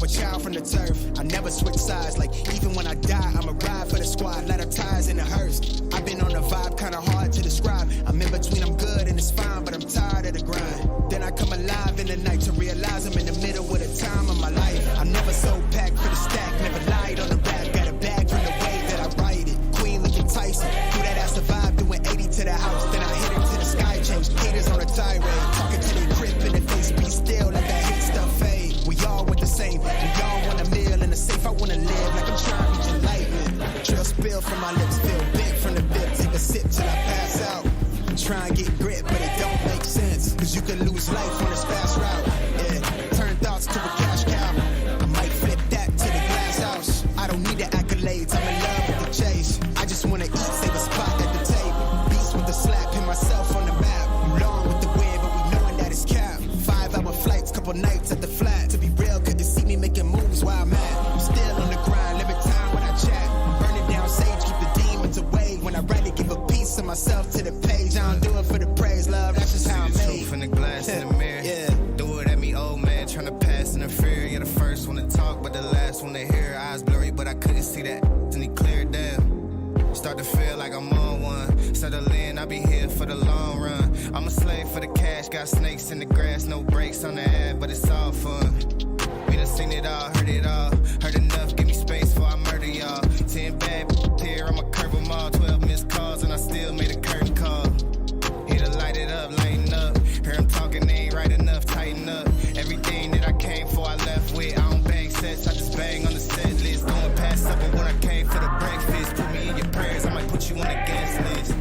child from the turf. I never switch sides, like even when I die, I'ma ride for the squad. Let our ties in the hearse. I've been on the vibe, kinda hard to describe. I'm in between, I'm good and it's fine, but I'm tired of the grind. Then I come alive in the night to realize I'm in the middle of the time of my life. I'm never so packed for the stack, never lied on the rap. Got a bag from the way that I write it. Queen looking Tyson, do that ass survive, doing 80 to the house. Then I hit her to the sky, change haters on a tirade. Talking to their grip in the face, be still, let that hate stuff fade. We all want the same, we all want a meal in the safe. I wanna live like I'm trying to reach enlightenment. Trail spill from my lips, feel big from the bib. Take a sip till I pass out. Try and get grit, but it don't make sense. Cause you can lose life on this fast route. Yeah, turn thoughts to a cash cow. I might flip that to the glass house. I don't need the accolades, I'm in love with the chase. I just wanna eat, save a spot at the table. Beast with the slap, pin myself on the map. You long with the wind, but we knowing that it's cap. 5-hour flights, couple nights at the flat. To be real, couldn't see me making moves while I'm at. I'm still on the grind, limit time when I chat. I'm burning down sage, keep the demons away. When I write it, give a piece of myself to the page. I don't do it for the praise, love, that's just how I'm made. From the glass in the mirror, yeah. Do it at me, old man, trying to pass in the fear. You're the first one to talk, but the last one to hear. Eyes blurry, but I couldn't see that, and he cleared down. Start to feel like I'm on one. Settle in, I'll be here for the long run. I'm a slave for the cash, got snakes in the grass, no brakes on the ad, but it's all fun. We done seen it all, heard enough, give me space before I murder y'all. 10 bad here, I'ma curve them all. 12 missed calls, and I still made a curtain call. Here to light it up, lighten up. Hear him talking, they ain't right enough, tighten up. Everything that I came for, I left with. I don't bang sets, I just bang on the set list. Going past supper when I came for the breakfast. Put me in your prayers, I might put you on the guest list.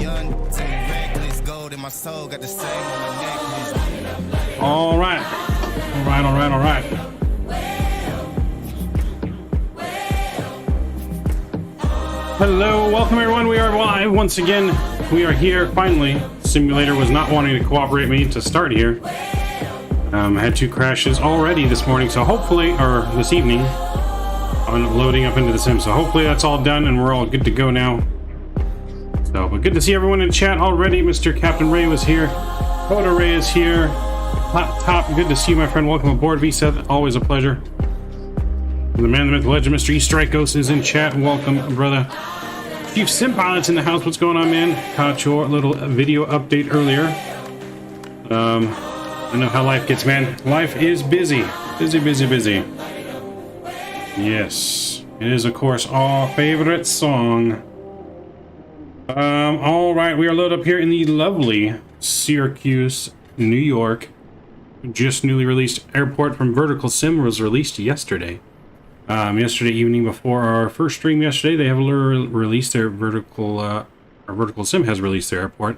Young, to me reckless, gold in my soul, got the same on my necklace. All right. Hello, welcome everyone. We are live once again. We are here finally. Simulator was not wanting to cooperate with me to start here. I had 2 crashes already this morning, so hopefully, or this evening, on loading up into the sim. So hopefully that's all done and we're all good to go now. So, but good to see everyone in chat already. Mr. Captain Ray was here. Coda Ray is here. Top, good to see you, my friend. Welcome aboard, V7. Always a pleasure. The man, the myth, the legend, Mr. E Strikos is in chat. Welcome, brother. Chief Sim Pilot's in the house. What's going on, man? Caught your little video update earlier. I know how life gets, man. Life is busy. Busy. Yes. It is, of course, our favorite song. All right. We are loaded up here in the lovely Syracuse, New York. Just newly released airport from VerticalSim was released yesterday. Yesterday evening before our first stream yesterday, they have released their VerticalSim has released their airport.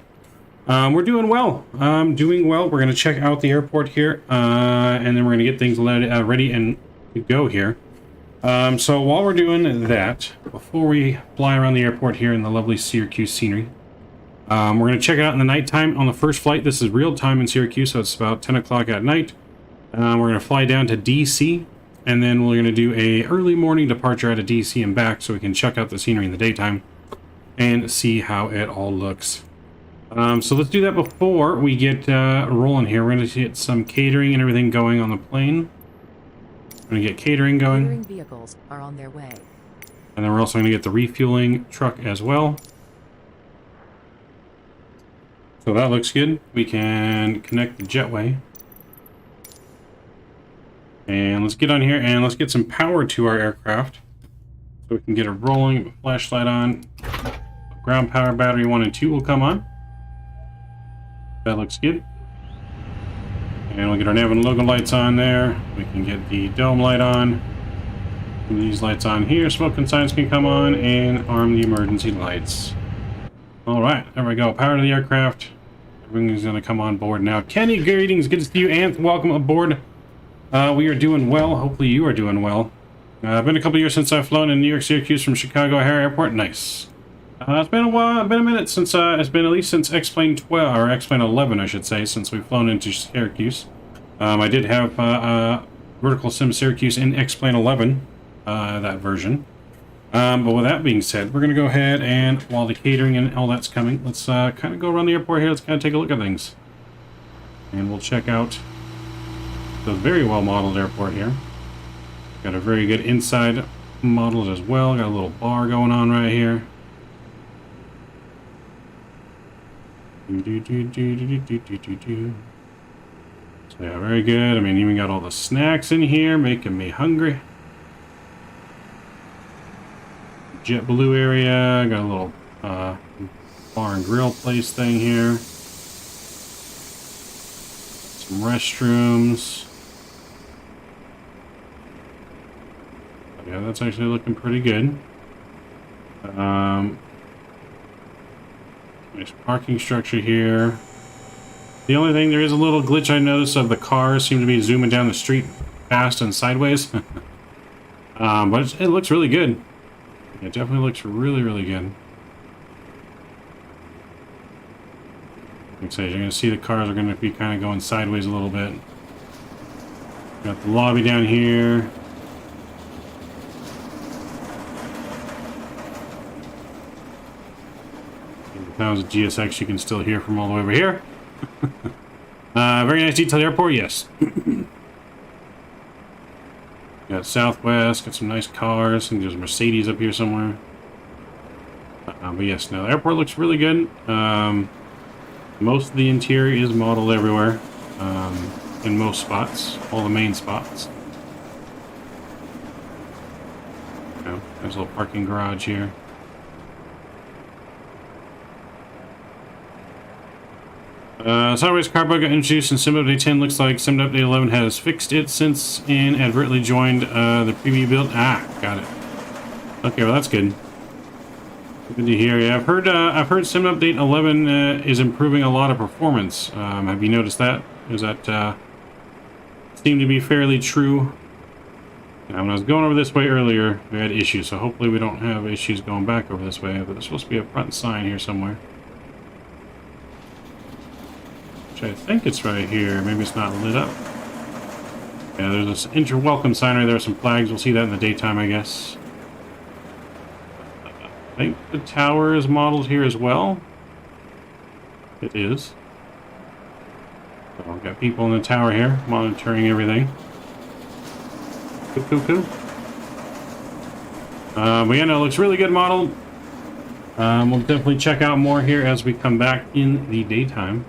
We're doing well. We're going to check out the airport here, and then we're going to get things ready and go here. So while we're doing that, before we fly around the airport here in the lovely Syracuse scenery, we're going to check it out in the nighttime on the first flight. This is real time in Syracuse, so it's about 10 o'clock at night. We're going to fly down to DC, and then we're going to do a early morning departure out of DC and back so we can check out the scenery in the daytime and see how it all looks. So let's do that before we get rolling here. We're going to get some catering and everything going on the plane. We're going to get catering going. Catering vehicles are on their way. And then we're also going to get the refueling truck as well. So that looks good. We can connect the jetway. And let's get on here and let's get some power to our aircraft. So we can get it rolling, flashlight on. Ground power battery 1 and 2 will come on. That looks good. And we'll get our nav and logo lights on there. We can get the dome light on. And these lights on here. Smoke and signs can come on and arm the emergency lights. All right, there we go. Power to the aircraft. Everything's going to come on board now. Kenny, greetings. Good to see you, Anth. Welcome aboard. We are doing well. Hopefully you are doing well. Been a couple years since I've flown in New York, Syracuse from Chicago O'Hare Airport. Nice. It's been a while. Been a minute since it's been at least since X-Plane 12 or X-Plane 11, I should say, since we've flown into Syracuse. I did have VerticalSim Syracuse in X-Plane 11, that version. But with that being said, we're going to go ahead and while the catering and all that's coming, let's kind of go around the airport here. Let's kind of take a look at things, and we'll check out the very well modeled airport here. Got a very good inside models as well. Got a little bar going on right here. So yeah, very good. I mean, even got all the snacks in here, making me hungry. JetBlue area. Got a little bar and grill place thing here. Some restrooms. Yeah, that's actually looking pretty good. Nice parking structure here. The only thing, there is a little glitch I noticed of the cars seem to be zooming down the street fast and sideways. But it looks really good. It definitely looks really, really good. Like I say, you're going to see the cars are going to be kind of going sideways a little bit. Got the lobby down here. The sounds of GSX you can still hear from all the way over here. Very nice detailed airport, yes. Got Southwest, got some nice cars. I think there's a Mercedes up here somewhere. But yes, no, the airport looks really good. Most of the interior is modeled everywhere. In most spots, all the main spots. Oh, there's a little parking garage here. Sideways car bug got introduced in Sim Update 10. Looks like Sim Update 11 has fixed it since and advertently joined the preview build. Ah, got it. Okay, well that's good. Good to hear. Yeah, I've heard Sim Update 11 is improving a lot of performance. Have you noticed that? Does that seem to be fairly true? Now, when I was going over this way earlier, we had issues, so hopefully we don't have issues going back over this way. But there's supposed to be a front sign here somewhere. Which I think it's right here. Maybe it's not lit up. Yeah, there's this inter-welcome sign right there. Some flags. We'll see that in the daytime, I guess. I think the tower is modeled here as well. It is. So I've got people in the tower here monitoring everything. Cool. But yeah, no, it looks really good modeled. We'll definitely check out more here as we come back in the daytime.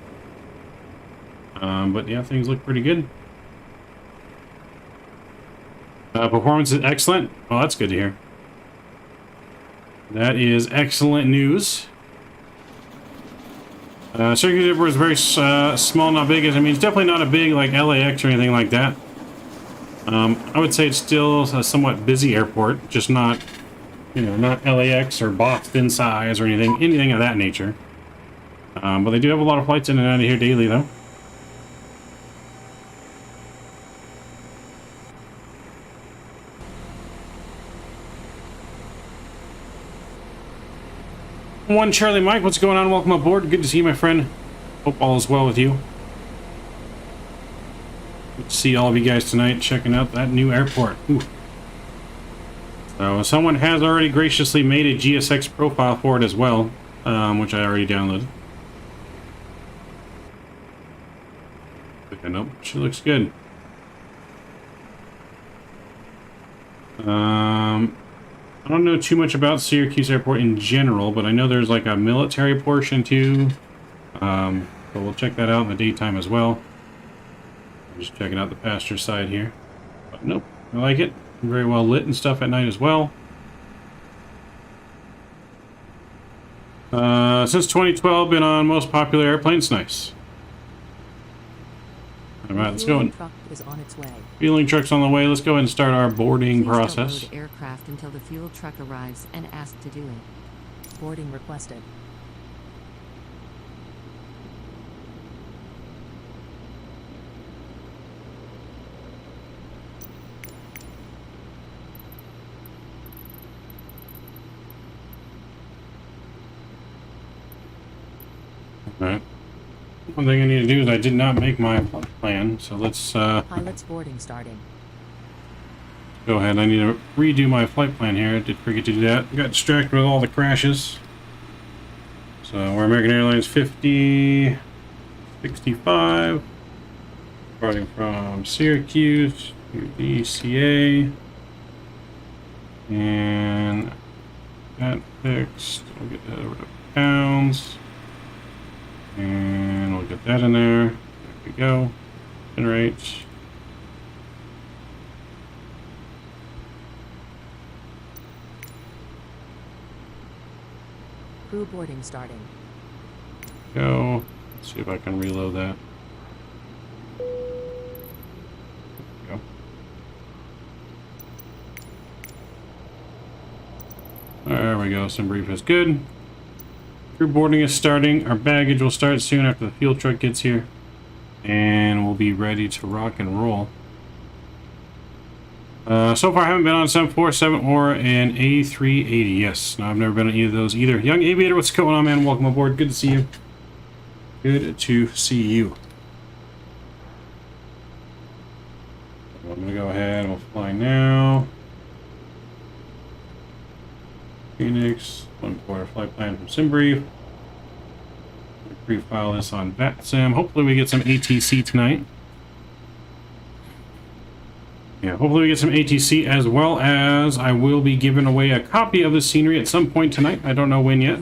But yeah, things look pretty good. Performance is excellent. Well, that's good to hear. That is excellent news. Syracuse Airport is very small, not big. I mean, it's definitely not a big like LAX or anything like that. I would say it's still a somewhat busy airport, just not, you know, not LAX or Boston size or anything of that nature. But they do have a lot of flights in and out of here daily, though. One Charlie Mike, what's going on? Welcome aboard. Good to see you, my friend. Hope all is well with you. Good to see all of you guys tonight checking out that new airport. Ooh. So someone has already graciously made a GSX profile for it as well, which I already downloaded. Okay, nope, she looks good. I don't know too much about Syracuse Airport in general, but I know there's like a military portion too. But we'll check that out in the daytime as well. I'm just checking out the passenger side here. But nope, I like it. Very well lit and stuff at night as well. Since 2012, been on most popular airplanes. Nice. All right, let's go. Truck is on its way. Fueling truck's on the way. Let's go ahead and start our boarding process. Don't load aircraft until the fuel truck arrives and ask to do it. Boarding requested. All right. One thing I need to do is I did not make my flight plan, so let's Pilot's boarding starting. go ahead. I need to redo my flight plan here. I did forget to do that. Got distracted with all the crashes. So we're American Airlines 5065, starting from Syracuse to DCA. And that fixed. We'll get that over to pounds. And we'll get that in there. There we go. Generate. Crew boarding starting. Go. Let's see if I can reload that. Go. There we go. Sim brief is good. Crew boarding is starting. Our baggage will start soon after the fuel truck gets here. And we'll be ready to rock and roll. So far I haven't been on 747 or an A380. Yes, no, I've never been on either of those either. Young Aviator, what's going on, man? Welcome aboard. Good to see you. Good to see you. I'm going to go ahead and we'll fly now. Phoenix, 1/4 flight plan from SimBrief. Pre-file this on VATSIM. Hopefully we get some ATC tonight. Yeah, hopefully we get some ATC, as well as I will be giving away a copy of the scenery at some point tonight. I don't know when yet,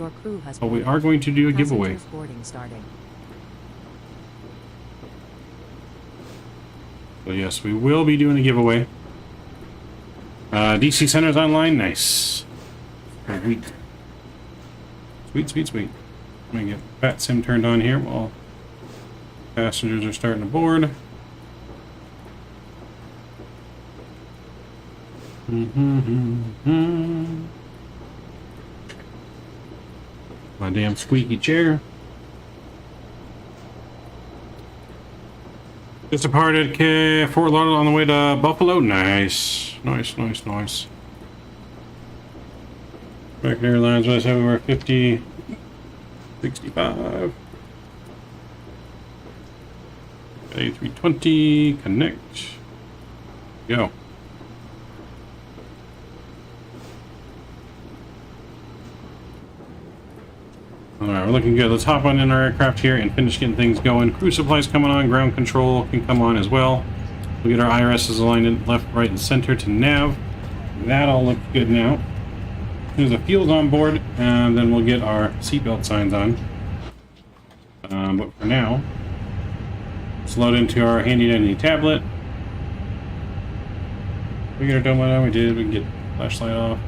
but we are going to do a giveaway. Boarding starting. So yes, we will be doing a giveaway. DC Center's online. Nice. Sweet. Sweet, sweet, sweet. Let me get VATSIM turned on here while passengers are starting to board. My damn squeaky chair. Just departed Fort Lauderdale on the way to Buffalo. Nice. Nice, nice, nice. American Airlines was everywhere 50, 65. A320, connect. Go. Alright, we're looking good. Let's hop on in our aircraft here and finish getting things going. Crew supplies coming on, ground control can come on as well. We'll get our IRSs aligned in left, right, and center to nav. That all looks good now. There's a fuel's on board, and then we'll get our seatbelt signs on. But for now, let's load into our handy dandy tablet. We get our dome light on, we did. We can get flashlight off.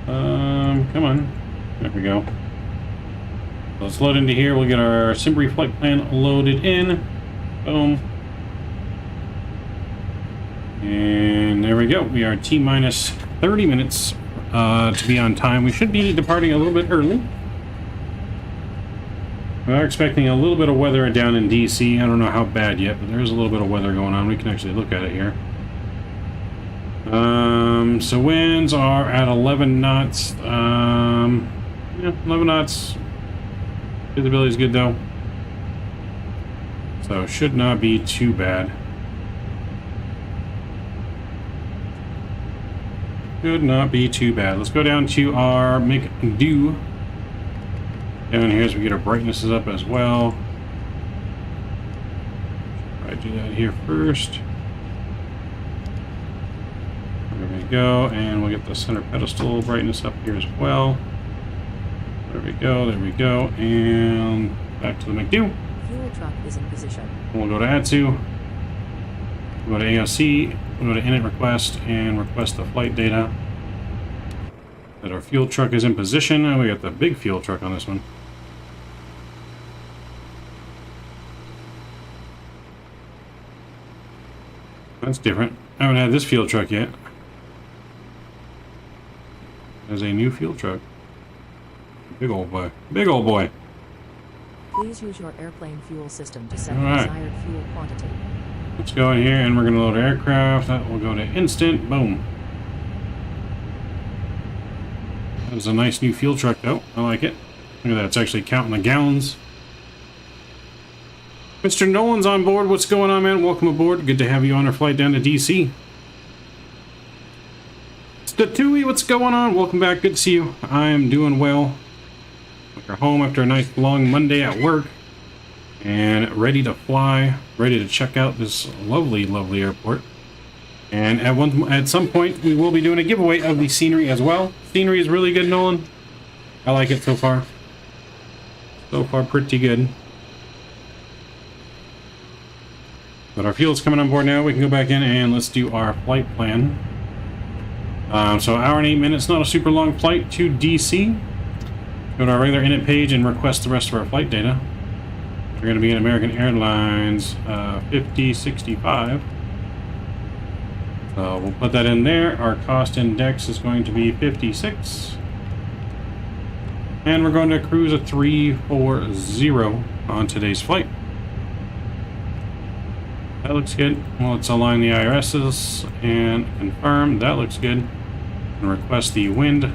Come on. There we go. Let's load into here. We'll get our SimBrief flight plan loaded in. Boom. And there we go. We are T-minus 30 minutes to be on time. We should be departing a little bit early. We are expecting a little bit of weather down in DC. I don't know how bad yet, but there is a little bit of weather going on. We can actually look at it here. So winds are at 11 knots. Yeah, 11 knots. Visibility is good though. So should not be too bad. Should not be too bad. Let's go down to our make do. Down here as we get our brightnesses up as well. Try to do that here first. There we go, and we'll get the center pedestal brightness up here as well. There we go, and back to the McDo. Fuel truck is in position. We'll go to ATSU, we'll go to AOC, we'll go to init request, and request the flight data. That our fuel truck is in position, and we got the big fuel truck on this one. That's different. I haven't had this fuel truck yet. There's a new fuel truck. Big old boy. Big old boy. Please use your airplane fuel system to set the desired fuel quantity. Let's go in here and we're going to load our aircraft. That will go to instant. Boom. That is a nice new fuel truck though. I like it. Look at that. It's actually counting the gallons. Mr. Nolan's on board. What's going on, man? Welcome aboard. Good to have you on our flight down to DC. Statui, what's going on? Welcome back. Good to see you. I am doing well. We're home after a nice long Monday at work. And ready to fly. Ready to check out this lovely, lovely airport. And at some point, we will be doing a giveaway of the scenery as well. Scenery is really good, Nolan. I like it so far. So far, pretty good. But our fuel's coming on board now. We can go back in and let's do our flight plan. So hour and 8 minutes, not a super long flight to DC. Go to our regular init page and request the rest of our flight data. We're going to be in American Airlines 5065. So we'll put that in there. Our cost index is going to be 56. And we're going to cruise a 340 on today's flight. That looks good. Well, let's align the IRSs and confirm. That looks good. And request the wind.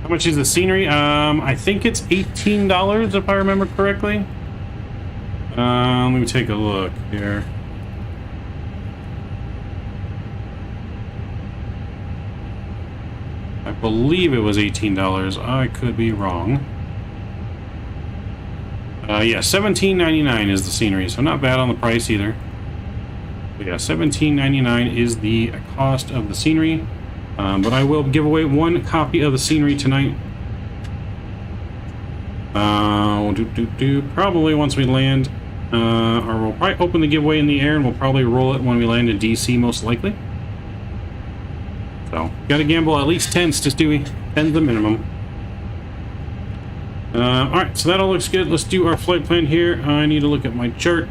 How much is the scenery? I think it's $18 if I remember correctly. Let me take a look here. I believe it was $18. I could be wrong. Yeah, $17.99 is the scenery, so not bad on the price either. But yeah, $17.99 is the cost of the scenery. But I will give away one copy of the scenery tonight. Probably once we land, or we'll probably open the giveaway in the air, and we'll probably roll it when we land in DC, most likely. So, gotta gamble at least 10s to Stewie. 10's the minimum. Alright, so that all looks good. Let's do our flight plan here. I need to look at my chart.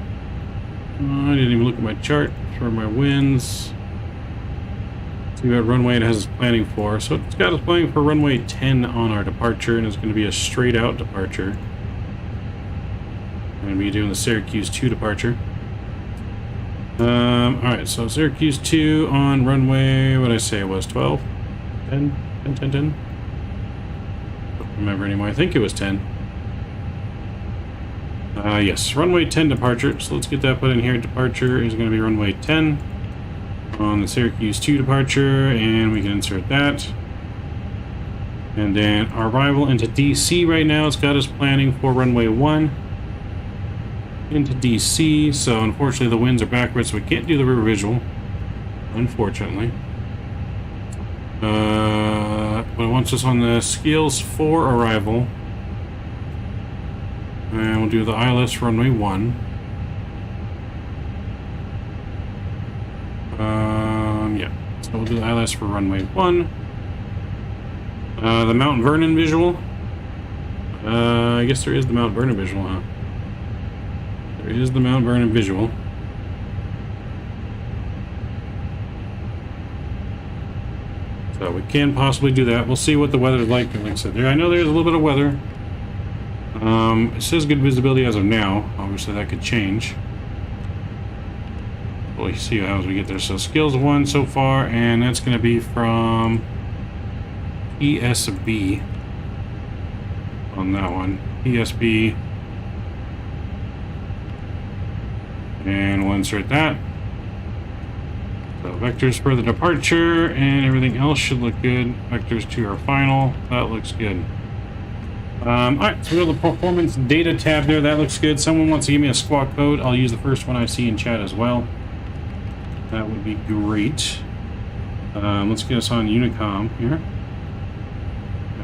I didn't even look at my chart for my winds. See what runway it has us planning for. So it's got us planning for runway 10 on our departure, and it's going to be a straight out departure. I'm going to be doing the Syracuse 2 departure. Alright, so Syracuse 2 on runway, what did I say it was, 12? 10? 10, 10, 10? Don't remember anymore, I think it was 10. Yes, runway 10 departure, so let's get that put in here. Departure is going to be runway 10 on the Syracuse 2 departure, and we can insert that. And then our arrival into DC right now, it's got us planning for runway 1 into DC, so unfortunately the winds are backwards, so we can't do the river visual, unfortunately. But it wants us on the scales for arrival, and we'll do the ILS for runway 1. Yeah, so we'll do the ILS for runway 1. The Mount Vernon visual. I guess there is the Mount Vernon visual, huh? There is the Mount Vernon visual. So we can possibly do that. We'll see what the weather's like. Like I said, I know there's a little bit of weather. It says good visibility as of now. Obviously that could change. We'll see how as we get there. So skills 1 so far, and that's going to be from ESB on that one. ESB. And we'll insert that. So vectors for the departure, and everything else should look good. Vectors to our final. That looks good. Alright, so we have the performance data tab there. That looks good. Someone wants to give me a squawk code. I'll use the first one I see in chat as well. That would be great. Let's get us on Unicom here.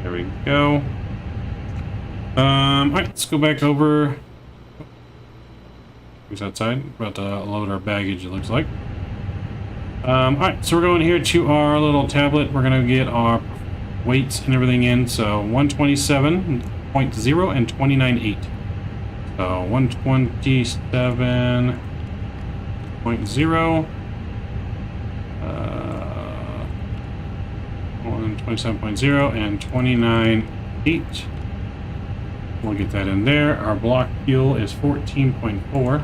There we go. Alright, let's go back over. Who's outside? About to load our baggage, it looks like. Alright, so we're going here to our little tablet. We're going to get our weights and everything in. So 127.0 and 29.8. So 127.0. 127.0 and 29.8. We'll get that in there. Our block fuel is 14.4.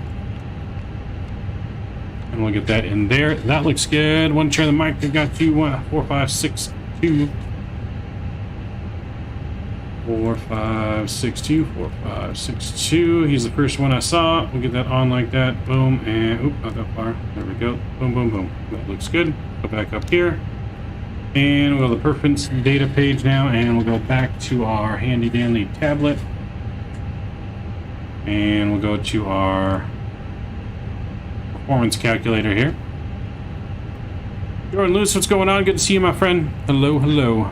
And we'll get that in there. That looks good. One chair, the mic, we got you 4562. 4562, 4562. He's the first one I saw. We'll get that on like that. Boom, and oop, not that far. There we go. Boom, boom, boom. That looks good. Go back up here. And we'll go to the preference data page now, and we'll go back to our handy dandy tablet. And we'll go to our performance calculator here. Jordan Lewis, what's going on? Good to see you, my friend. Hello, hello.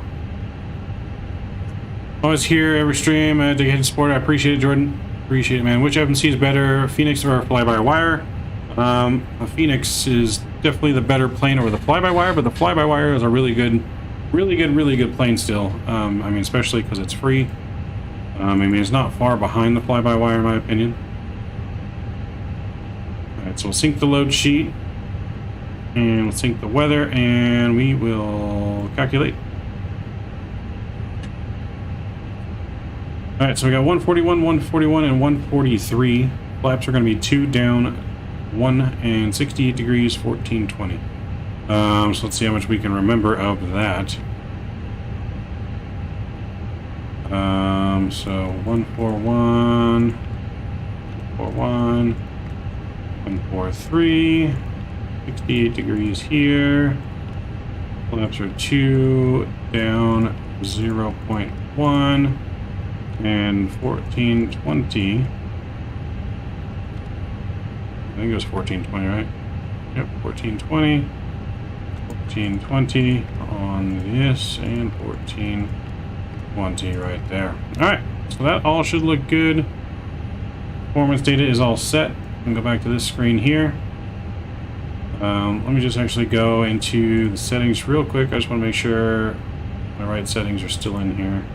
Always here, every stream. Dedicated support. I appreciate it, Jordan. Appreciate it, man. Which FMC is better, Fenix or fly-by-wire? A Fenix is definitely the better plane over the fly-by-wire, but the fly-by-wire is a really good plane still. I mean, especially because it's free. I mean, it's not far behind the fly-by-wire, in my opinion. All right, so we'll sync the load sheet, and we'll sync the weather, and we will calculate. All right, so we got 141, 141, and 143. Flaps are going to be 2 down, 1 and 68 degrees, 1420. So let's see how much we can remember of that. So 141, 141, 143, 68 degrees here. Flaps are 2 down, 0.1. And 1420. I think it was 1420, right? Yep, 1420. 1420 on this, and 1420 right there. Alright, so that all should look good. Performance data is all set. I'm gonna go back to this screen here. Let me just actually go into the settings real quick. I just want to make sure my right settings are still in here.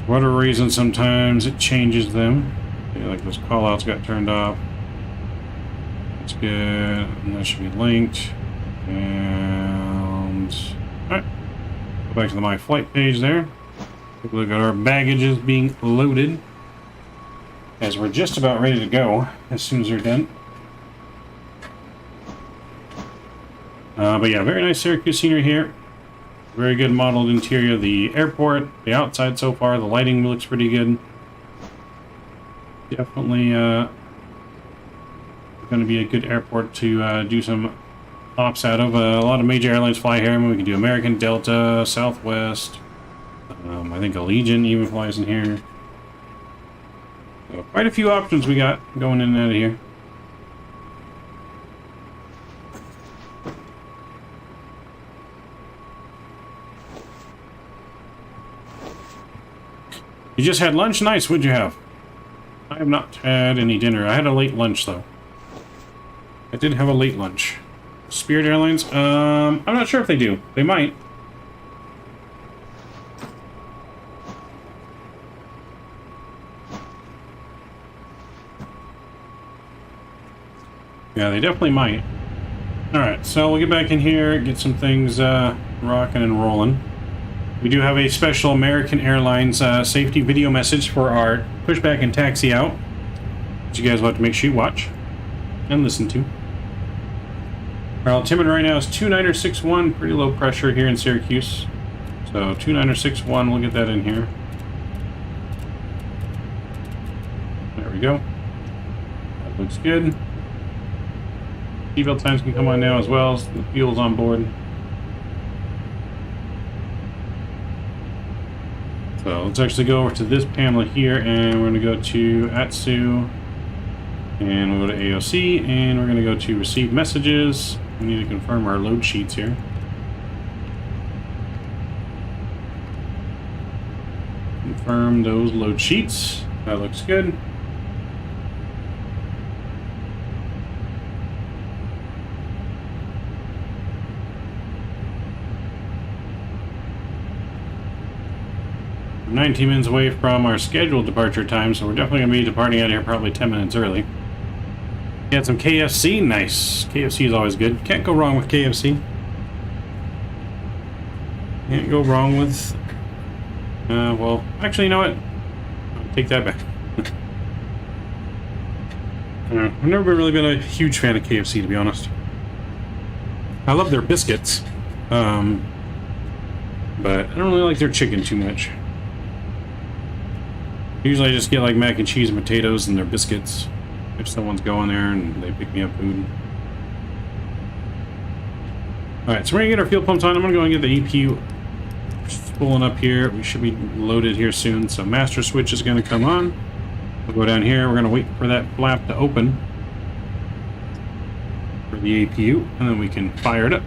For whatever reason, sometimes it changes them. Okay, like those callouts got turned off. That's good. And that should be linked. And alright. Go back to the My Flight page there. Take a look at our baggages being loaded. As we're just about ready to go as soon as they're done. But yeah, very nice Syracuse scenery here. Very good modeled interior of the airport. The outside so far, the lighting looks pretty good. Definitely going to be a good airport to do some ops out of. A lot of major airlines fly here. I mean, we can do American, Delta, Southwest. I think Allegiant even flies in here. So quite a few options we got going in and out of here. You just had lunch? Nice. What'd you have? I have not had any dinner. I had a late lunch, though. I did have a late lunch. Spirit Airlines? I'm not sure if they do. They might. Yeah, they definitely might. Alright, so we'll get back in here, get some things rocking and rolling. We do have a special American Airlines safety video message for our pushback and taxi out, which you guys will have to make sure you watch and listen to. Our altimeter right now is 2961, pretty low pressure here in Syracuse. So 2961, we'll get that in here. There we go. That looks good. Seatbelt times can come on now as well, so the fuel's on board. So let's actually go over to this panel here, and we're going to go to ATSU, and we'll go to AOC, and we're going to go to receive messages. We need to confirm our load sheets here. Confirm those load sheets. That looks good. We're 19 minutes away from our scheduled departure time, so we're definitely going to be departing out of here probably 10 minutes early. Got some KFC, nice. KFC is always good. Can't go wrong with KFC. Can't go wrong with... well, actually, you know what? I'll take that back. I've never really been a huge fan of KFC, to be honest. I love their biscuits. But I don't really like their chicken too much. Usually I just get like mac and cheese and potatoes and their biscuits if someone's going there and they pick me up food. Alright, so we're going to get our fuel pumps on. I'm going to go and get the EPU spooling up here. We should be loaded here soon. So master switch is going to come on. We'll go down here. We're going to wait for that flap to open. for the APU, and then we can fire it up.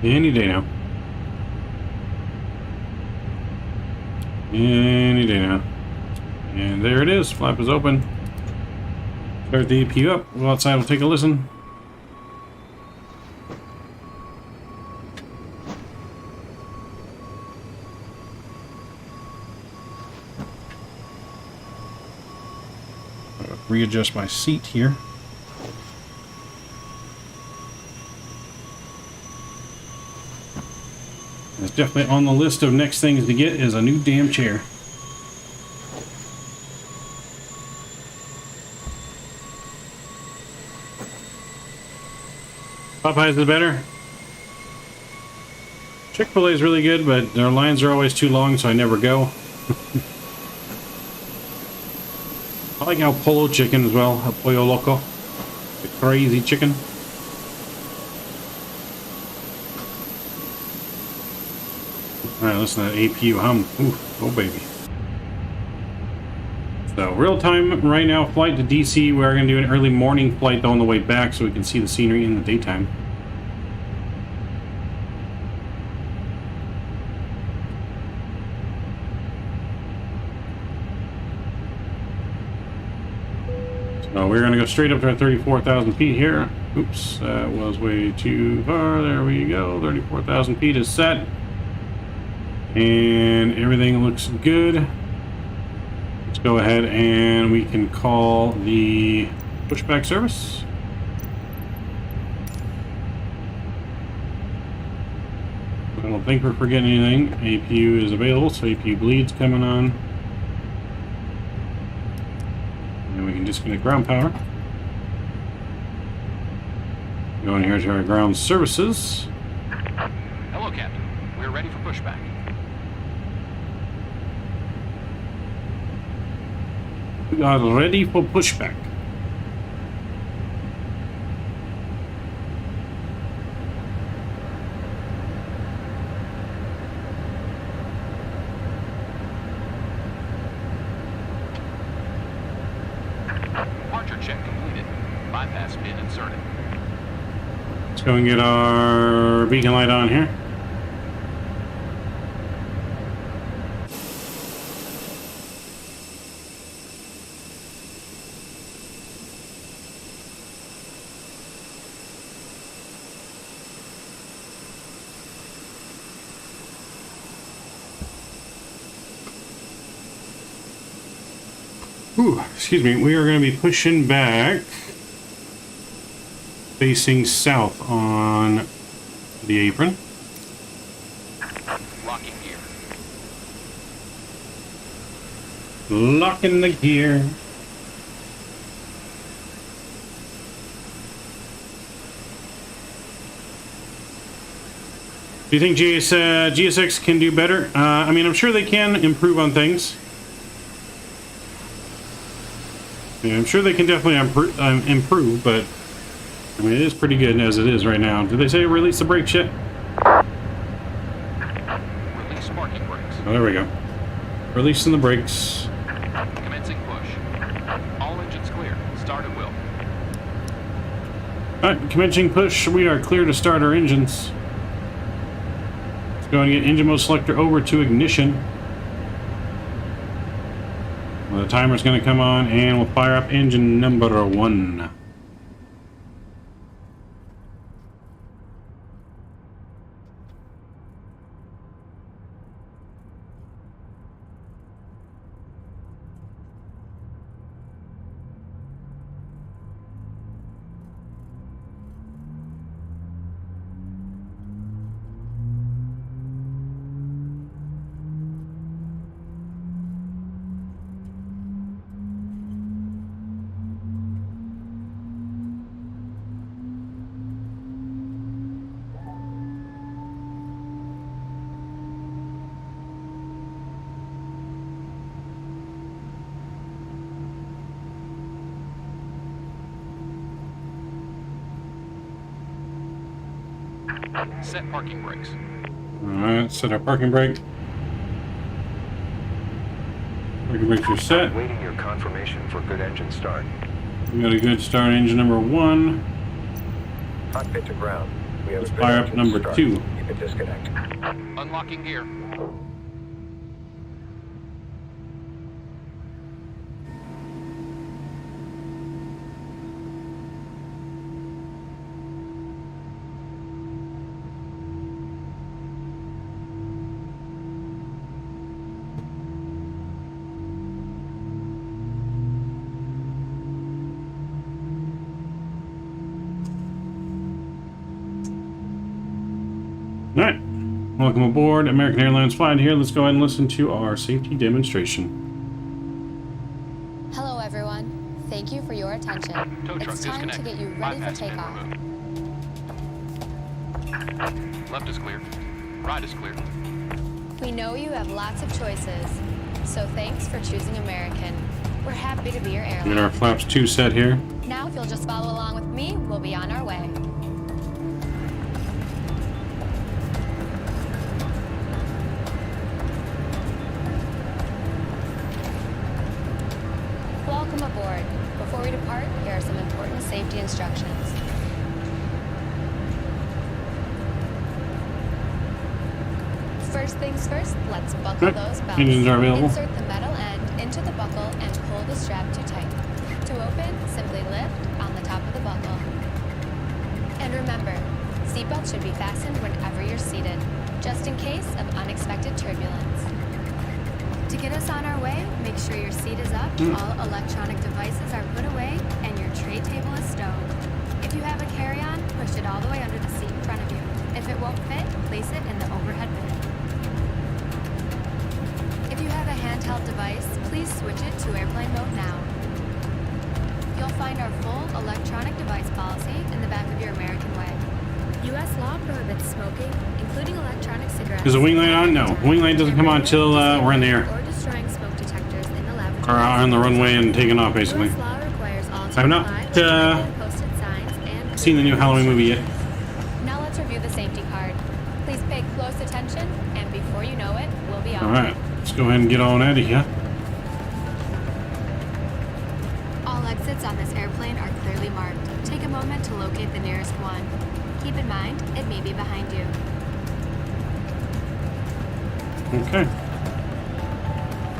Any day now. Any day now. And there it is. Flap is open. Start the APU up. Go outside. We'll take a listen. Readjust my seat here. It's definitely on the list of next things to get is a new damn chair. Popeyes is better. Chick-fil-A is really good, but their lines are always too long, so I never go. I like El Polo chicken as well, El Pollo Loco. The crazy chicken. Alright, listen to that APU hum. Ooh, oh baby. So, real time right now, flight to DC. We are going to do an early morning flight though on the way back so we can see the scenery in the daytime. So we're going to go straight up to our 34,000 feet here. Oops, that was way too far. There we go. 34,000 feet is set. And everything looks good. Let's go ahead and we can call the pushback service. I don't think we're forgetting anything. APU is available, so APU bleed's coming on. And we can disconnect ground power. Go in here to our ground services. Hello, Captain. We're ready for pushback. We are ready for pushback. Departure check completed. Bypass pin inserted. Let's go and get our beacon light on here. Ooh, excuse me, we are going to be pushing back facing south on the apron. Locking gear. Locking the gear. Do you think GSX can do better? I mean, I'm sure they can improve on things. Yeah, I'm sure they can definitely improve, but I mean, it is pretty good as it is right now. Did they say release the brakes yet? Release parking brakes. Oh, there we go. Releasing the brakes. Commencing push. All engines clear. Start at will. Alright, commencing push. We are clear to start our engines. Let's go and get engine mode selector over to ignition. Well, the timer's going to come on and we'll fire up engine number 1. Set parking brakes. Alright, set our parking brake. Circuit breaker set. Waiting your confirmation for good engine start. We got a good start engine number 1. Cockpit to ground. We have Let's a good fire up engine number start. 2. You can disconnect. Unlocking gear. Alright, welcome aboard. American Airlines Flight here. Let's go ahead and listen to our safety demonstration. Hello everyone. Thank you for your attention. Tow truck It's time to disconnect. get you ready for Bypass pin takeoff. removed. Left is clear. Right is clear. We know you have lots of choices, so thanks for choosing American. We're happy to be your Get our airline. flaps 2 set here. Now if you'll just follow along with me, we'll be on our way. Welcome aboard. Before we depart, here are some important safety instructions. First things first, let's buckle Okay. those belts. Engines are available. Insert the metal end into the buckle and pull the strap to tight. To open, simply lift on the top of the buckle. And remember, seatbelts should be fastened whenever you're seated, just in case of unexpected turbulence. To get us on our way, make sure your seat is up, all electronic devices are put away, and your tray table is stowed. If you have a carry-on, push it all the way under the seat in front of you. If it won't fit, place it in the overhead bin. If you have a handheld device, please switch it to airplane mode now. You'll find our full electronic device policy in the back of your American way. U.S. law prohibits smoking, including electronic cigarettes. Is the wing light on? No. Wing light doesn't come on until we're in the air. Or destroying smoke detectors in the laboratory. Or on the runway and taking off, basically. U.S. law requires all I've not posted signs and seen the new Halloween movie yet. Now let's review the safety card. Please pay close attention, and before you know it, we'll be on. Alright, let's go ahead and get on out of here. All exits on this airplane are clearly marked. Take a moment to locate the nearest one. Keep in mind, it may be behind you. Okay.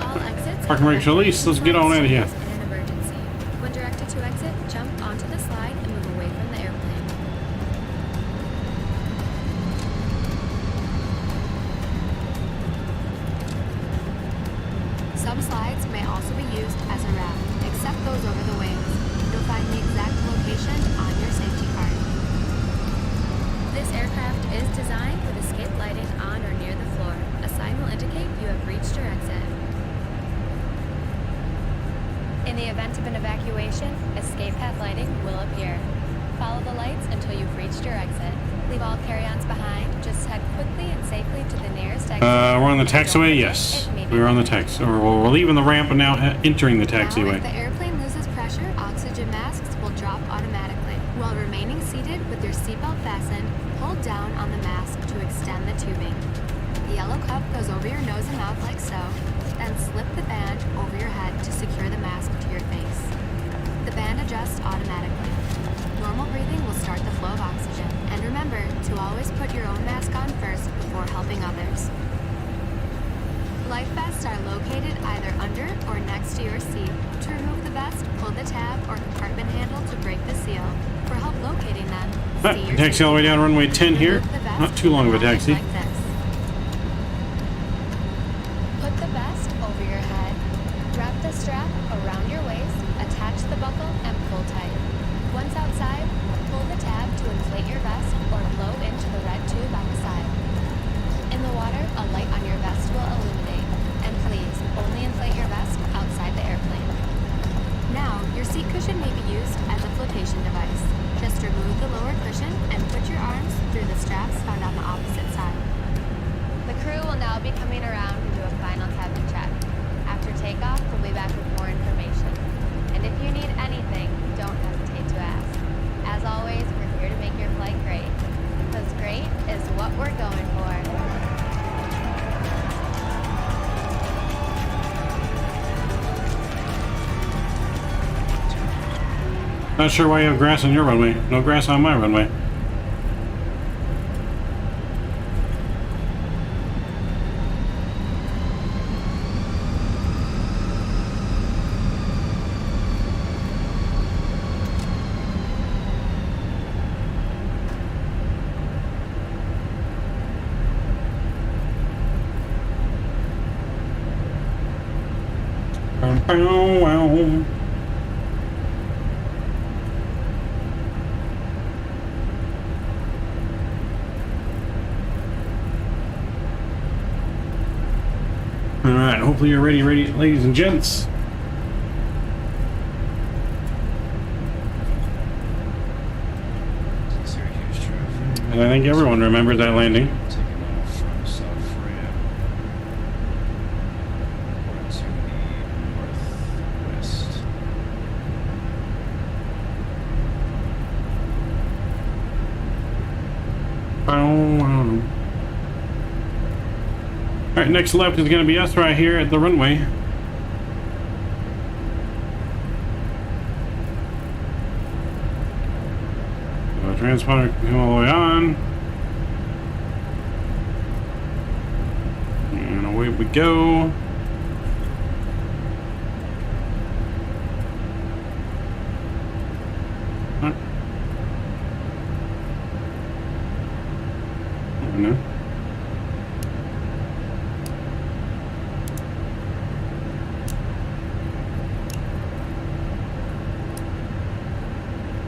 All exits Parking brakes released. Let's get on out of here. In an emergency. When directed to exit, jump onto the slide and move away from the airplane. Some slides may also be used as a raft, except those over the wings. You'll find the exact location on your safety card. This aircraft is designed with escape lighting on or near the floor. A sign will indicate you have reached your exit. In the event of an evacuation, escape path lighting will appear. Follow the lights until you've reached your exit. Leave all carry-ons behind. Just head quickly and safely to the nearest exit. We're on the taxiway? Yes. We're on the tax. Or we're leaving the ramp and now entering the Now, if taxiway. the airplane loses pressure, oxygen masks will drop automatically. While remaining seated with your seatbelt fastened, hold down on the mask to extend the tubing. The yellow cup goes over your nose and mouth like so, then slip the band over your head to secure the mask to your face. The band adjusts automatically. Normal breathing will start the flow of oxygen. And remember to always put your own mask on first before helping others. Life vests are located either under or next to your seat. To remove the vest, pull the tab or compartment handle to break the seal. For help locating them, Alright, see your taxi all the way down runway 10 here. Remove the vest Not too long of a like taxi. this. Put the vest over your head. Wrap the strap around your waist, attach the buckle, and pull tight. Once outside, pull the tab to inflate your vest or blow into the red tube on the side. In the water, a light on your vest will illuminate. And please, only inflate your vest outside the airplane. Now, your seat cushion may be used as a flotation device. Just remove the lower cushion and put your arms through the straps found on the opposite side. The crew will now be coming around to do a final cabin check. After takeoff, we'll be back with more information. And if you need anything, don't hesitate to ask. As always, we're here to make your flight great. Because great is what we're going for. Not sure why you have grass on your runway. No grass on my runway. Wow. Alright, hopefully you're ready, ladies and gents. Syracuse traffic. And I think everyone remembers that landing. Taking off from South Ramp. Or to the northwest. Alright, next left is going to be us right here at the runway. So transponder can come all the way on. And away we go. Huh. Oh, no.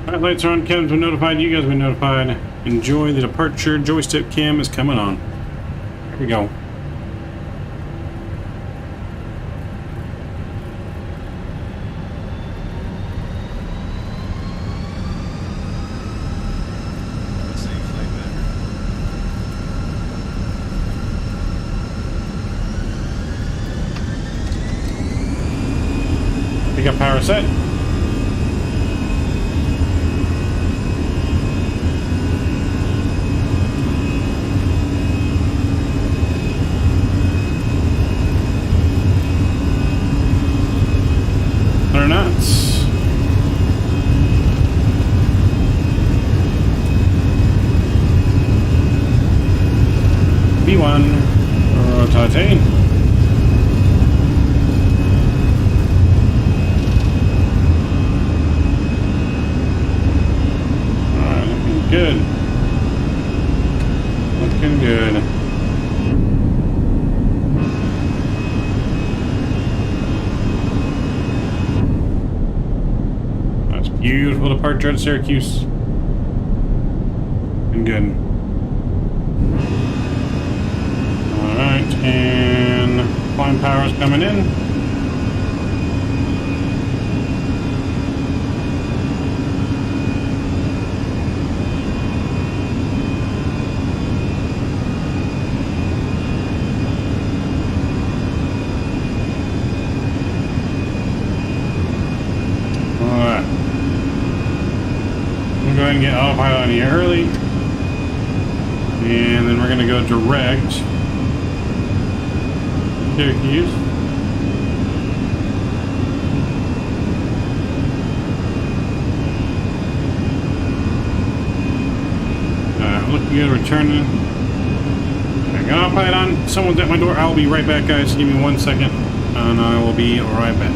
Alright, lights are on, cabins been notified, you guys have been notified. Enjoy the departure, joystick cam is coming on. Here we go. That's a flight better. We got power set. Or nuts. B1 rotate. Alright, looking good. Looking good. Beautiful departure at Syracuse. And good. Alright, and flying power's coming in. Go ahead and get autopilot on here early, and then we're going to go direct Syracuse. Looking good, returning. I got autopilot on. Someone's at my door. I'll be right back, guys. Give me 1 second, and I will be right back.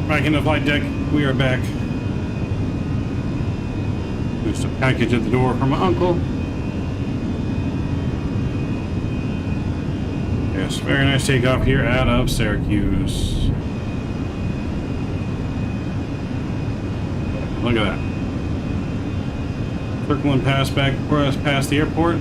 Back in the flight deck, we are back. There's a package at the door from my uncle. Yes, very nice takeoff here out of Syracuse. Look at that. Circling past back past the airport.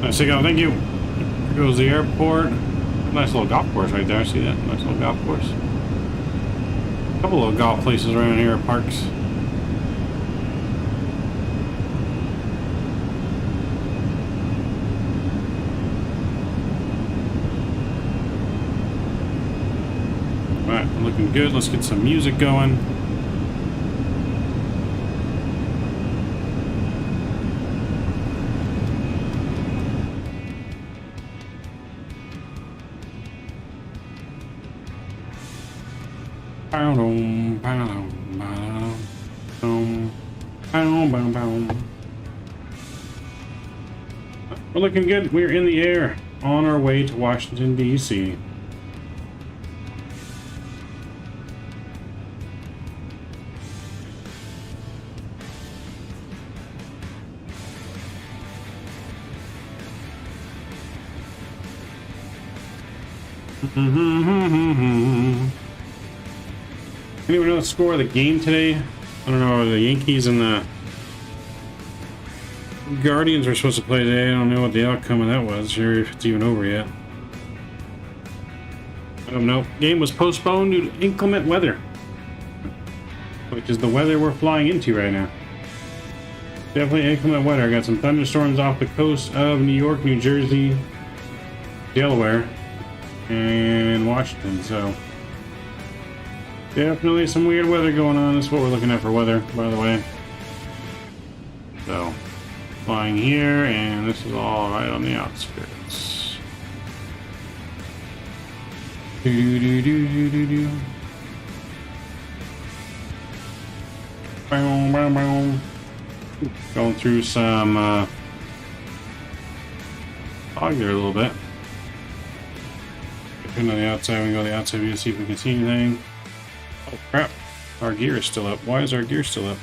Nice takeoff, thank you. There goes the airport. Nice little golf course right there. See that? Nice little golf course. A couple of golf places around here, parks. Alright, looking good. Let's get some music going. We're looking good. We're in the air on our way to Washington, D.C. Anyone know the score of the game today? I don't know, the Yankees and the Guardians were supposed to play today. I don't know what the outcome of that was. Sure, if it's even over yet. I don't know. Game was postponed due to inclement weather, which is the weather we're flying into right now. Definitely inclement weather. I got some thunderstorms off the coast of New York, New Jersey, Delaware, and Washington. So definitely some weird weather going on. That's what we're looking at for weather, by the way. So flying here, and this is all right on the outskirts. Going through some fog there a little bit. Depending on the outside, we can go to the outside view to see if we can see anything. Oh crap, our gear is still up. Why is our gear still up?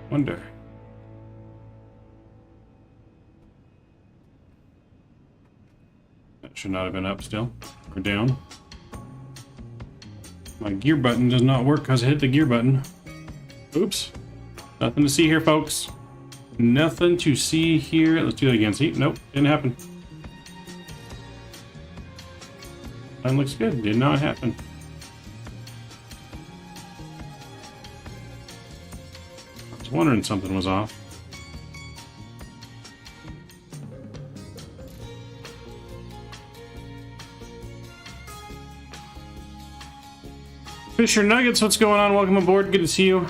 Wonder. That should not have been up still, or down. My gear button does not work because I hit the gear button. Oops. Nothing to see here, folks. Nothing to see here. Let's do that again. See? Nope, didn't happen. That looks good. Did not happen. I was wondering something was off. Fisher Nuggets, what's going on? Welcome aboard. Good to see you.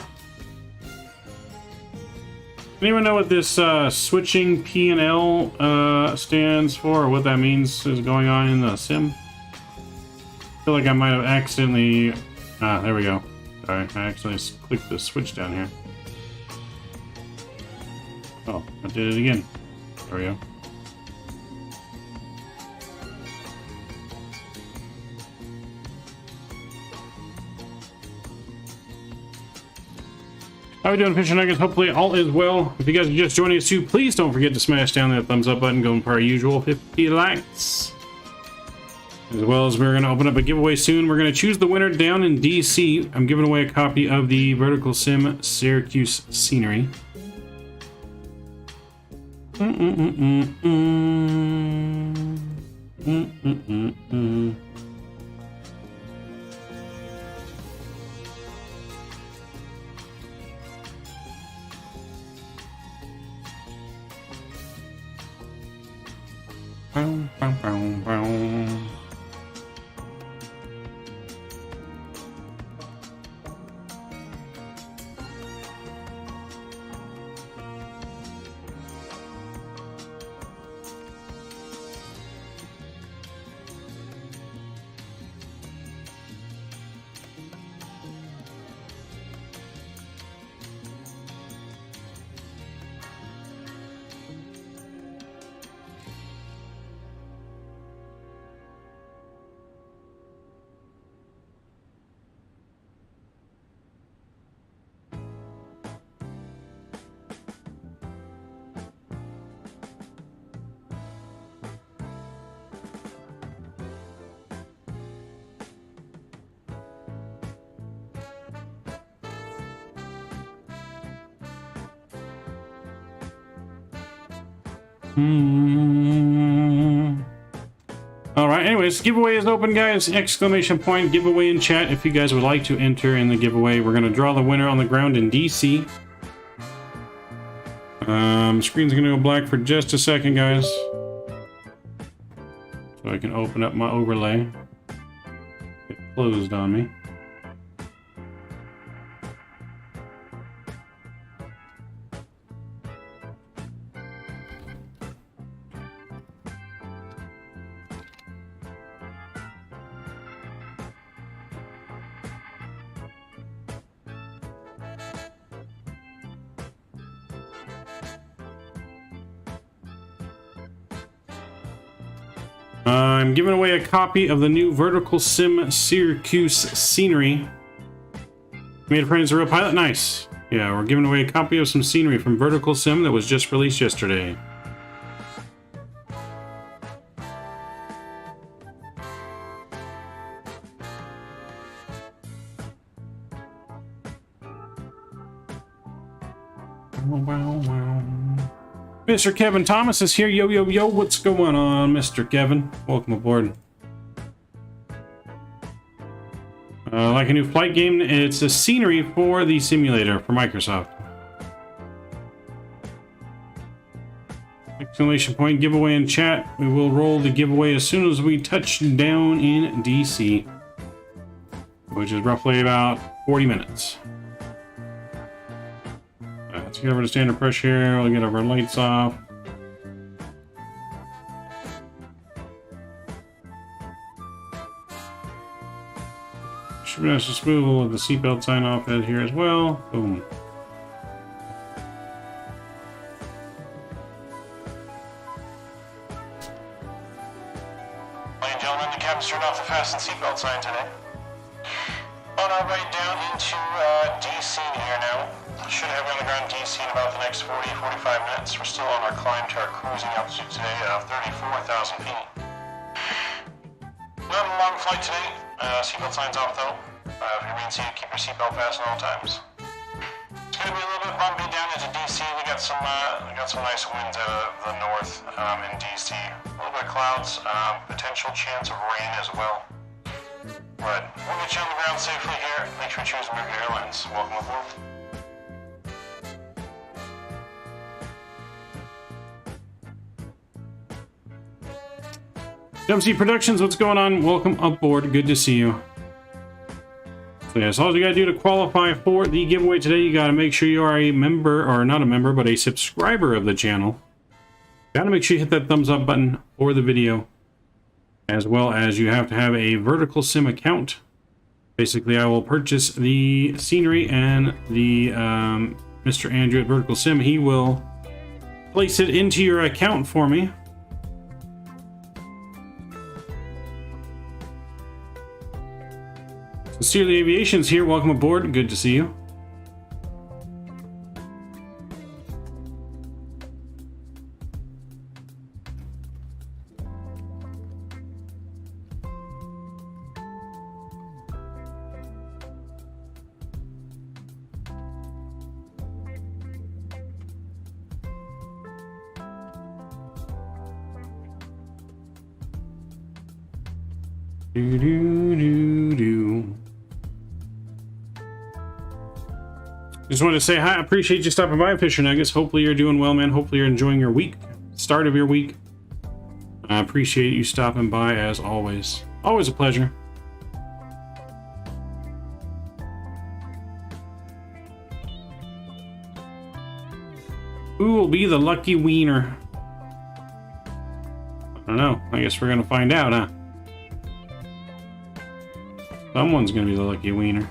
Anyone know what this switching P and L stands for, or what that means is going on in the sim? I feel like I might have accidentally... there we go. Sorry, I accidentally clicked the switch down here. Oh, I did it again. There we go. How are we doing, Fisher Nuggets? Hopefully all is well. If you guys are just joining us too, please don't forget to smash down that thumbs up button, going for our usual 50 likes. As well as we're going to open up a giveaway soon. We're going to choose the winner down in DC. I'm giving away a copy of the VerticalSim Syracuse scenery. All right, anyways, giveaway is open, guys. Exclamation point giveaway in chat if you guys would like to enter in the giveaway. We're going to draw the winner on the ground in DC. Screen's going to go black for just a second, guys. So I can open up my overlay. It closed on me. I'm giving away a copy of the new VERTICALSIM Syracuse scenery. Made a friend is a real pilot. Nice. Yeah, we're giving away a copy of some scenery from VERTICALSIM that was just released yesterday. Mr. Kevin Thomas is here. Yo, yo, yo, what's going on, Mr. Kevin? Welcome aboard. Like a new flight game, it's a scenery for the simulator for Microsoft. Exclamation point giveaway in chat. We will roll the giveaway as soon as we touch down in DC, which is roughly about 40 minutes. Let's get over to standard pressure here. We'll get our lights off. Should be nice and smooth. We'll let the seatbelt sign off head here as well. Boom. Ladies and gentlemen, the captain's turned off the fasten seatbelt sign today. On our way down into DC here now. Should have you on the ground DC in about the next 40-45 minutes. We're still on our climb to our cruising altitude today of 34,000 feet. Not a long flight today. Seatbelt signs off though. If you remain seated, keep your seatbelt fastened at all times. It's going to be a little bit bumpy down into DC. We got some nice winds out of the north in DC. A little bit of clouds, potential chance of rain as well. But we'll get you on the ground safely here. Make sure you choose American Airlines. Welcome aboard. MC Productions, what's going on? Welcome aboard. Good to see you. So yes, all you gotta do to qualify for the giveaway today, you gotta make sure you are a member, or not a member, but a subscriber of the channel. Gotta make sure you hit that thumbs up button for the video, as well as you have to have a VERTICALSIM account. Basically, I will purchase the scenery, and the Mr. Andrew at VERTICALSIM, he will place it into your account for me. Sincerely Aviation's here. Welcome aboard. Good to see you. Do do do do. Just wanted to say hi. I appreciate you stopping by, Fisher Nuggets. Hopefully you're doing well, man. Hopefully you're enjoying your week, start of your week. I appreciate you stopping by as always. Always a pleasure. Who will be the lucky wiener? I don't know. I guess we're gonna find out, huh? Someone's gonna be the lucky wiener.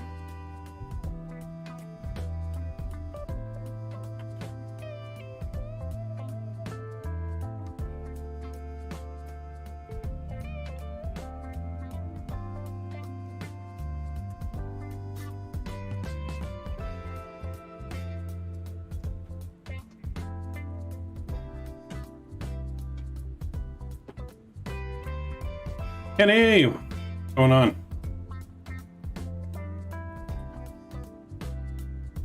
Kenny, what's going on?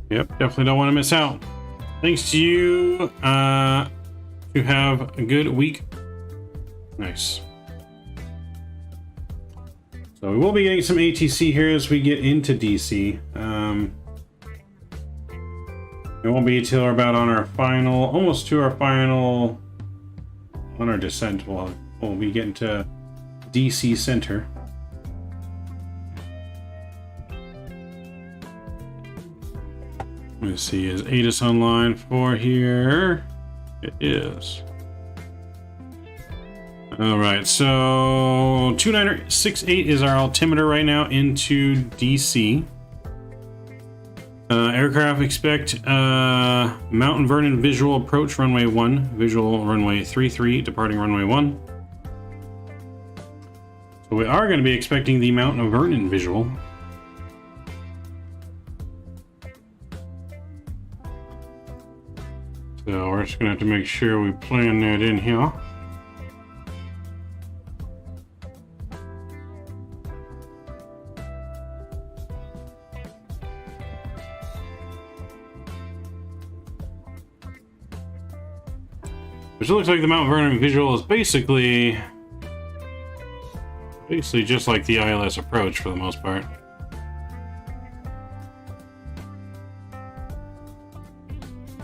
Yep, definitely don't want to miss out. Thanks to you to have a good week. Nice. So we will be getting some ATC here as we get into DC. It won't be until we're about on our final, almost to our final, on our descent. We'll be getting to DC Center. Let's see, is ATIS online for here? It is. All right, so 2968 is our altimeter right now into DC. Aircraft expect Mountain Vernon visual approach runway 1, visual runway 33, departing runway 1. So we are going to be expecting the Mountain Vernon visual. So we're just going to have to make sure we plan that in here. Which looks like the Mount Vernon visual is basically just like the ILS approach for the most part.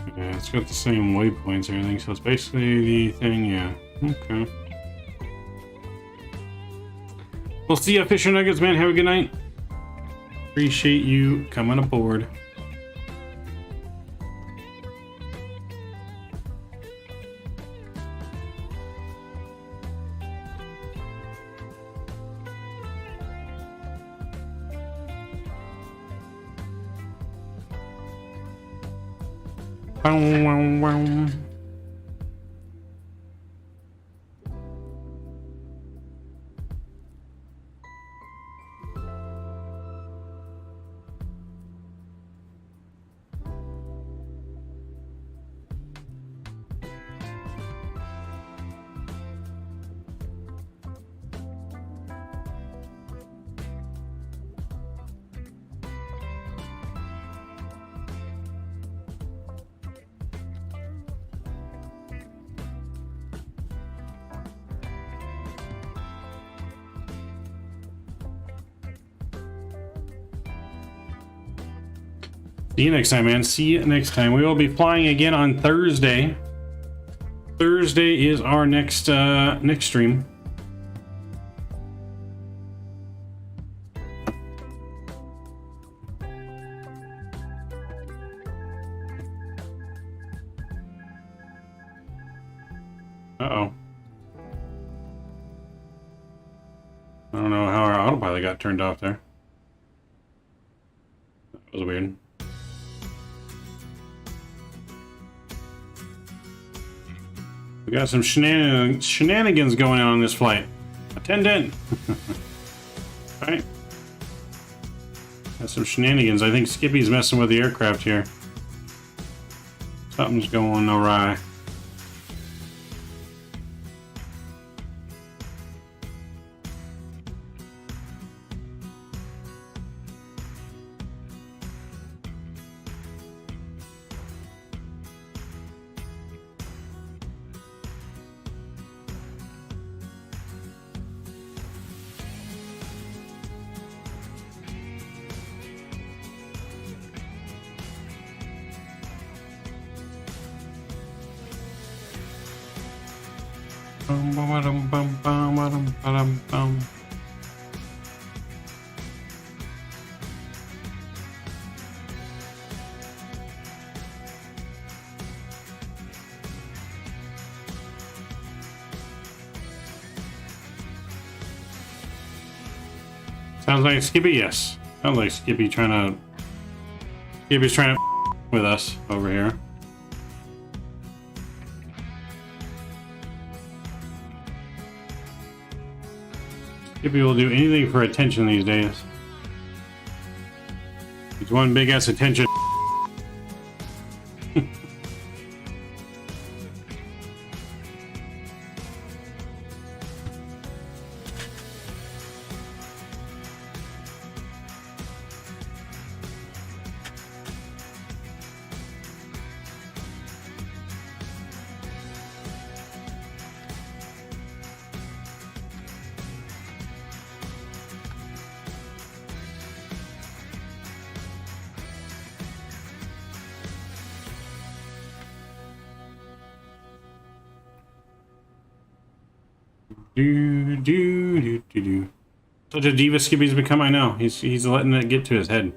Okay, it's got the same waypoints and everything, so it's basically the thing, yeah. Okay. We'll see ya, Fisher Nuggets, man. Have a good night. Appreciate you coming aboard. See you next time, man. See you next time. We will be flying again on Thursday. Thursday is our next stream. Uh-oh. I don't know how our autopilot got turned off there. That was weird. We got some shenanigans going on this flight. Attendant! Alright. Got some shenanigans. I think Skippy's messing with the aircraft here. Something's going awry. Sounds like Skippy, yes. Sounds like Skippy's trying to with us over here. Skippy will do anything for attention these days. He's one big ass attention. Such a diva Skippy's become, I know. He's letting it get to his head.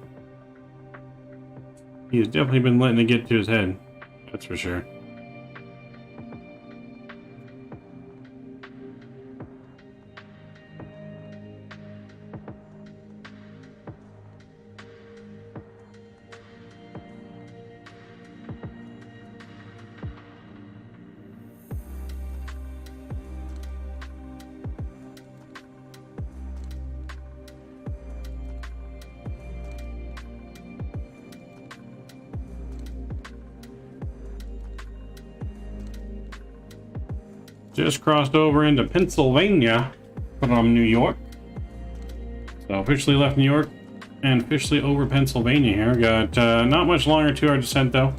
He's definitely been letting it get to his head. That's for sure. Just crossed over into Pennsylvania from New York. So officially left New York and officially over Pennsylvania here. Got not much longer to our descent though.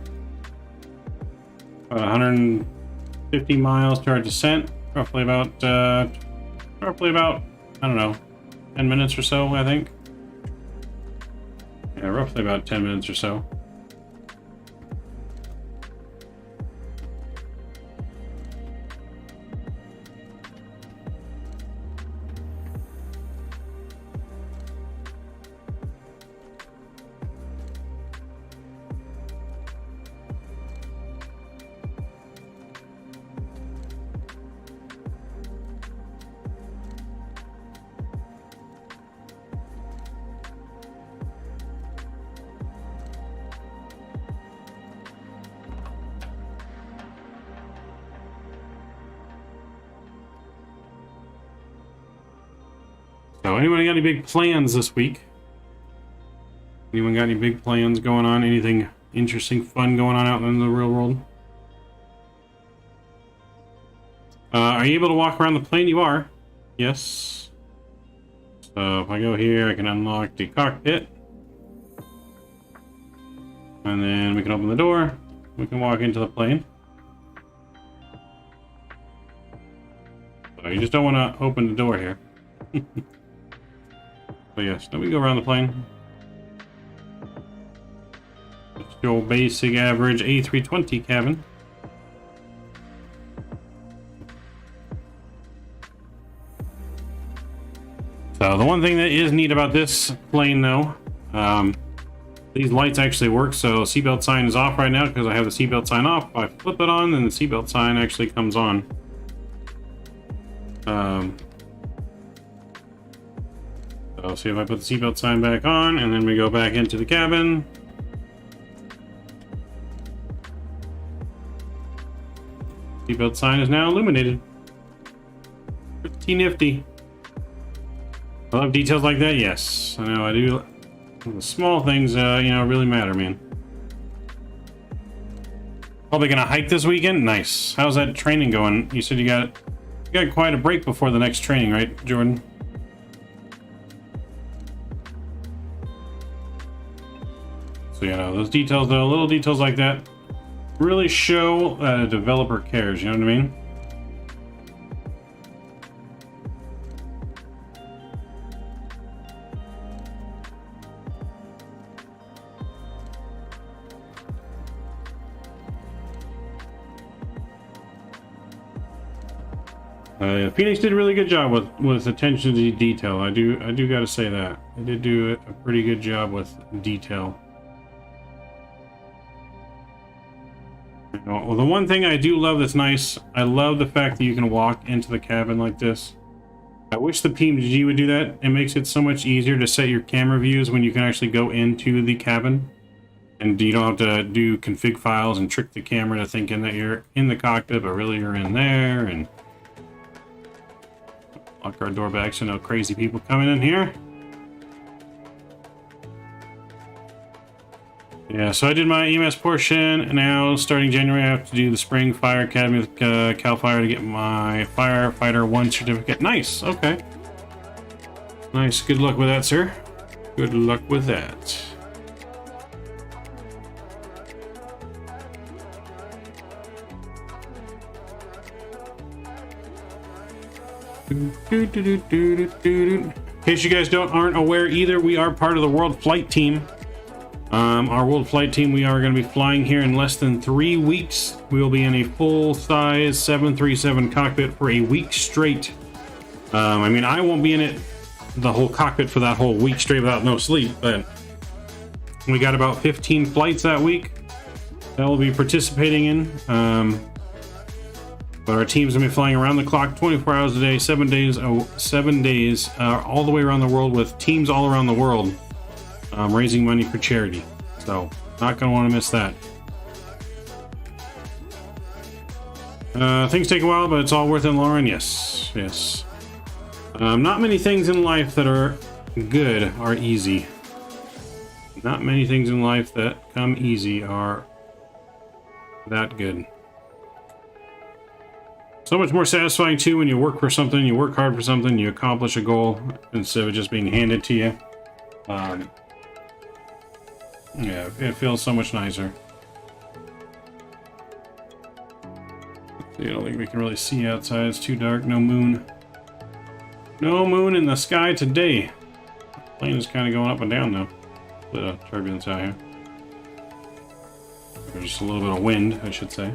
150 miles to our descent. Roughly about, I don't know, 10 minutes or so, I think. Yeah, roughly about 10 minutes or so. So anyone got any big plans this week? Anyone got any big plans going on? Anything interesting, fun going on out in the real world? Are you able to walk around the plane? You are. Yes. So if I go here, I can unlock the cockpit. And then we can open the door. We can walk into the plane. So you just don't want to open the door here. So yes, now we go around the plane. Just your basic average A320 cabin. So the one thing that is neat about this plane though, these lights actually work. So seatbelt sign is off right now because I have the seatbelt sign off. If I flip it on, then the seatbelt sign actually comes on. So see if I put the seatbelt sign back on, and then we go back into the cabin. Seatbelt sign is now illuminated. Pretty nifty. I love details like that. Yes, I know I do. The small things, you know, really matter, man. Probably gonna hike this weekend. Nice. How's that training going? You said you got quite a break before the next training, right, Jordan? So you know, those details though, little details like that really show that a developer cares, you know what I mean? Fenix did a really good job with attention to detail. I do got to say that they did do a pretty good job with detail. Well, the one thing I do love that's nice, I love the fact that you can walk into the cabin like this. I wish the PMG would do that. It makes it so much easier to set your camera views when you can actually go into the cabin. And you don't have to do config files and trick the camera to thinking that you're in the cockpit, but really you're in there. And lock our door back so no crazy people coming in here. Yeah, so I did my EMS portion. Now, starting January, I have to do the Spring Fire Academy with Cal Fire to get my Firefighter 1 certificate. Nice, okay. Nice, good luck with that, sir. Good luck with that. In case you guys aren't aware either, we are part of the World Flight Team. Our World Flight Team, we are going to be flying here in less than 3 weeks. We will be in a full-size 737 cockpit for a week straight I mean, I won't be in it, the whole cockpit, for that whole week straight without no sleep, but we got about 15 flights that week that we'll be participating in. But our teams will be flying around the clock, 24 hours a day, 7 days, all the way around the world, with teams all around the world, raising money for charity. So, not gonna want to miss that. Things take a while, but it's all worth it in the long run. Yes, yes. Not many things in life that are good are easy. Not many things in life that come easy are that good. So much more satisfying too when you work for something, you work hard for something, you accomplish a goal instead of just being handed to you. Yeah, it feels so much nicer. I don't think we can really see outside. It's too dark. No moon. No moon in the sky today. Plane is kind of going up and down though. A bit of turbulence out here. There's just a little bit of wind, I should say.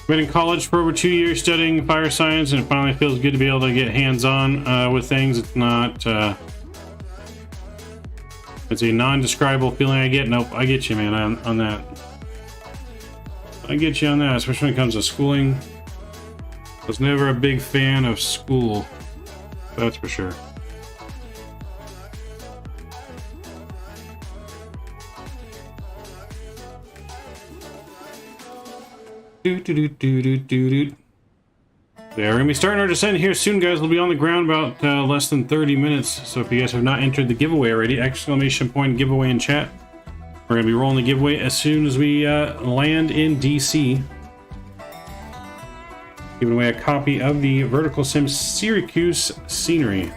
Been in college for over 2 years studying fire science, and it finally feels good to be able to get hands-on with things. It's not it's a non-describable feeling I get. Nope, I get you, man, on that. I get you on that, especially when it comes to schooling. I was never a big fan of school, that's for sure. Yeah, we're gonna be starting our descent here soon, guys. We'll be on the ground about less than 30 minutes. So if you guys have not entered the giveaway already, exclamation point giveaway in chat. We're gonna be rolling the giveaway as soon as we land in DC. Giving away a copy of the VERTICALSIM Syracuse scenery.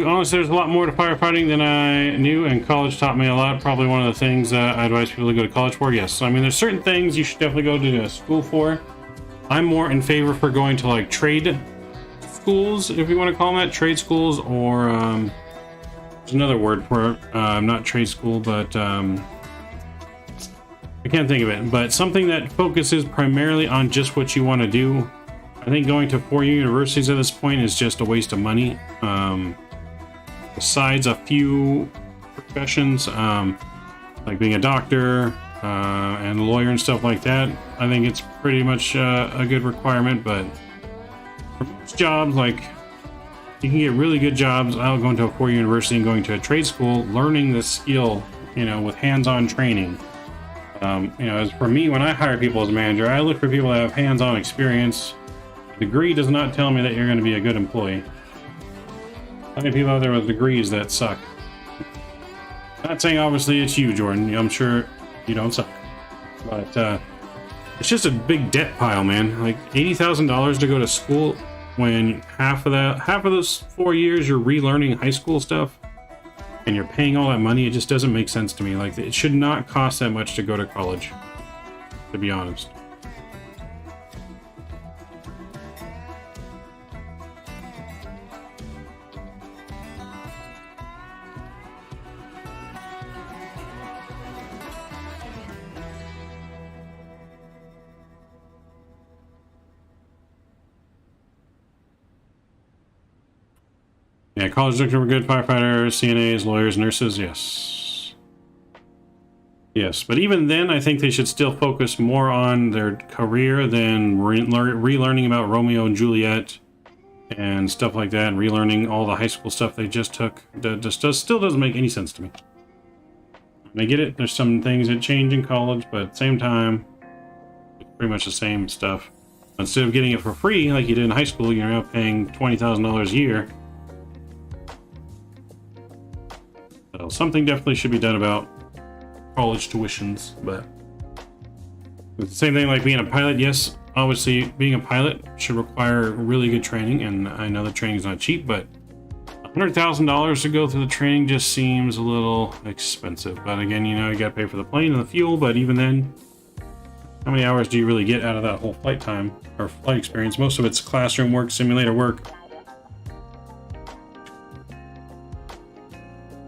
Honestly, there's a lot more to firefighting than I knew, and college taught me a lot. Probably one of the things I advise people to go to college for. Yes, so, I mean, there's certain things you should definitely go to school for. I'm more in favor for going to like trade schools, if you want to call them that, trade schools, or there's another word for it, not trade school, but I can't think of it. But something that focuses primarily on just what you want to do. I think going to 4 universities at this point is just a waste of money. Besides a few professions, like being a doctor and a lawyer and stuff like that, I think it's pretty much a good requirement. But for most jobs, like, you can get really good jobs out going to a 4 university and going to a trade school, learning the skill, you know, with hands-on training. You know, as for me, when I hire people as a manager, I look for people that have hands-on experience. Degree does not tell me that you're going to be a good employee. Plenty of people out there with degrees that suck. Not saying obviously it's you, Jordan. I'm sure you don't suck, but it's just a big debt pile, man. Like $80,000 to go to school when half of those 4 years you're relearning high school stuff. and you're paying all that money, it just doesn't make sense to me. Like, it should not cost that much to go to college, to be honest. Yeah, college doctors were good, firefighters, CNAs, lawyers, nurses, yes. Yes, but even then, I think they should still focus more on their career than relearning about Romeo and Juliet and stuff like that, and relearning all the high school stuff they just took. That still doesn't make any sense to me. And I get it, there's some things that change in college, but at the same time, it's pretty much the same stuff. Instead of getting it for free, like you did in high school, you're now paying $20,000 a year. So something definitely should be done about college tuitions, but it's the same thing like being a pilot. Yes, obviously being a pilot should require really good training, and I know the training is not cheap, but $100,000 to go through the training just seems a little expensive. But again, you know, you gotta pay for the plane and the fuel, but even then, how many hours do you really get out of that whole flight time or flight experience? Most of it's classroom work, simulator work.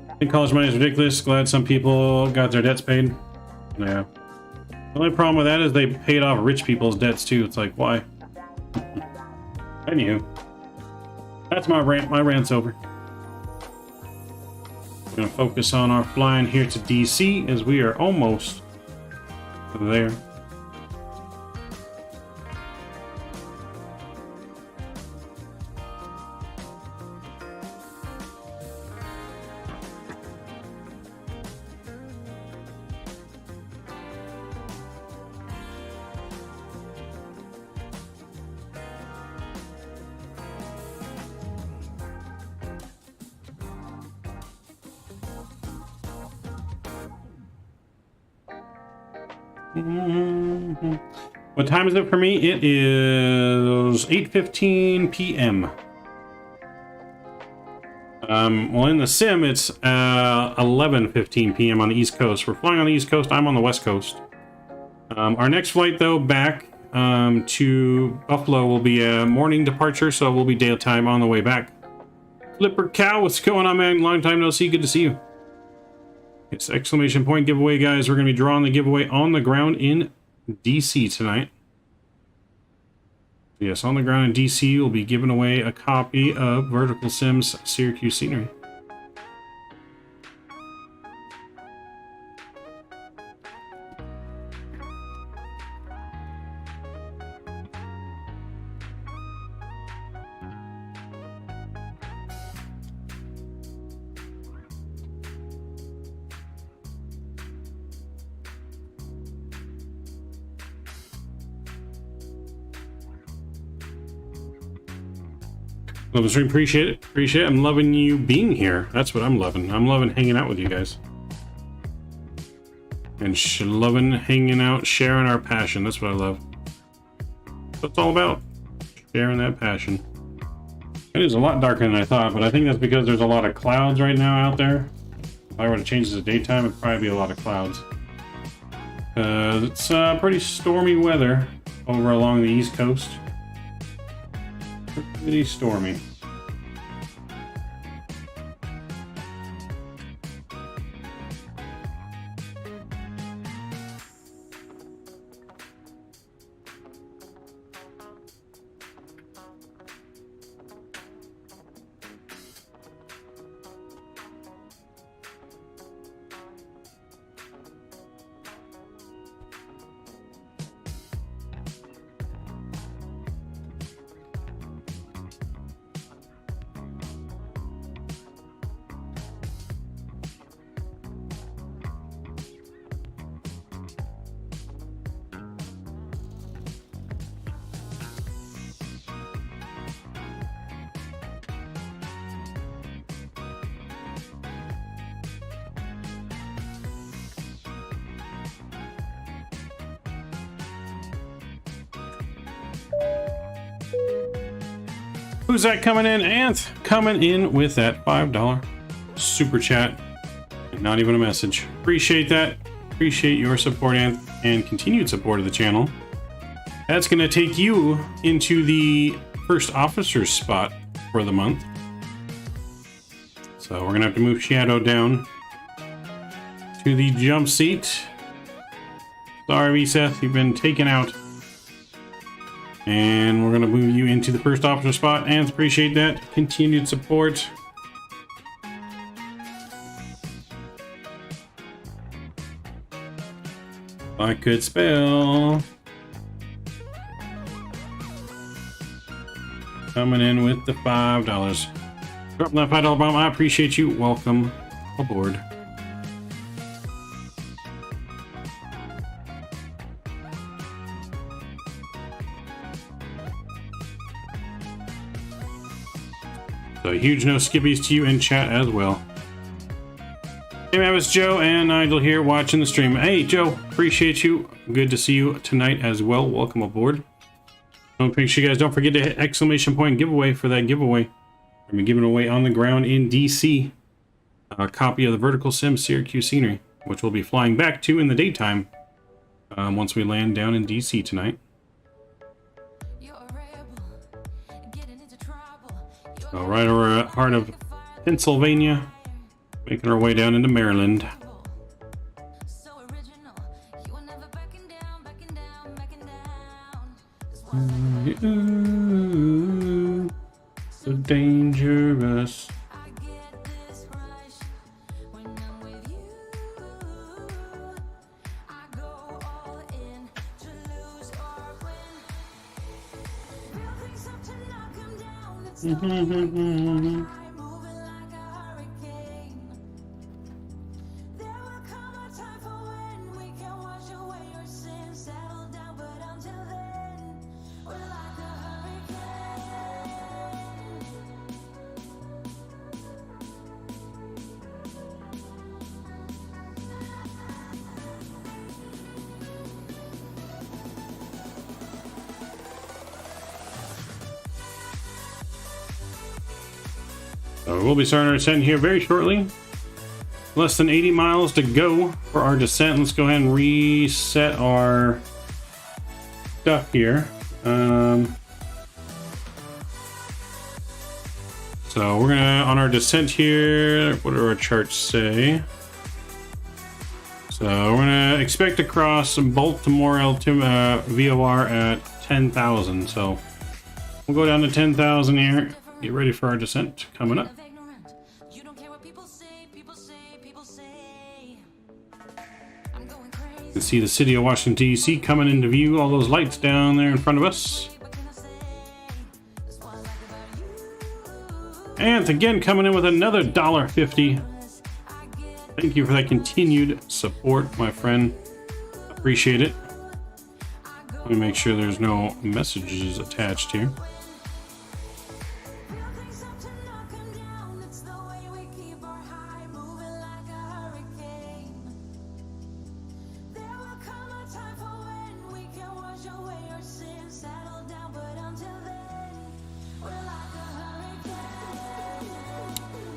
I think college money is ridiculous. Glad some people got their debts paid. Yeah. The only problem with that is they paid off rich people's debts too. It's like, why? Anywho, that's my rant. My rant's over. We're gonna focus on our flying here to DC as we are almost there. What time is it for me? It is 8:15 p.m. Well, in the sim, it's 11:15 p.m. on the East Coast. We're flying on the East Coast. I'm on the West Coast. Our next flight, though, back to Buffalo will be a morning departure, so we'll be daytime on the way back. Flipper Cow, what's going on, man? Long time no see. Good to see you. It's exclamation point giveaway, guys. We're going to be drawing the giveaway on the ground in DC tonight. Yes, on the ground in DC, we'll be giving away a copy of VerticalSim's Syracuse scenery. Love the stream, appreciate it. Appreciate it. I'm loving you being here. That's what I'm loving. I'm loving hanging out with you guys. And loving hanging out, sharing our passion. That's what I love. That's what it's all about. Sharing that passion. It is a lot darker than I thought, but I think that's because there's a lot of clouds right now out there. If I were to change this to daytime, it'd probably be a lot of clouds. It's pretty stormy weather over along the East Coast. Pretty stormy. Who's that coming in? Ant coming in with that $5 super chat. Not even a message. Appreciate that. Appreciate your support and continued support of the channel. That's going to take you into the first officer's spot for the month. So we're going to have to move Shadow down to the jump seat. Sorry, Seth, you've been taken out. And we're going to move you into the first officer spot, and appreciate that continued support. I could spell. Coming in with the $5. Dropping that $5 bomb. I appreciate you. Welcome aboard. So huge no skippies to you in chat as well. Hey man, it's Joe and Nigel here watching the stream. Hey Joe, appreciate you. Good to see you tonight as well. Welcome aboard. Make sure you guys don't forget to hit exclamation point giveaway for that giveaway. We're gonna be giving away on the ground in DC a copy of the VERTICALSIM Syracuse scenery, which we'll be flying back to in the daytime once we land down in DC tonight. So right over heart of Pennsylvania, making our way down into Maryland. So dangerous. So we'll be starting our descent here very shortly. Less than 80 miles to go for our descent. Let's go ahead and reset our stuff here. So we're gonna, on our descent here, what do our charts say? So we're gonna expect to cross Baltimore VOR at 10,000. So we'll go down to 10,000 here. Get ready for our descent coming up. You can see the city of Washington, D.C. coming into view. All those lights down there in front of us. And again, coming in with another $1.50. Thank you for that continued support, my friend. Appreciate it. Let me make sure there's no messages attached here.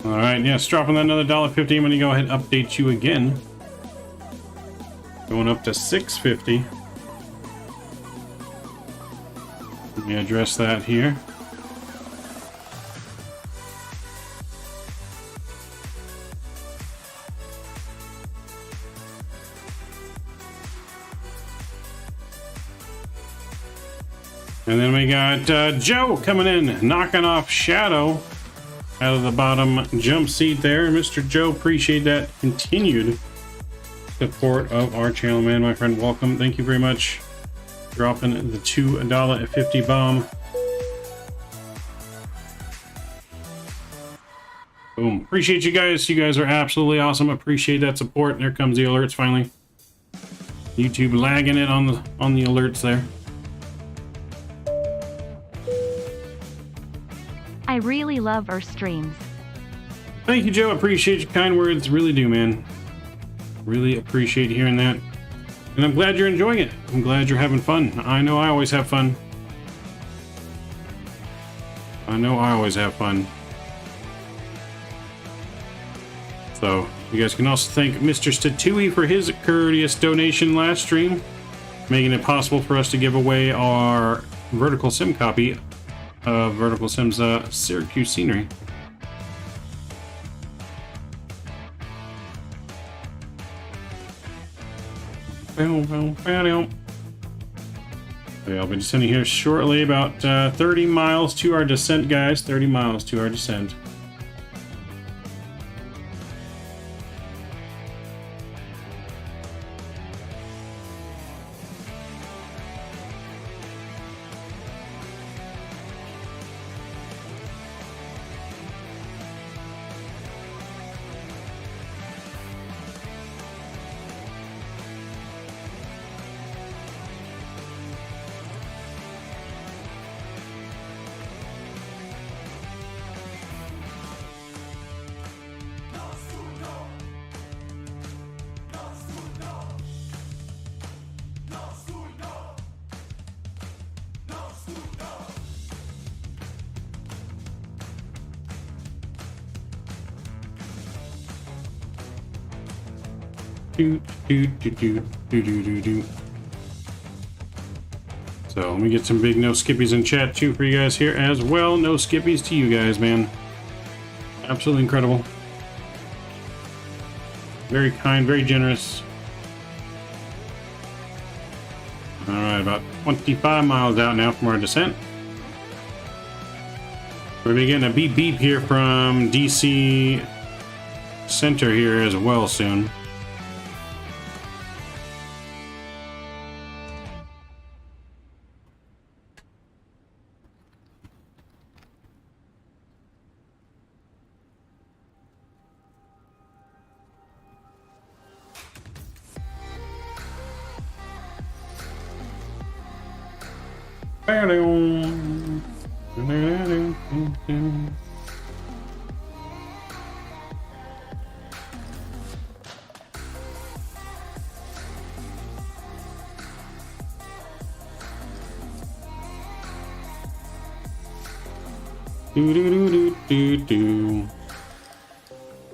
All right, yes, dropping that another $1.50. I'm going to go ahead and update you again. Going up to $6.50. Let me address that here. And then we got Joe coming in, knocking off Shadow out of the bottom jump seat there. Mr. Joe, appreciate that continued support of our channel, man. My friend, welcome. Thank you very much. Dropping the $2.50 bomb. Boom. Appreciate you guys. You guys are absolutely awesome. Appreciate that support. There comes the alerts finally. YouTube lagging it on the alerts there. I really love our streams. Thank you, Joe. Appreciate your kind words. Really do, man. Really appreciate hearing that. And I'm glad you're enjoying it. I'm glad you're having fun. I know I always have fun. I know I always have fun. So you guys can also thank Mr. Statui for his courteous donation last stream, making it possible for us to give away our Vertical Sim copy of Vertical Sim's Syracuse scenery. Yeah, I'll be descending here shortly, about 30 miles to our descent, guys. 30 miles to our descent. So let me get some big no skippies in chat too for you guys here as well. No skippies to you guys, man. Absolutely incredible. Very kind, very generous. All right, about 25 miles out now from our descent. We're gonna be getting a beep beep here from DC Center here as well soon.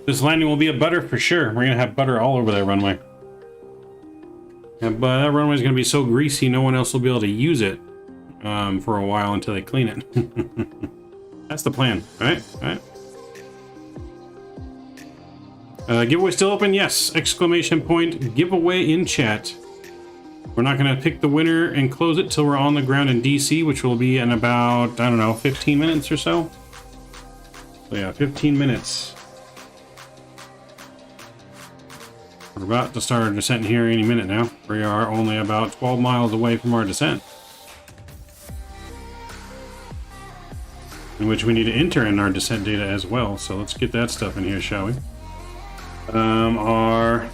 This landing will be a butter for sure. We're gonna have butter all over that runway. Yeah, but that runway is gonna be so greasy, no one else will be able to use it for a while until they clean it. That's the plan, right? Giveaway still open? Yes! Exclamation point giveaway in chat. We're not gonna pick the winner and close it till we're on the ground in DC, which will be in about, I don't know, 15 minutes or so. So yeah, 15 minutes. We're about to start our descent here any minute now. We are only about 12 miles away from our descent, in which we need to enter in our descent data as well. So let's get that stuff in here, shall we? Our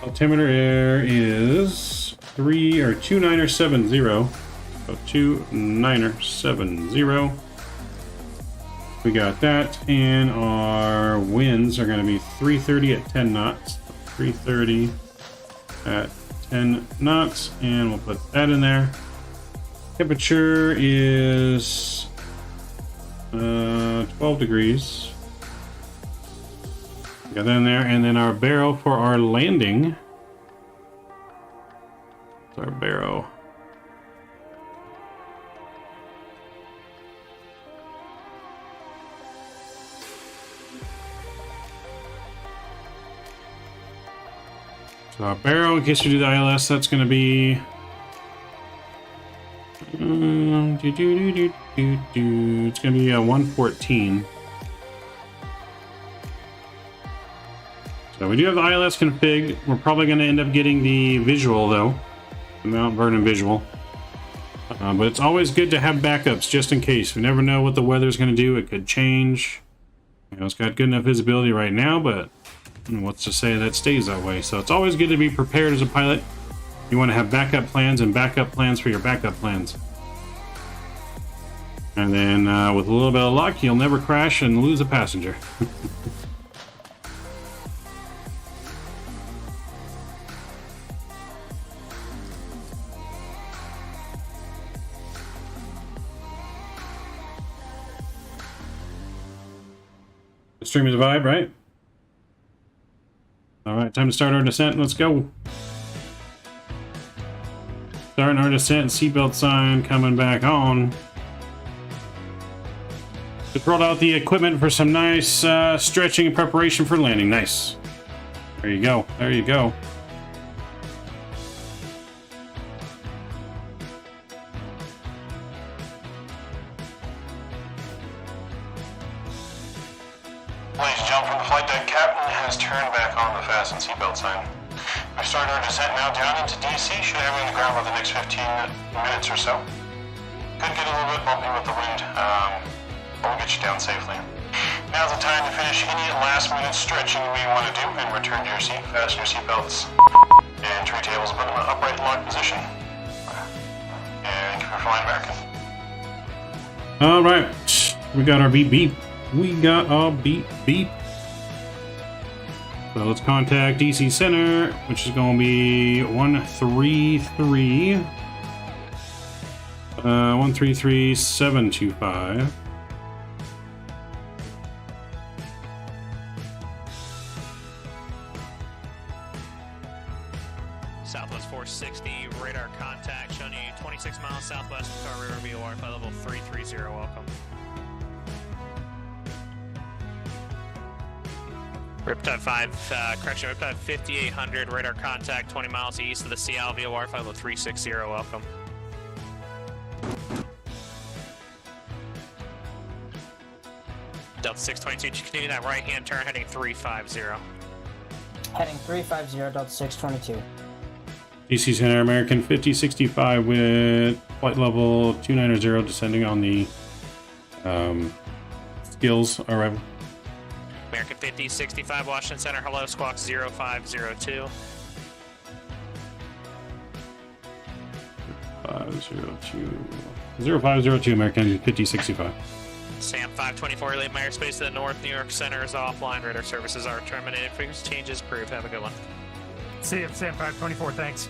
altimeter air is 2970. So 2970. We got that, and our winds are going to be 330 at 10 knots. 330 at 10 knots, and we'll put that in there. Temperature is 12 degrees. Got that in there, and then our barrel for our landing. It's our barrel. So our barrel, in case we do the ILS, that's going to be it's going to be a 114. So we do have the ILS config. We're probably going to end up getting the visual though, the Mount Vernon visual. But it's always good to have backups just in case. We never know what the weather's going to do. It could change. You know, it's got good enough visibility right now, but what's to say that stays that way? So it's always good to be prepared as a pilot. You want to have backup plans and backup plans for your backup plans. And then with a little bit of luck, you'll never crash and lose a passenger. stream is a vibe, right? Alright, time to start our descent. Let's go. Starting our descent, seatbelt sign coming back on. Just rolled out the equipment for some nice stretching and preparation for landing. Nice. There you go. There you go. Ladies and gentlemen, from the flight deck, Captain has turned back on the fasten seatbelt sign. We started our descent now down into DC. Should have you on the ground within the next 15 minutes or so. Could get a little bit bumpy with the wind, but we'll get you down safely. Now's the time to finish any last-minute stretching you may want to do and return to your seat, fasten your seatbelts, and tray tables put them in an upright lock position. And thank you for flying American. All right, we got our beep beep. We got our beep beep. So let's contact DC Center, which is going to be 133,725. Southwest 460, radar contact showing you 26 miles southwest of Car River VOR, flight level 330, welcome. Riptide 5, correction, Riptide 5800, radar contact 20 miles east of the Seattle VOR, flight level 360, welcome. Delta 622, continue that right hand turn heading 350. Heading 350, Delta 622. DC Center, American 5065 with flight level 290, descending on the skills arrival. American 5065, Washington Center, hello, squawk 0502. 0502, American 5065. Sam 524, Elite airspace to the north, New York Center is offline, radar services are terminated, frequency changes approved, have a good one. See you, Sam 524, thanks.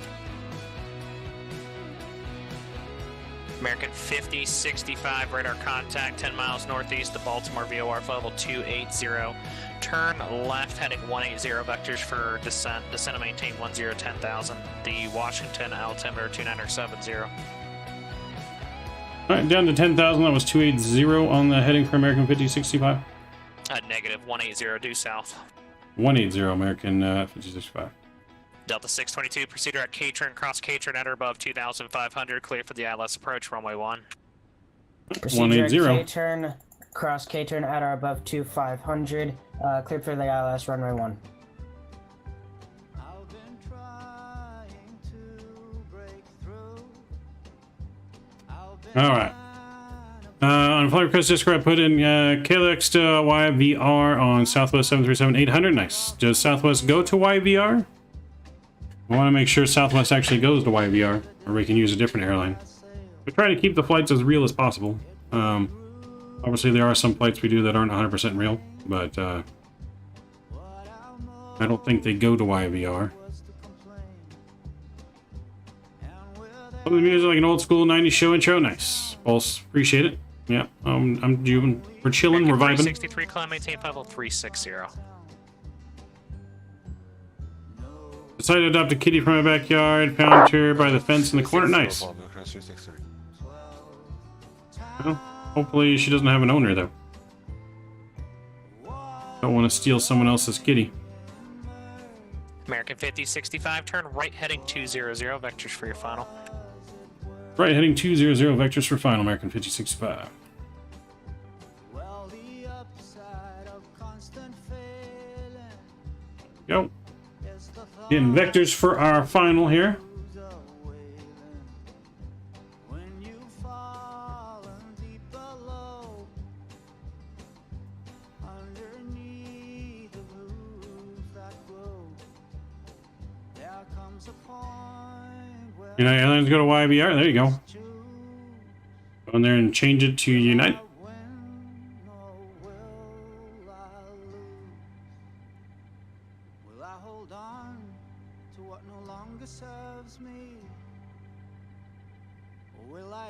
American 5065, radar contact 10 miles northeast of Baltimore VOR, flight level 280. Turn left heading 180, vectors for descent. Descent to maintain 1010,000. The Washington altimeter 2970. Alright, down to 10,000. That was 280 on the heading for American 5065. Negative 180 due south. 180 American 5065. Delta 622, procedure at K-turn, cross K-turn at or above 2,500, clear for the ILS approach, runway 1. Procedure at K-turn, cross K-turn at or above 2,500, cleared for the ILS, runway 1. Alright. On flight request Discord, I put in KSYR on Southwest 737-800. Nice. Does Southwest go to YVR? I want to make sure Southwest actually goes to YVR, or we can use a different airline. We try to keep the flights as real as possible. Obviously, there are some flights we do that aren't 100% real, but I don't think they go to YVR. Some of the music like an old school 90s show intro. Nice. Pulse. Appreciate it. Yeah, I'm doing. We're chilling. We're vibing. 363, climb, maintain level 360. Decided to adopt a kitty from my backyard. Found her by the fence in the corner. Nice. Well, hopefully she doesn't have an owner though. Don't want to steal someone else's kitty. American 5065, turn right heading 200, vectors for your final. Right heading 200, vectors for final, American 5065. Go. Getting vectors for our final here. United Airlines go to YVR. There you go. Go in there and change it to United.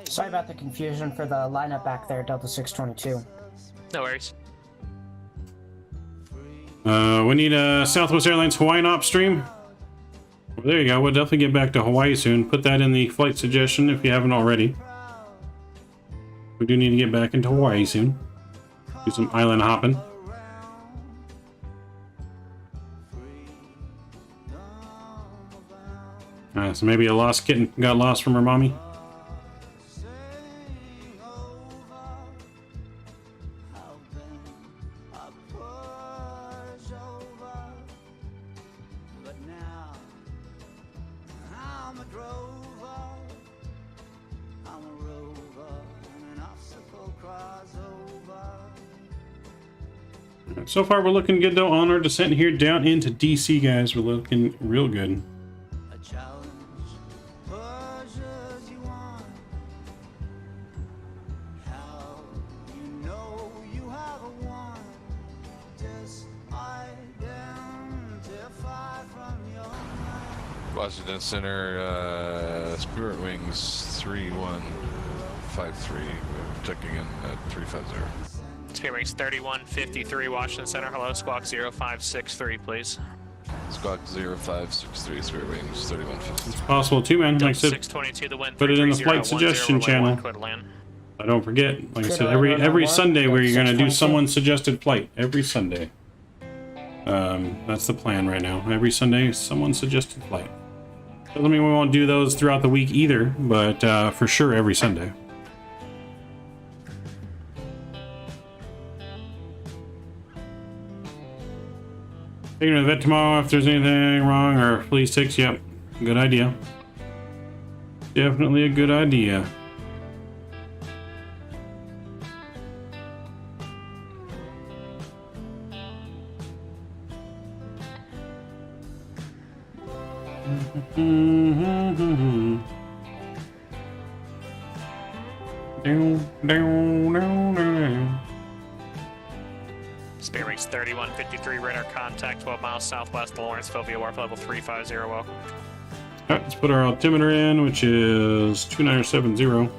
Sorry about the confusion for the lineup back there, Delta 622. No worries. We need a Southwest Airlines Hawaiian op stream. Well, there you go. We'll definitely get back to Hawaii soon. Put that in the flight suggestion if you haven't already. We do need to get back into Hawaii soon. Do some island hopping. So maybe a lost kitten got lost from her mommy. So far, we're looking good though on our descent here down into DC, guys. We're looking real good. Washington Center, Spirit Wings 3153, checking in at 350. Spirit Wings 3153, Washington Center. Hello, Squawk 0563, please. Squawk 0563, Spirit Wings 3150. It's possible too, man. Like I said, 622, the wind put it in the flight suggestion channel. I don't forget. Like I said, every Sunday where you're gonna do someone's suggested flight. Every Sunday. That's the plan right now. Every Sunday, someone's suggested flight. Doesn't mean we won't do those throughout the week either, but for sure every Sunday. Taking to the vet tomorrow if there's anything wrong, or please ticks. Yep, good idea. Definitely a good idea. Spirit Wings 3153, radar contact 12 miles southwest of Lawrenceville, VOR level 350, welcome. Alright, let's put our altimeter in, which is 2970.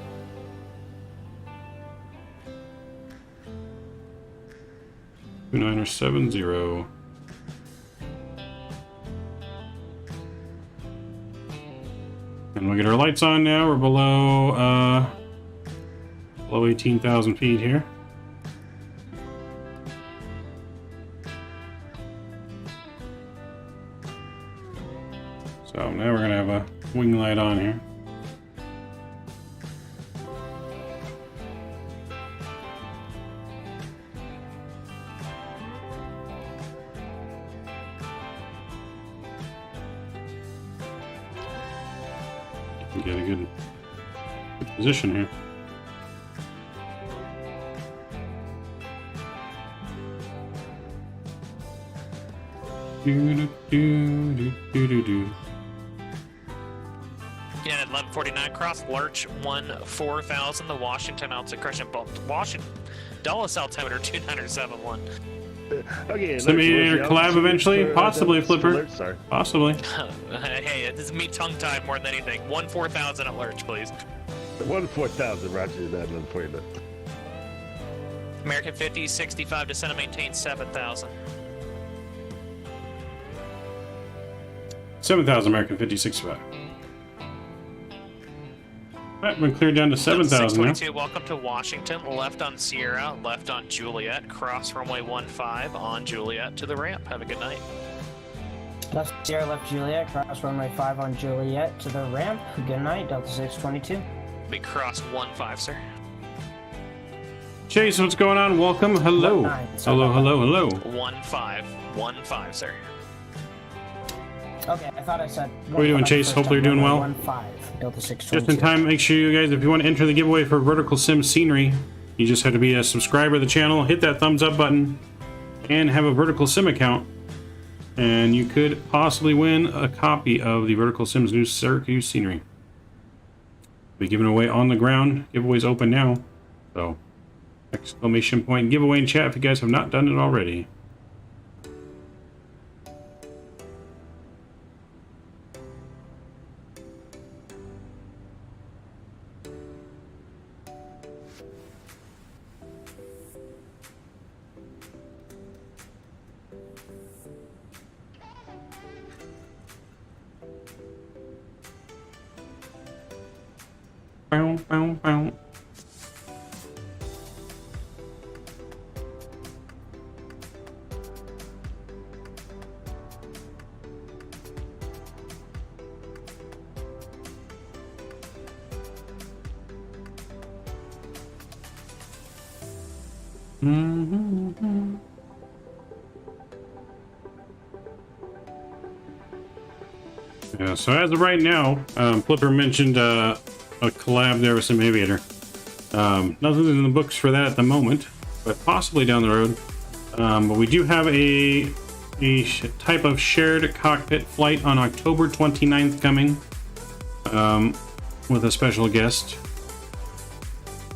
And we'll get our lights on now. We're below 18,000 feet here. So now we're gonna have a wing light on here. Get a good position here. Yeah, at 1149 cross Lurch 4000, the Washington altitude correction. Washington Dulles altimeter 2971. Okay, Send me your collab eventually? Possibly, Flipper. Possibly. Hey, this is me tongue-tied more than anything. 4000 at Lurch, please. 4000, roger that, 149. American 50, 65, descend and maintain 7000. 7,000 American 5065. Alright, we're cleared down to 7,000 now. Welcome to Washington. Left on Sierra, left on Juliet. Cross runway 15 on Juliet to the ramp. Have a good night. Left Sierra, left Juliet. Cross runway 5 on Juliet to the ramp. Good night, Delta 622. Big cross 15, sir. Chase, what's going on? Welcome. Hello. Hello, hello, hello. 15, sir. Okay, I thought I said. What are you doing, Chase? Hopefully you're doing well. 15, Delta 622. Just in time, make sure you guys, if you want to enter the giveaway for Vertical Sim Scenery, you just have to be a subscriber to the channel, hit that thumbs up button, and have a Vertical Sim account. And you could possibly win a copy of the Vertical Sim's new Syracuse scenery. Be given away on the ground. Giveaway's open now. So, exclamation point giveaway in chat if you guys have not done it already. Bow, bow, bow. Mm-hmm. Yeah, so as of right now, Flipper mentioned a collab there with some Aviator. Nothing in the books for that at the moment, but possibly down the road. But we do have a type of shared cockpit flight on October 29th coming with a special guest.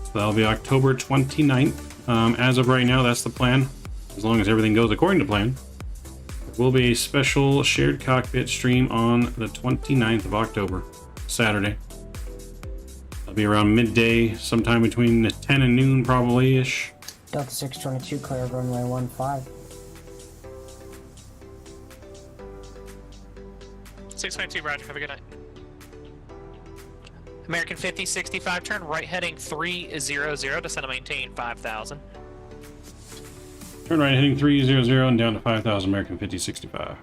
So that'll be October 29th. As of right now, that's the plan. As long as everything goes according to plan. There will be a special shared cockpit stream on the 29th of October, Saturday. It'll be around midday, sometime between 10 and noon probably-ish. Delta 622, clear runway 15. 622, roger, have a good night. American 5065, turn right heading 300, descend to maintain 5,000. Turn right heading 300 and down to 5,000, American 5065.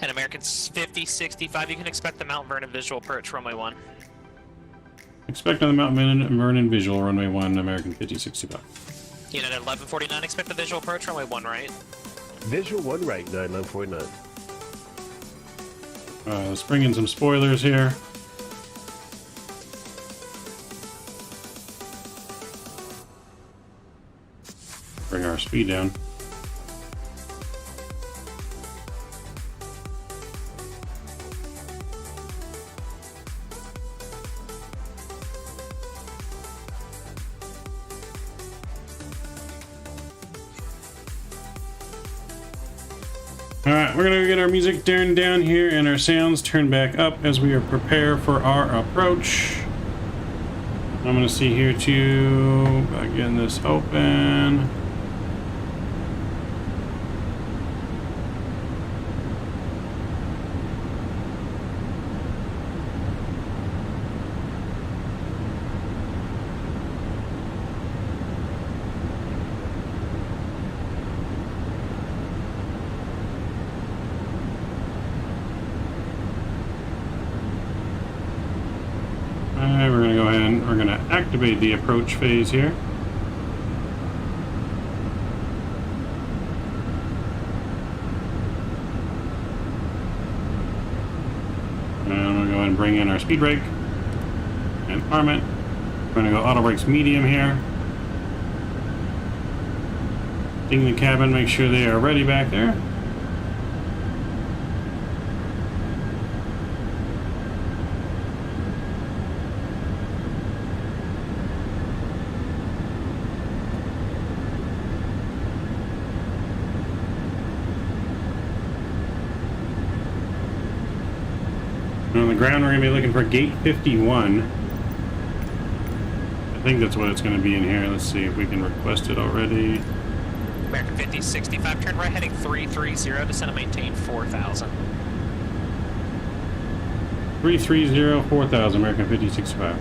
And American 5065, you can expect the Mount Vernon visual approach, runway 1. Expect on the Mount Vernon visual, runway 1, American 5065. Unit 1149, expect the visual approach, runway 1 right. Visual 1 right, 9949. Let's bring in some spoilers here. Bring our speed down. Alright, we're gonna get our music turned down here and our sounds turned back up as we are prepare for our approach. I'm gonna see here to again this open. We're going to go ahead and we're going to activate the approach phase here. And I'm going to go ahead and bring in our speed brake and arm it. We're going to go auto brakes medium here. Ding the cabin, make sure they are ready back there. On the ground, we're going to be looking for gate 51. I think that's what it's going to be in here. Let's see if we can request it already. American 5065, turn right heading 330, descend to maintain 4,000. 330, 4,000, American 5065.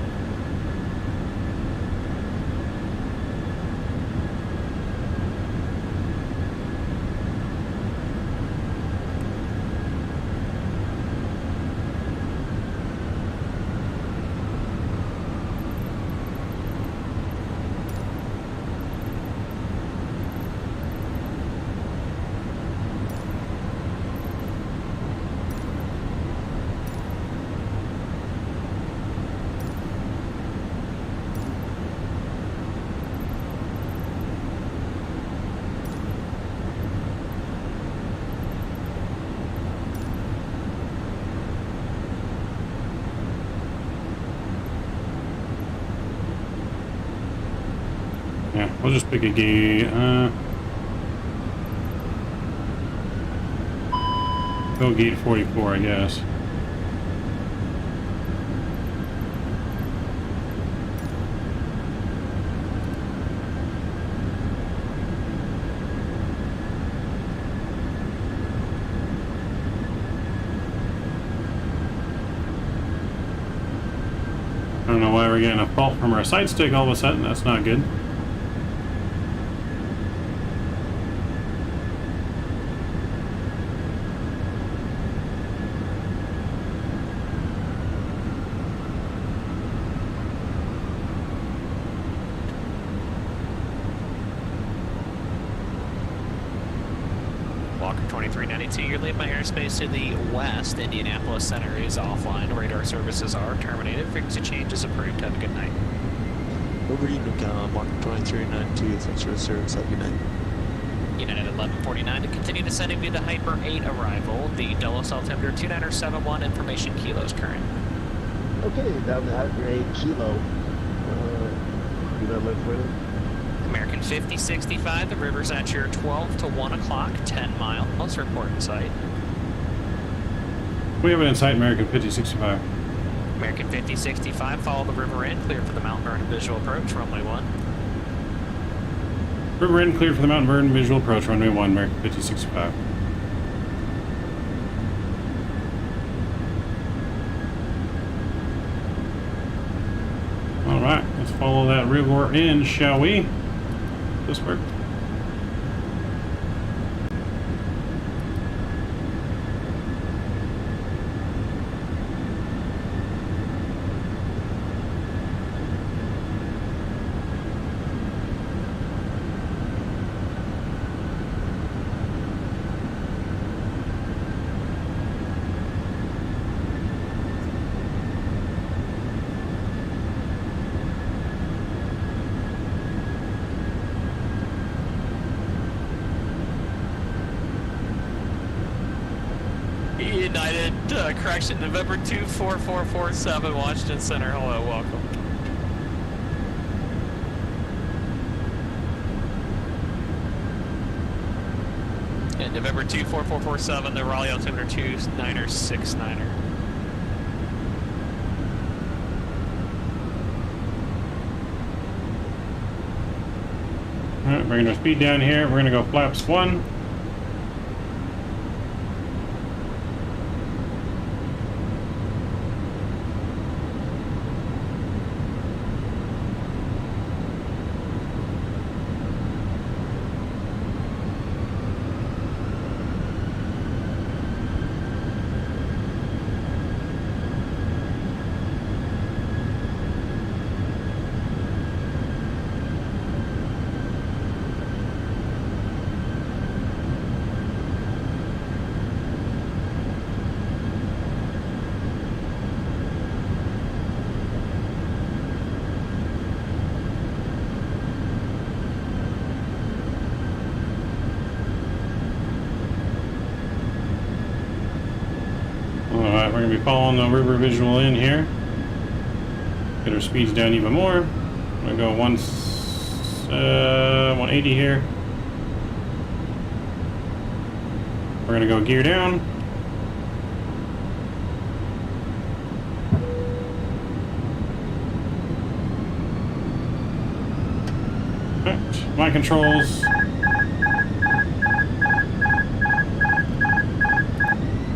Yeah, we'll just pick a gate. Go gate 44, I guess. know why we're getting a fault from our side stick all of a sudden. That's not good. Walker 2392, you're leaving my airspace to the west. Indianapolis Center is offline. Radar services are terminated. Frequency change is approved. Have a good night. Over to you, Walker 2392. Thanks for the service. Have a good night. United 1149 to continue descending via the Hyper 8 arrival. The Dulles altimeter 2971. Information kilos current. Okay, down to Hyper 8 kilo. Do that left with it. American 5065, the river's at your 12 to 1 o'clock, 10 miles, report in sight. We have it in sight, American 5065. American 5065, follow the river in, clear for the Mount Vernon visual approach, runway 1. River in, cleared for the Mount Vernon visual approach, runway 1, American 5065. Alright, let's follow that river in, shall we? This work. United, correction, November 24447, Washington Center. Hello, welcome. And November 24447, the Raleigh altimeter 2969er. Alright, bringing our speed down here. We're going to go flaps 1. Alright, we're going to be following the river visual in here. Get our speeds down even more. I'm going to go 180 here. We're going to go gear down. Alright, my controls.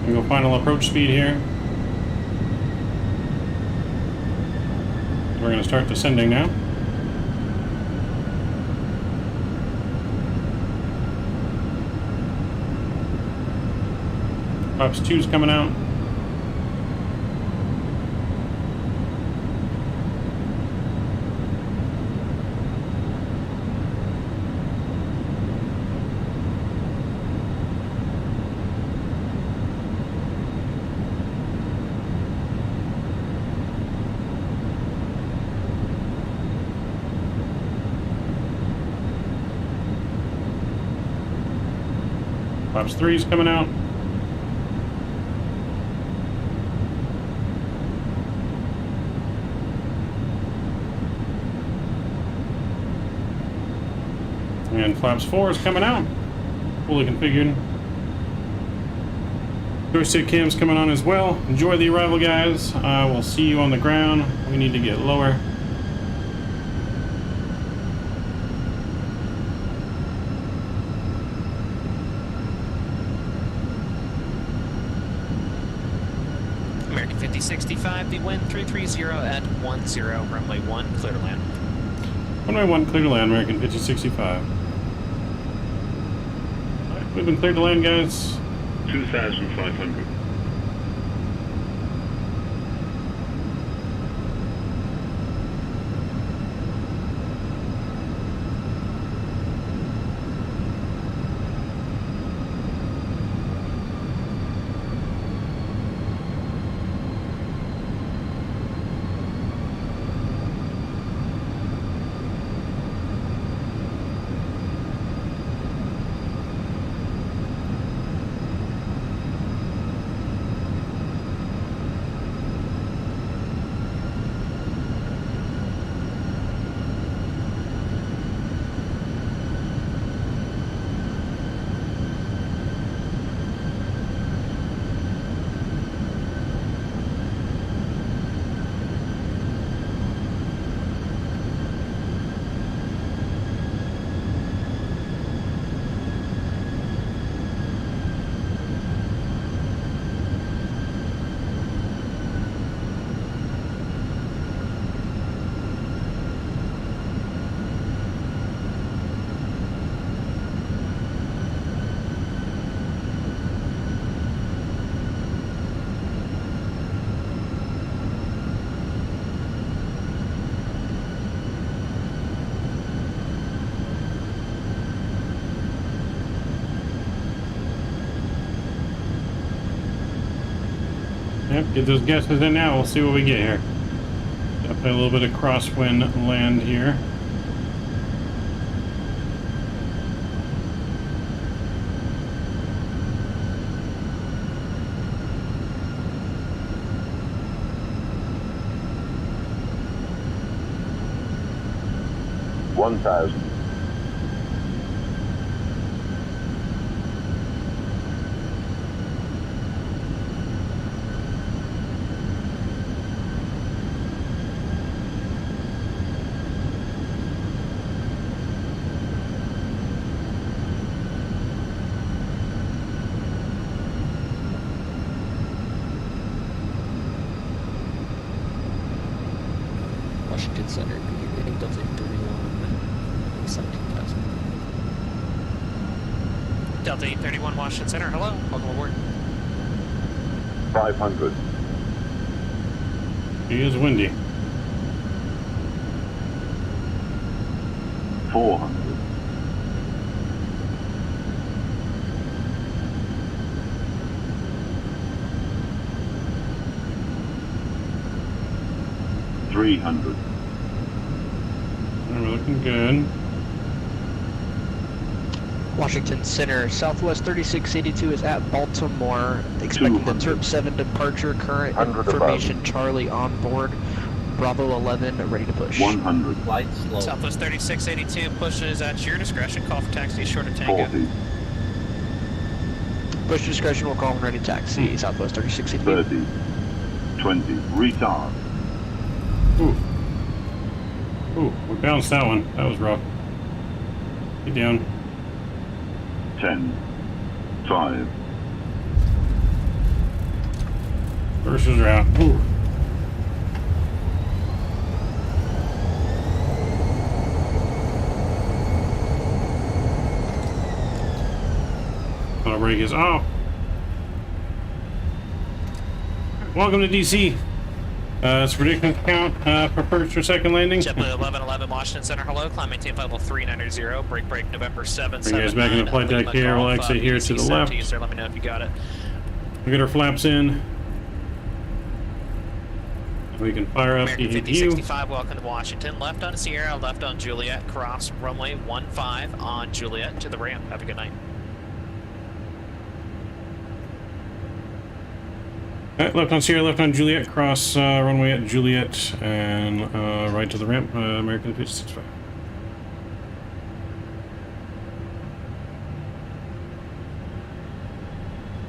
We go final approach speed here. We're going to start descending now. Flaps 2's coming out. Flaps 3's coming out. And flaps 4 is coming out. Fully configured. Joystick cam's coming on as well. Enjoy the arrival, guys. We'll see you on the ground. We need to get lower. 5065, the wind 330 at 10, runway 1, clear to land. Runway 1, clear to land, American 5065. Alright, we've been cleared to land, guys. 2,500. Yep, get those guesses in now. We'll see what we get here. Definitely a little bit of crosswind land here. $1,000. Washington Center, getting Delta 831, 17,000. Delta 831 Washington Center, hello, welcome aboard. 500. It is windy. 400. 300. We're looking good. Washington Center, Southwest 3682 is at Baltimore. Expecting the Terp 7 departure. Current information, above. Charlie on board. Bravo 11, ready to push. 100. Light slow. Southwest 3682 pushes at your discretion. Call for taxi, short of Tango. 40. Push discretion, will call and ready to taxi. Southwest 3682. 30. 20. Retard. Ooh. Ooh, we bounced that one. That was rough. Get down. 10. 5. Verses are out. Ooh. Auto brake is off. Welcome to DC. It's prediction count for first or second landing. JetBlue 1111 Washington Center, hello. Climb maintain flight level 390. Break November 7. Bring you guys back in the flight deck here. We'll exit here to the left. Sir, let me know if you got it. We'll get our flaps in. We can fire up American EHU. 5065, welcome to Washington. Left on Sierra, left on Juliet. Cross runway 15 on Juliet to the ramp. Have a good night. Alright, left on Sierra, left on Juliet, cross runway at Juliet, and right to the ramp, American 5065.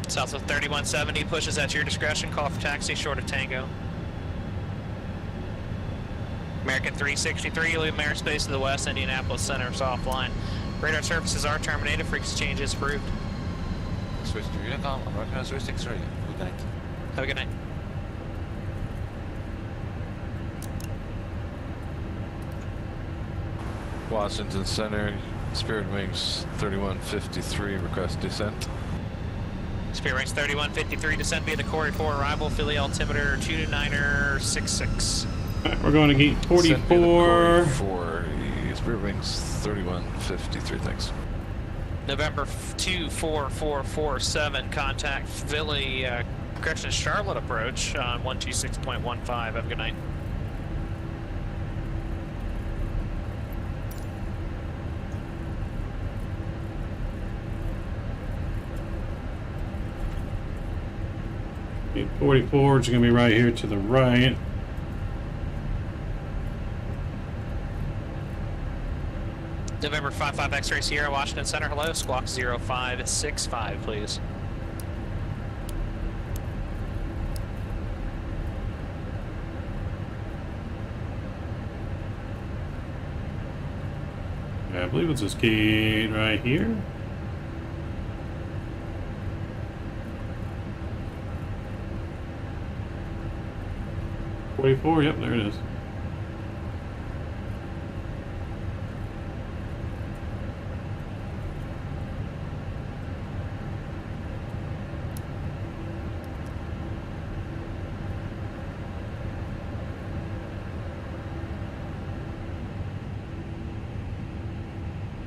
South of 3170 pushes at your discretion. Call for taxi, short of Tango. American 363, leave airspace to the west. Indianapolis Center is offline. Radar services are terminated. Frequency change is approved. Switch to Unicom, American 363. Good night. Have a good night. Washington Center, Spirit Wings 3153, request descent. Spirit Wings 3153, descend via the Corey 4, arrival, Philly altimeter 229er66. We're going to gate 44. 4, Spirit Wings 3153, thanks. November 24447, contact Philly, correction, Charlotte approach on 126.15. Have a good night. Gate 44, which is going to be right here to the right. November 55 X-ray Sierra, Washington Center, hello, squawk 0565, please. Yeah, I believe it's this gate right here. .44, yep, there it is.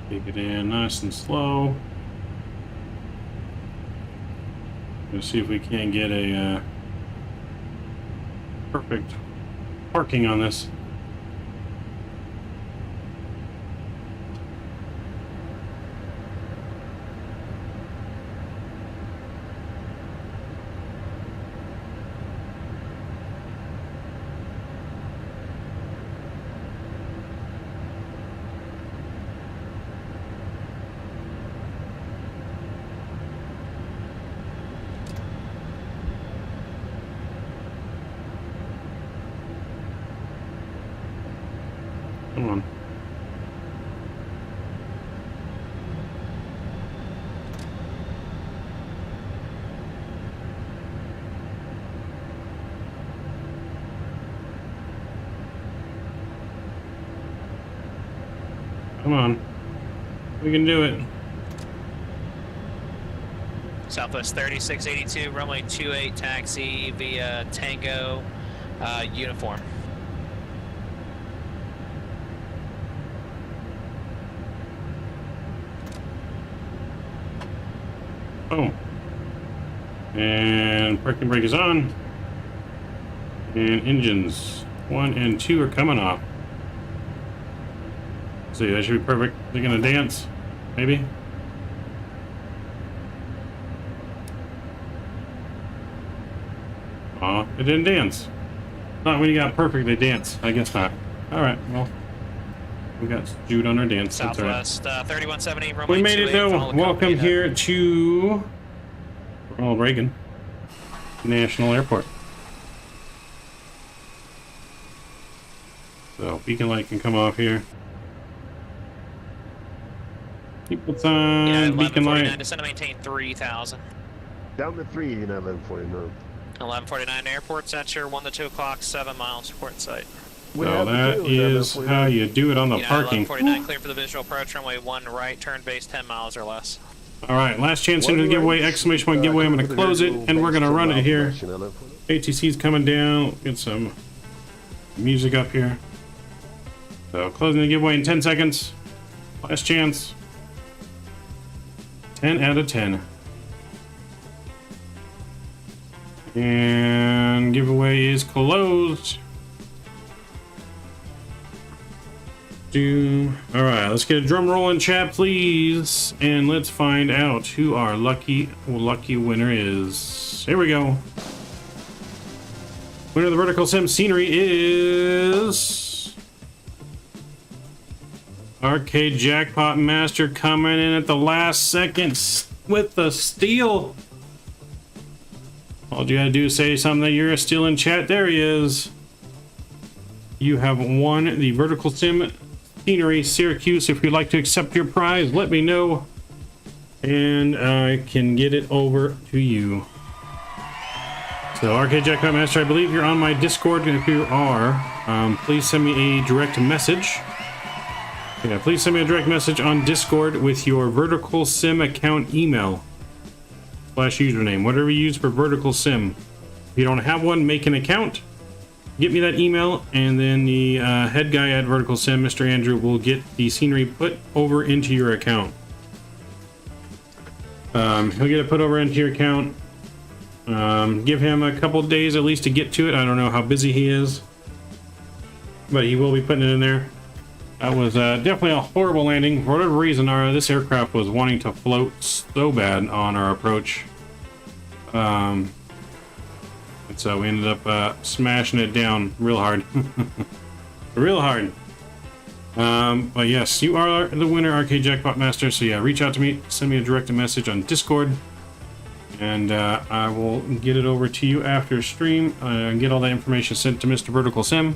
Keep it in nice and slow. Let's see if we can get a perfect parking on this. Come on. Come on. We can do it. Southwest 3682, runway 28 taxi via Tango uniform. Oh. And parking brake is on. And engines 1 and 2 are coming off. See, that should be perfect. They're gonna dance, maybe. Aw, it didn't dance. Not when you got perfect, they dance. I guess not. Alright, well. We got Jude on our dance. Southwest 3170, runway we made it though. Welcome here to Ronald Reagan National Airport. So beacon light can come off here. Keep it on. Yeah, beacon light. Descend to maintain 3000. Down to 3, you know, 1149. 1149 airport center, 1 to 2 o'clock, 7 miles, port site. So that is how you do it on the parking. 1149, clear for the visual approach, runway 1 right, turn base 10 miles or less. Alright, last chance into the giveaway, exclamation point giveaway. I'm going to close it and we're going to run it here. ATC's coming down. Get some music up here. So closing the giveaway in 10 seconds. Last chance. 10 out of 10. And giveaway is closed. Alright, let's get a drum roll in chat, please. And let's find out who our lucky winner is. Here we go. Winner of the Vertical Sim scenery is Arcade Jackpot Master, coming in at the last second with the steal. All you gotta do is say something that you're still in chat. There he is. You have won the Vertical Sim scenery Syracuse. If you'd like to accept your prize, let me know and I can get it over to you. So Arcade Jackpot Master, I believe you're on my Discord. If you are, please send me a direct message Yeah, please send me a direct message on Discord with your VerticalSim account email / username, whatever you use for VerticalSim. If you don't have one, make an account, get me that email, and then the head guy at VerticalSim, Mr. Andrew, will get the scenery put over into your account. He'll get it put over into your account. Give him a couple days at least to get to it. I don't know how busy he is, but he will be putting it in there. That was definitely a horrible landing. For whatever reason, this aircraft was wanting to float so bad on our approach. And so we ended up smashing it down real hard. Real hard. But yes, you are the winner, Arcade Jackpot Master. So yeah, reach out to me, send me a direct message on Discord, and I will get it over to you after stream and get all that information sent to Mr. VerticalSim.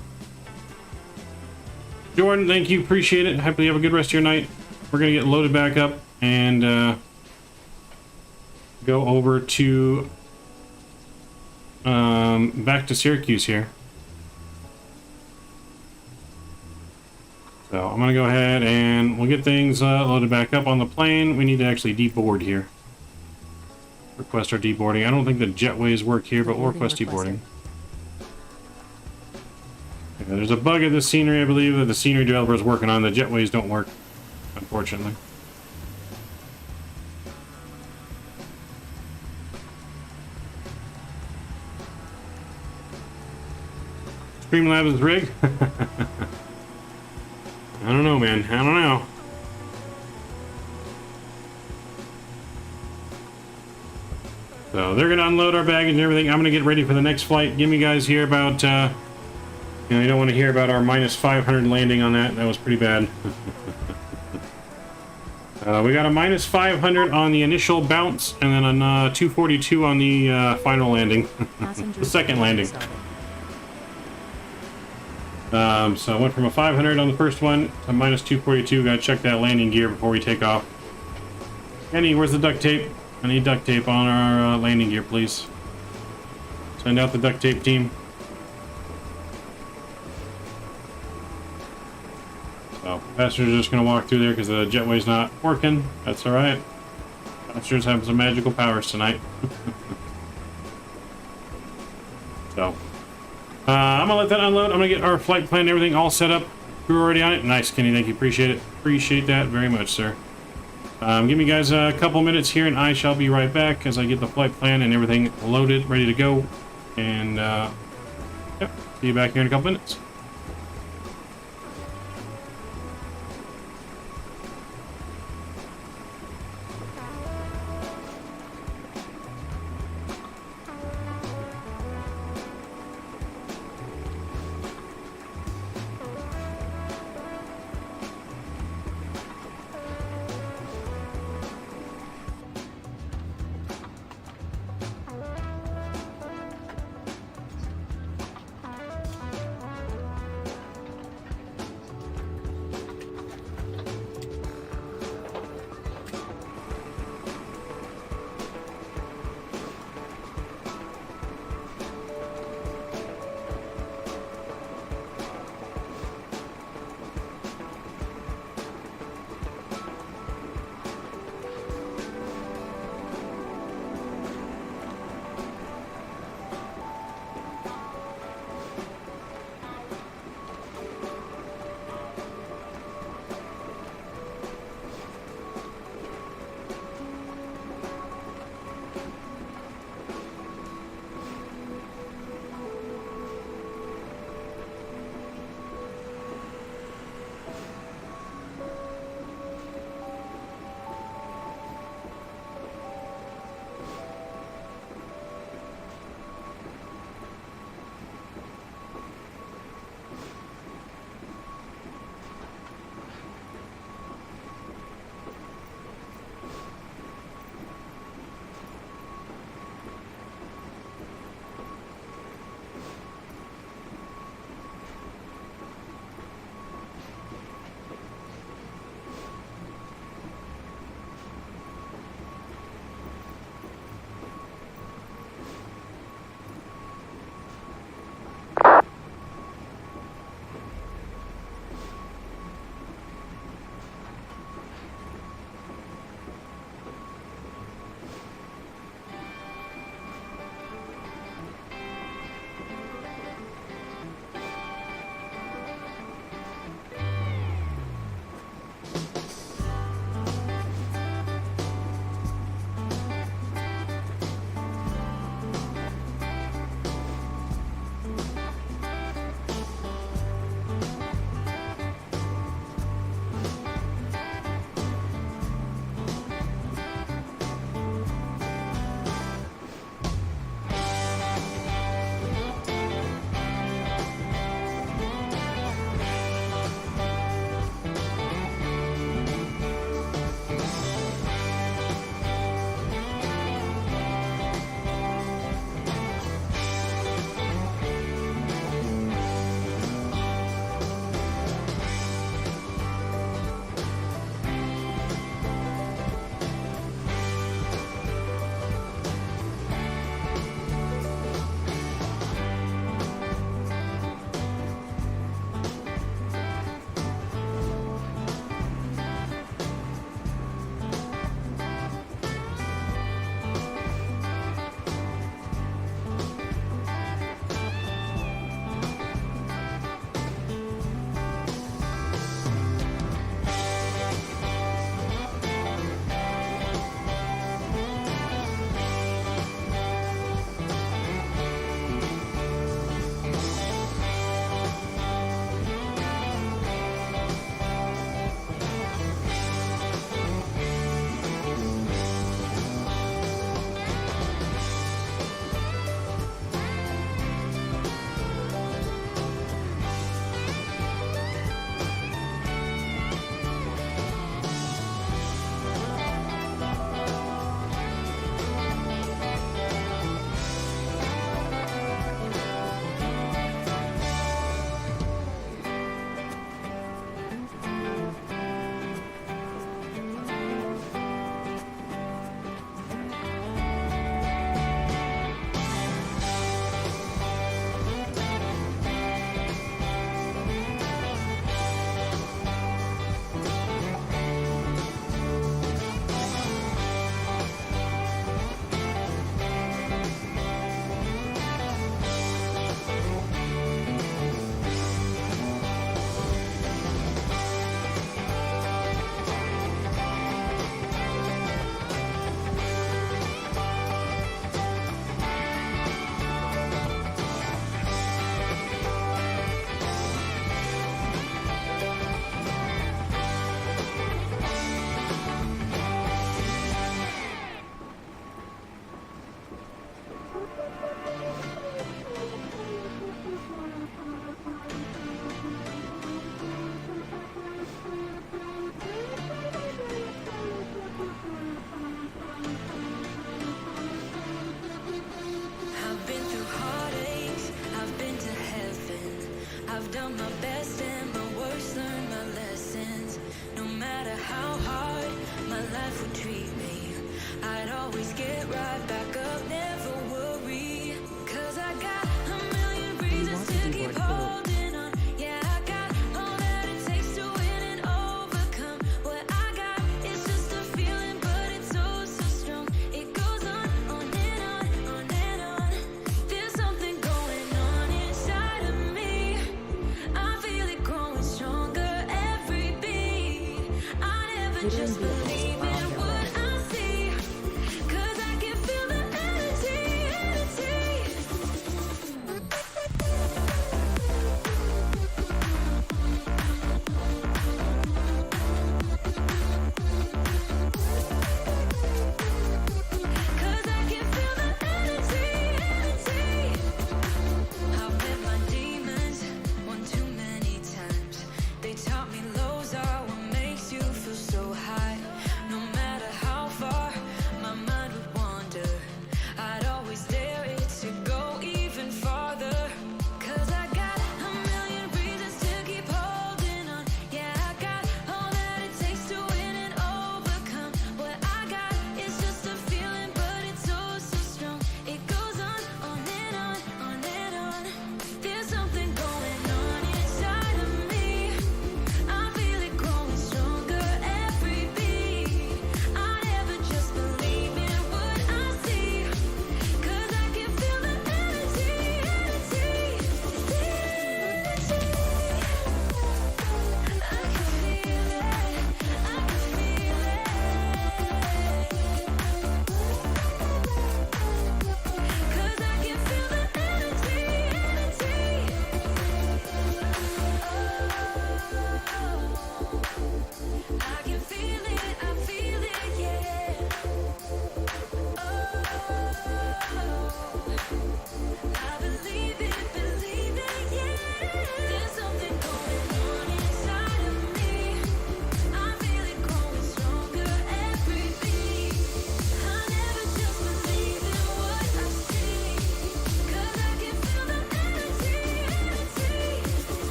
Jordan, thank you, appreciate it. Happily have a good rest of your night. We're gonna get loaded back up and go over to back to Syracuse here. So I'm gonna go ahead and we'll get things loaded back up on the plane. We need to actually deboard here. Request our deboarding. I don't think the jetways work here, but we'll request deboarding. Yeah, there's a bug in the scenery, I believe, that the scenery developer is working on. The jetways don't work, unfortunately. Streamlabs rig? I don't know, man. I don't know. So they're gonna unload our baggage and everything. I'm gonna get ready for the next flight. Give me guys here about, you know, you don't want to hear about our minus 500 landing on that. That was pretty bad. We got a minus 500 on the initial bounce, and then on 242 on the final landing. The second landing. So I went from a 500 on the first one to minus 242. Gotta check that landing gear before we take off. Kenny, where's the duct tape? I need duct tape on our landing gear, please. Send out the duct tape team. So, passengers are just going to walk through there because the jetway's not working. That's alright. Passengers have some magical powers tonight. So, I'm going to let that unload. I'm going to get our flight plan and everything all set up. We're already on it. Nice, Kenny. Thank you. Appreciate it. Appreciate that very much, sir. Give me guys a couple minutes here and I shall be right back as I get the flight plan and everything loaded, ready to go. And, yep, see you back here in a couple minutes.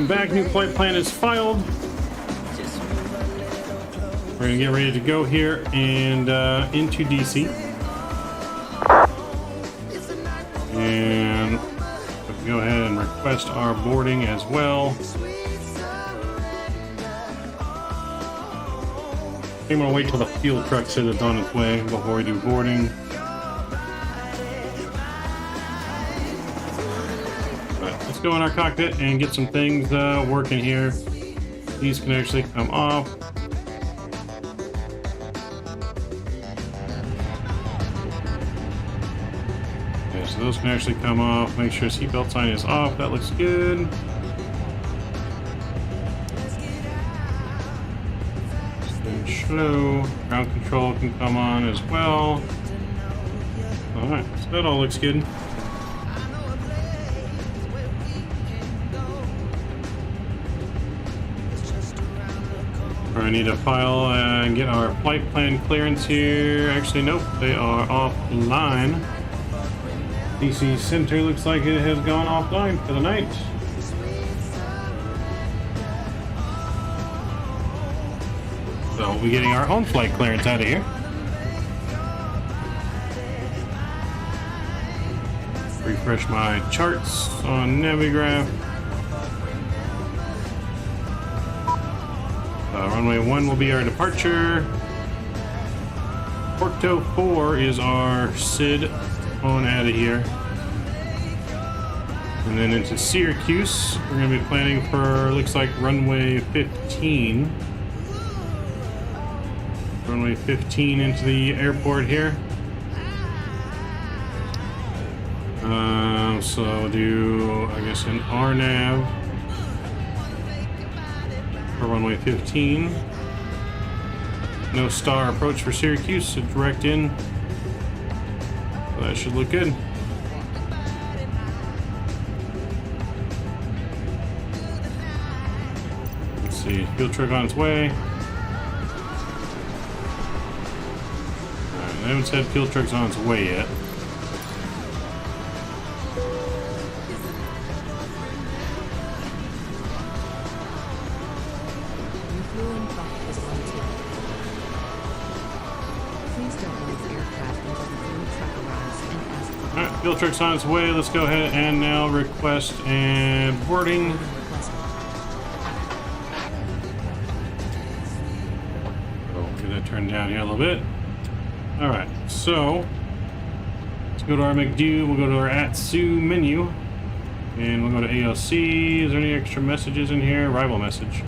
Welcome back. New flight plan is filed. We're gonna get ready to go here and into DC. And we'll go ahead and request our boarding as well. I'm gonna wait till the fuel truck says it's on its way before we do boarding. Let's go in our cockpit and get some things working here. These can actually come off. Okay, so those can actually come off. Make sure seatbelt sign is off. That looks good. Slow. Ground control can come on as well. Alright, so that all looks good. I need to file and get our flight plan clearance here. Actually, nope, they are offline. DC Center looks like it has gone offline for the night. So we'll be getting our own flight clearance out of here. Refresh my charts on Navigraph. Runway 1 will be our departure. Porto 4 is our SID on out of here. And then into Syracuse, we're going to be planning for, looks like, runway 15. Runway 15 into the airport here. So we'll do, I guess, an RNAV for runway 15. No star approach for Syracuse, so direct in. So that should look good. Let's see, fuel truck on its way. Alright, they haven't said fuel truck's on its way yet. Fuel truck's on its way. Let's go ahead and now request and boarding. Oh, get that turned down here a little bit. All right, so let's go to our McDo. We'll go to our @SU menu, and we'll go to ALC. Is there any extra messages in here? Arrival message.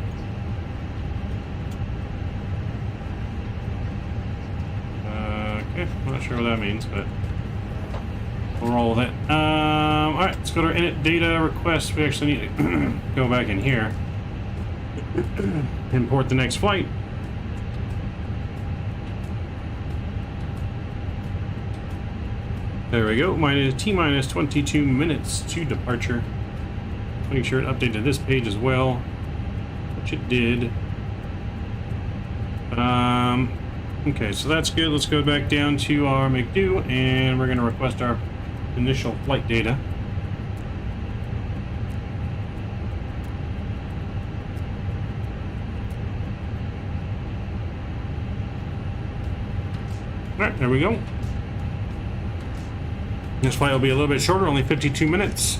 Okay, I'm not sure what that means, but we'll roll with it. Alright, let's go to our init data request. We actually need to go back in here. Import the next flight. There we go. T-minus 22 minutes to departure. Make sure it updated this page as well, which it did. Okay, so that's good. Let's go back down to our McDo, and we're going to request our initial flight data. Alright, there we go. This flight will be a little bit shorter, only 52 minutes.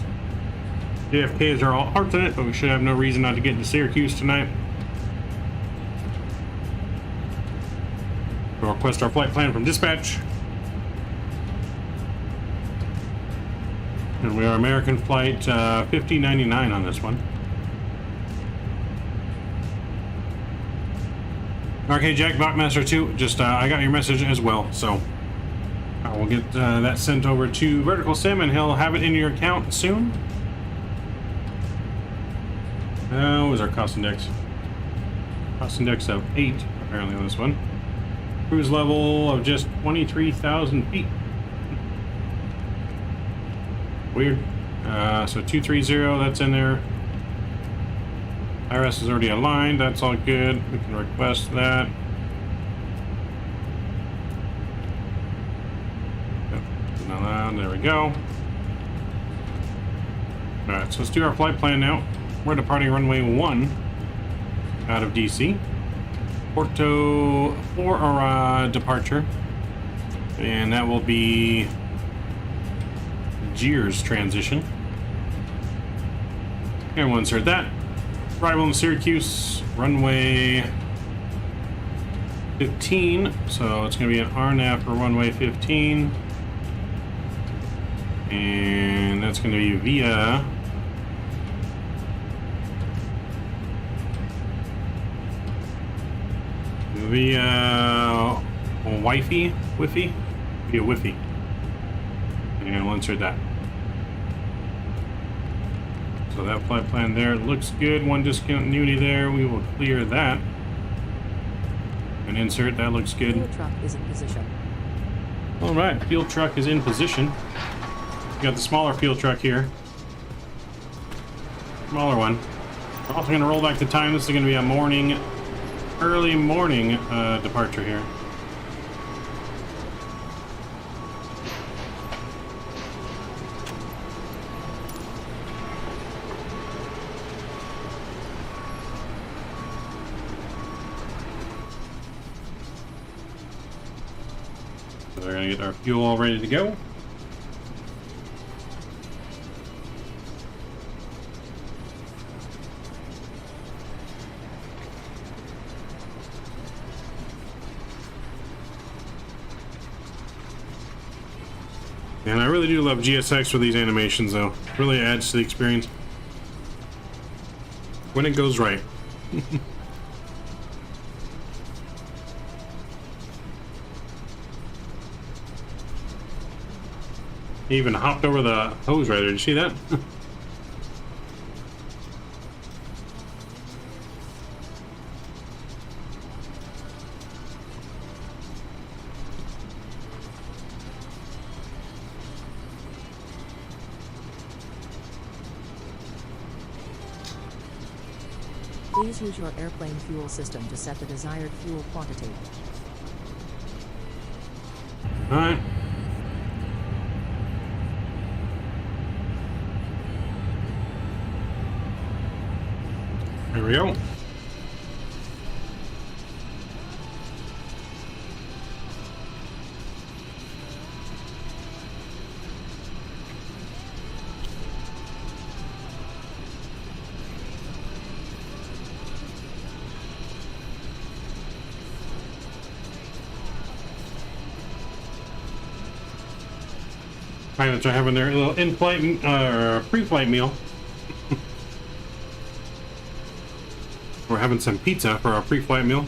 JFKs are all alternate, but we should have no reason not to get into Syracuse tonight. We'll request our flight plan from dispatch. And we are American flight 5099 on this one. Okay, Jack, Bachmaster 2, just I got your message as well, so I will get that sent over to VerticalSim, and he'll have it in your account soon. What was our cost index? Cost index of 8, apparently, on this one. Cruise level of just 23,000 feet. Weird. So 230, that's in there. IRS is already aligned, that's all good. We can request that. There we go. Alright, so let's do our flight plan now. We're departing runway 1 out of DC. Porto for our departure. And that will be Gears transition. Everyone's heard that. Arrival in Syracuse, runway 15. So it's going to be an RNAV for runway 15. And that's going to be via Wi-Fi, via Wi-Fi. And we'll insert that. So that flight plan there looks good. One discontinuity there. We will clear that. And insert, that looks good. Fuel truck is in position. Alright, fuel truck is in position. We got the smaller fuel truck here. Smaller one. We're also going to roll back the time. This is going to be a morning, early morning departure here. So we're going to get our fuel all ready to go. And I really do love GSX for these animations, though. It really adds to the experience when it goes right. He even hopped over the hose right there. Did you see that? Please use your airplane fuel system to set the desired fuel quantity. Alright. There we go. Pilots are having their little in-flight, pre-flight meal. We're having some pizza for our pre-flight meal.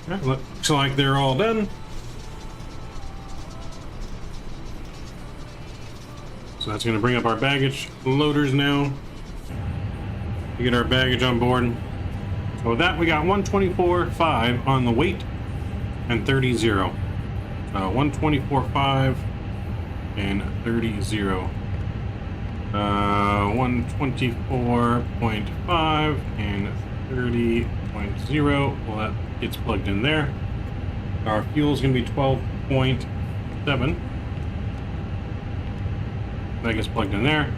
Yeah, looks like they're all done. So that's going to bring up our baggage loaders now to get our baggage on board. So with that, we got 124.5 on the weight and 30.0. 124.5 and 30.0. 124.5 and 30.0. Well, that gets plugged in there. Our fuel is going to be 12.7. That gets plugged in there.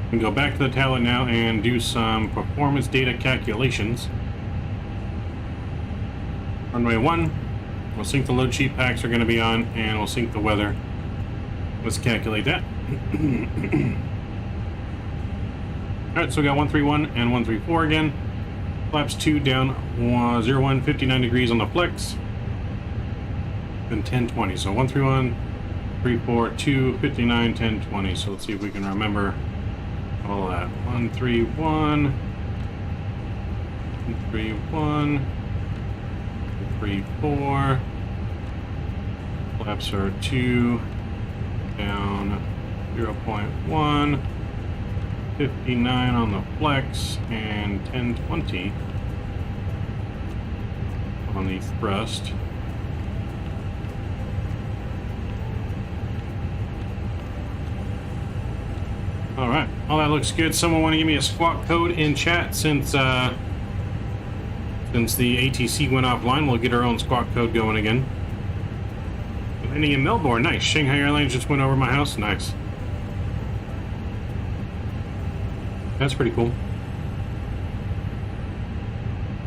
We can go back to the tablet now and do some performance data calculations. Runway 1. We'll sync the load sheet packs are going to be on, and we'll sync the weather. Let's calculate that. Alright, so we got 131 and 134 again. Flaps 2 down 01, 59 degrees on the flex. Then 1020. So 131, 34, 2, 59, 10, 20. So let's see if we can remember all of that. 131, 131, 34. Flaps are 2 down 0.1. 1059 on the flex and 1020 on the thrust. All right, all that looks good. Someone want to give me a squawk code in chat since the ATC went offline. We'll get our own squawk code going again. Landing in Melbourne, nice. Shanghai Airlines just went over my house, nice. That's pretty cool.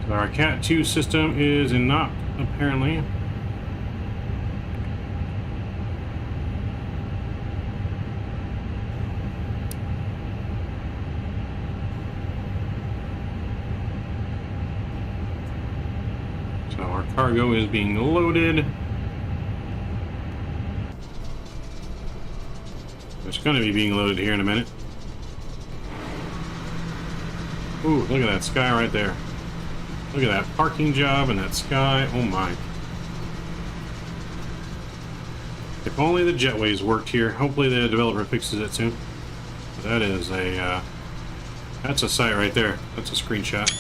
So our Cat 2 system is in knock, apparently. So our cargo is being loaded. It's going to be being loaded here in a minute. Ooh, look at that sky right there. Look at that parking job and that sky. Oh my. If only the jetways worked here. Hopefully the developer fixes it soon. That is a, that's a sight right there. That's a screenshot.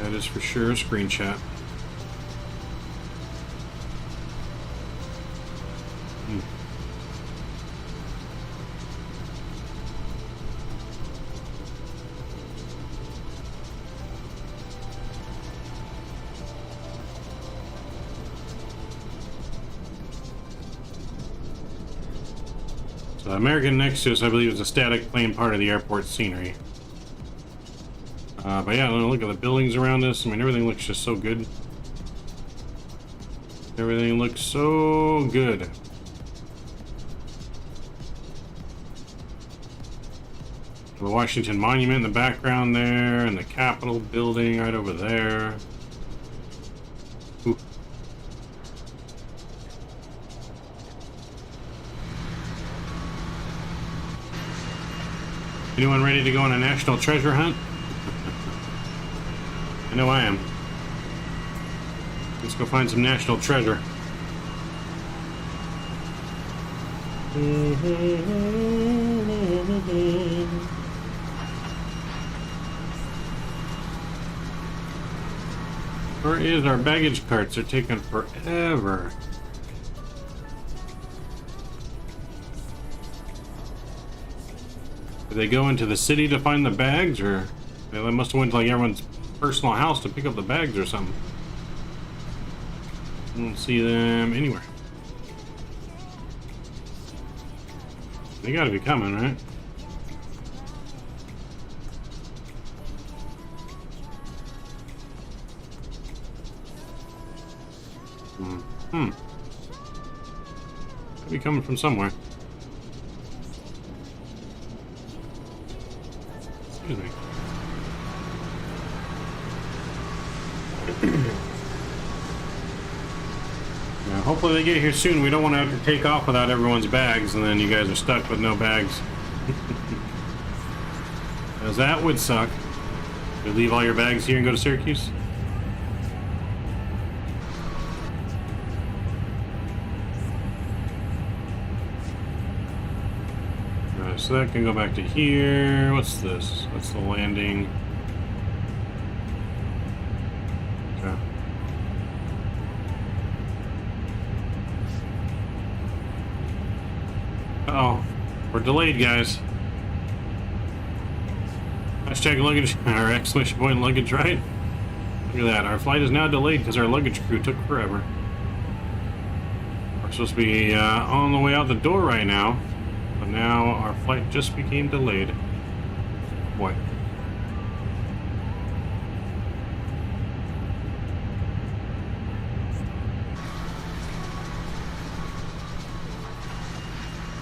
That is for sure a screenshot. So American next to us, I believe, is a static plane part of the airport scenery. But yeah, look at the buildings around us. I mean, everything looks just so good. Everything looks so good. The Washington Monument in the background there, and the Capitol building right over there. Ooh. Anyone ready to go on a national treasure hunt? I know I am. Let's go find some national treasure. Where is our baggage carts? They're taking forever. Did they go into the city to find the bags, or they must have went to like everyone's personal house to pick up the bags or something? I don't see them anywhere. They gotta be coming, right? Gotta be coming from somewhere. Excuse me. Yeah, hopefully they get here soon. We don't want to have to take off without everyone's bags, and then you guys are stuck with no bags. Because that would suck. You leave all your bags here and go to Syracuse? Alright, so that can go back to here. What's this? That's the landing. Okay. Uh-oh. We're delayed, guys. Hashtag luggage, or exclamation point luggage, right? Look at that. Our flight is now delayed because our luggage crew took forever. We're supposed to be on the way out the door right now, but now our flight just became delayed. Boy.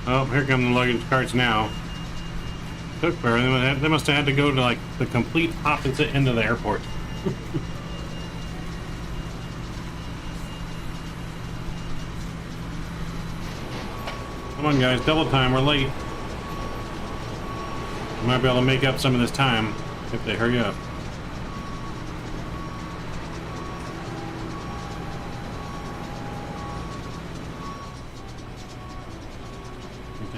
Oh, here come the luggage carts now. Took forever. They must have had to go to like the complete opposite end of the airport. Come on, guys, double time. We're late. We might be able to make up some of this time if they hurry up.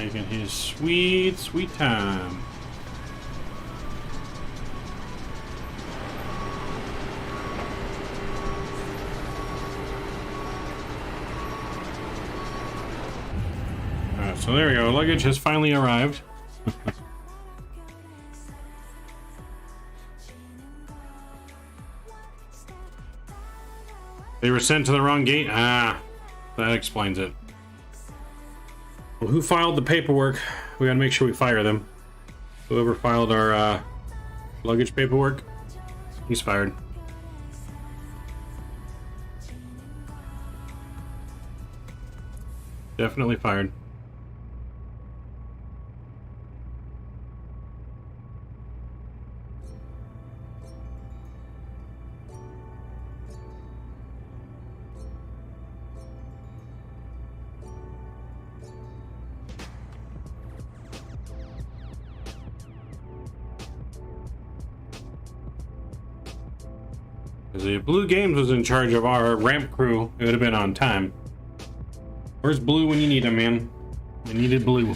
Taking his sweet, sweet time. Alright, so there we go. Luggage has finally arrived. They were sent to the wrong gate? Ah, that explains it. Well, who filed the paperwork? We gotta make sure we fire them. Whoever filed our luggage paperwork, he's fired. Definitely fired. If Blue Games was in charge of our ramp crew, it would have been on time. Where's Blue when you need him, man? We needed Blue.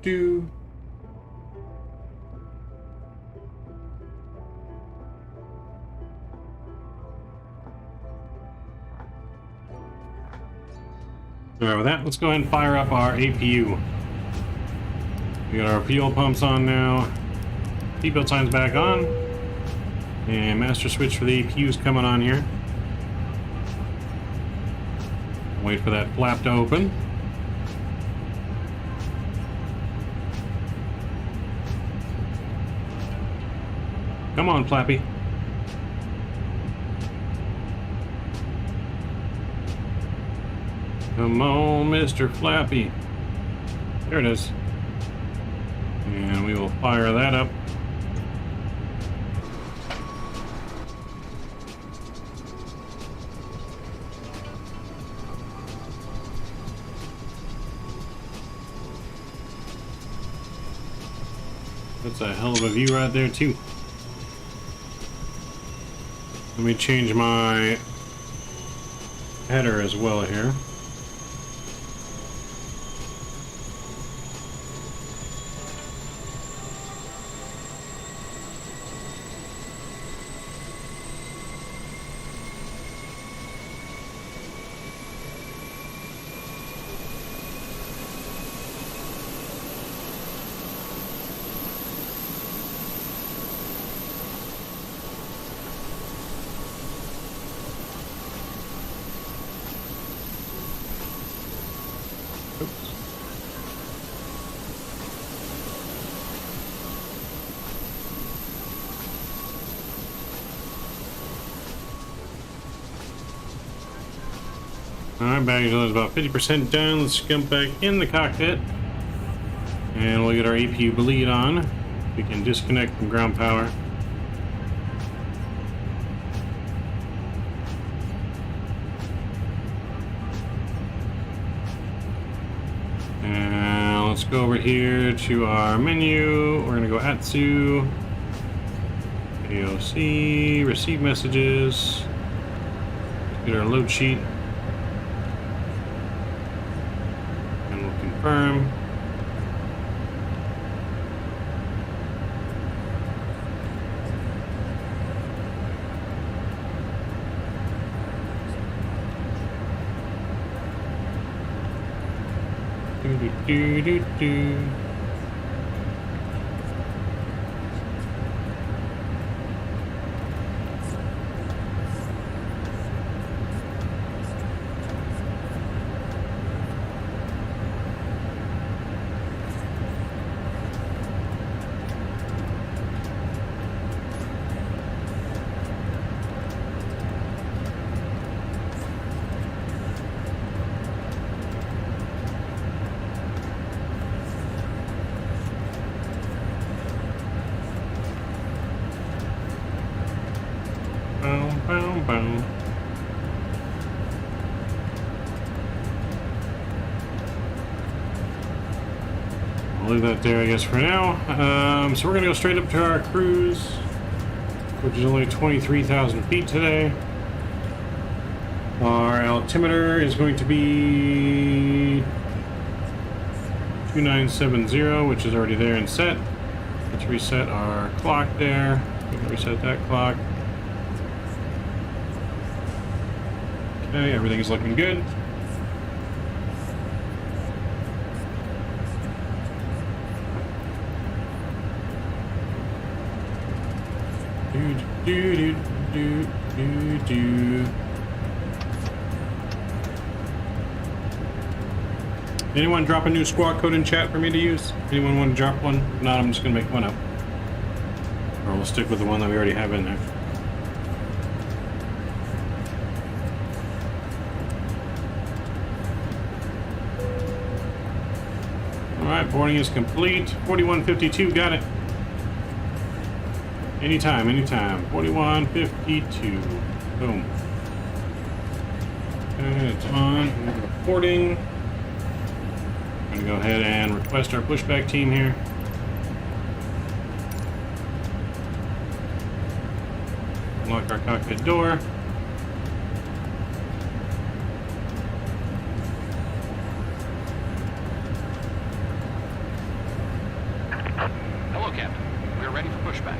Do. Alright, with that, let's go ahead and fire up our APU. We got our fuel pumps on now. Seatbelt signs back on. And master switch for the APU is coming on here. Wait for that flap to open. Come on, Flappy. Come on, Mr. Flappy. There it is. And we will fire that up. That's a hell of a view right there, too. Let me change my header as well here. Alright, baggage load is about 50% done. Let's jump back in the cockpit. And we'll get our APU bleed on. We can disconnect from ground power. And let's go over here to our menu. We're going to go ATSU, AOC, receive messages. Let's get our load sheet. Confirm. Do. Bum, bum. I'll leave that there, I guess, for now. So we're going to go straight up to our cruise, which is only 23,000 feet today. Our altimeter is going to be 2970, which is already there and set. Let's reset our clock there. We can reset that clock. Okay, everything's looking good. Do. Anyone drop a new squawk code in chat for me to use? Anyone want to drop one? If not, I'm just going to make one up. Or we'll stick with the one that we already have in there. Alright, boarding is complete. 4152, got it. Anytime, anytime. 4152. Boom. Okay, it's on. We're reporting. I'm going to go ahead and request our pushback team here. Unlock our cockpit door. Hello, Captain. We're ready for pushback.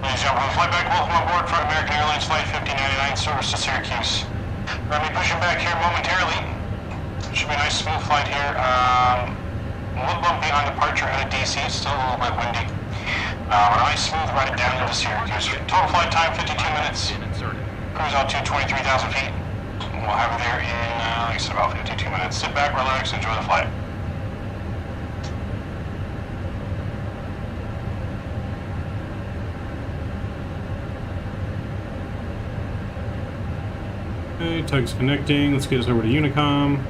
Ladies and gentlemen, flight back, welcome aboard for American Airlines Flight 5099 service to Syracuse. We're going to be pushing back here momentarily. It should be a nice smooth flight here. A little bumpy on departure out of DC, it's still a little bit windy. A nice smooth ride down into Syracuse. Total flight time 52 minutes. Cruise altitude 23,000 feet. We'll have it there in, like I said, about 52 minutes. Sit back, relax, enjoy the flight. Okay, tug's connecting. Let's get us over to Unicom.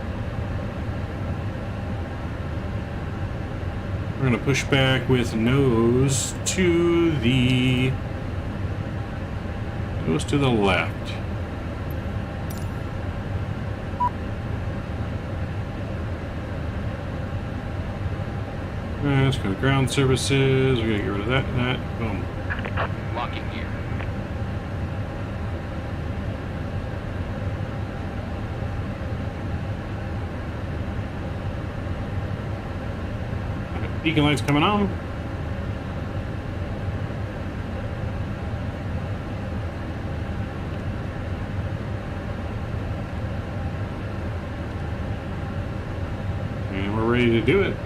We're going to push back with nose to the left. Alright, let's go to ground services. We gotta get rid of that and that. Boom. Locking gear. Beacon lights coming on. And we're ready to do it.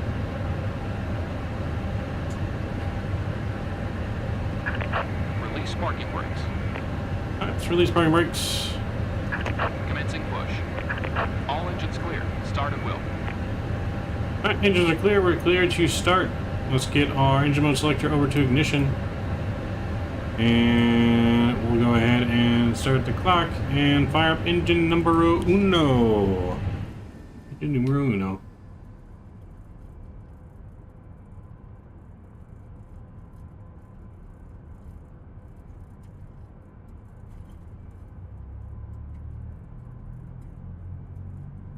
Release parking brakes. Alright, let's release parking brakes. Commencing push. All engines clear. Start at will. Alright, engines are clear. We're clear to start. Let's get our engine mode selector over to ignition. And we'll go ahead and start the clock and fire up engine numero uno. Engine numero uno.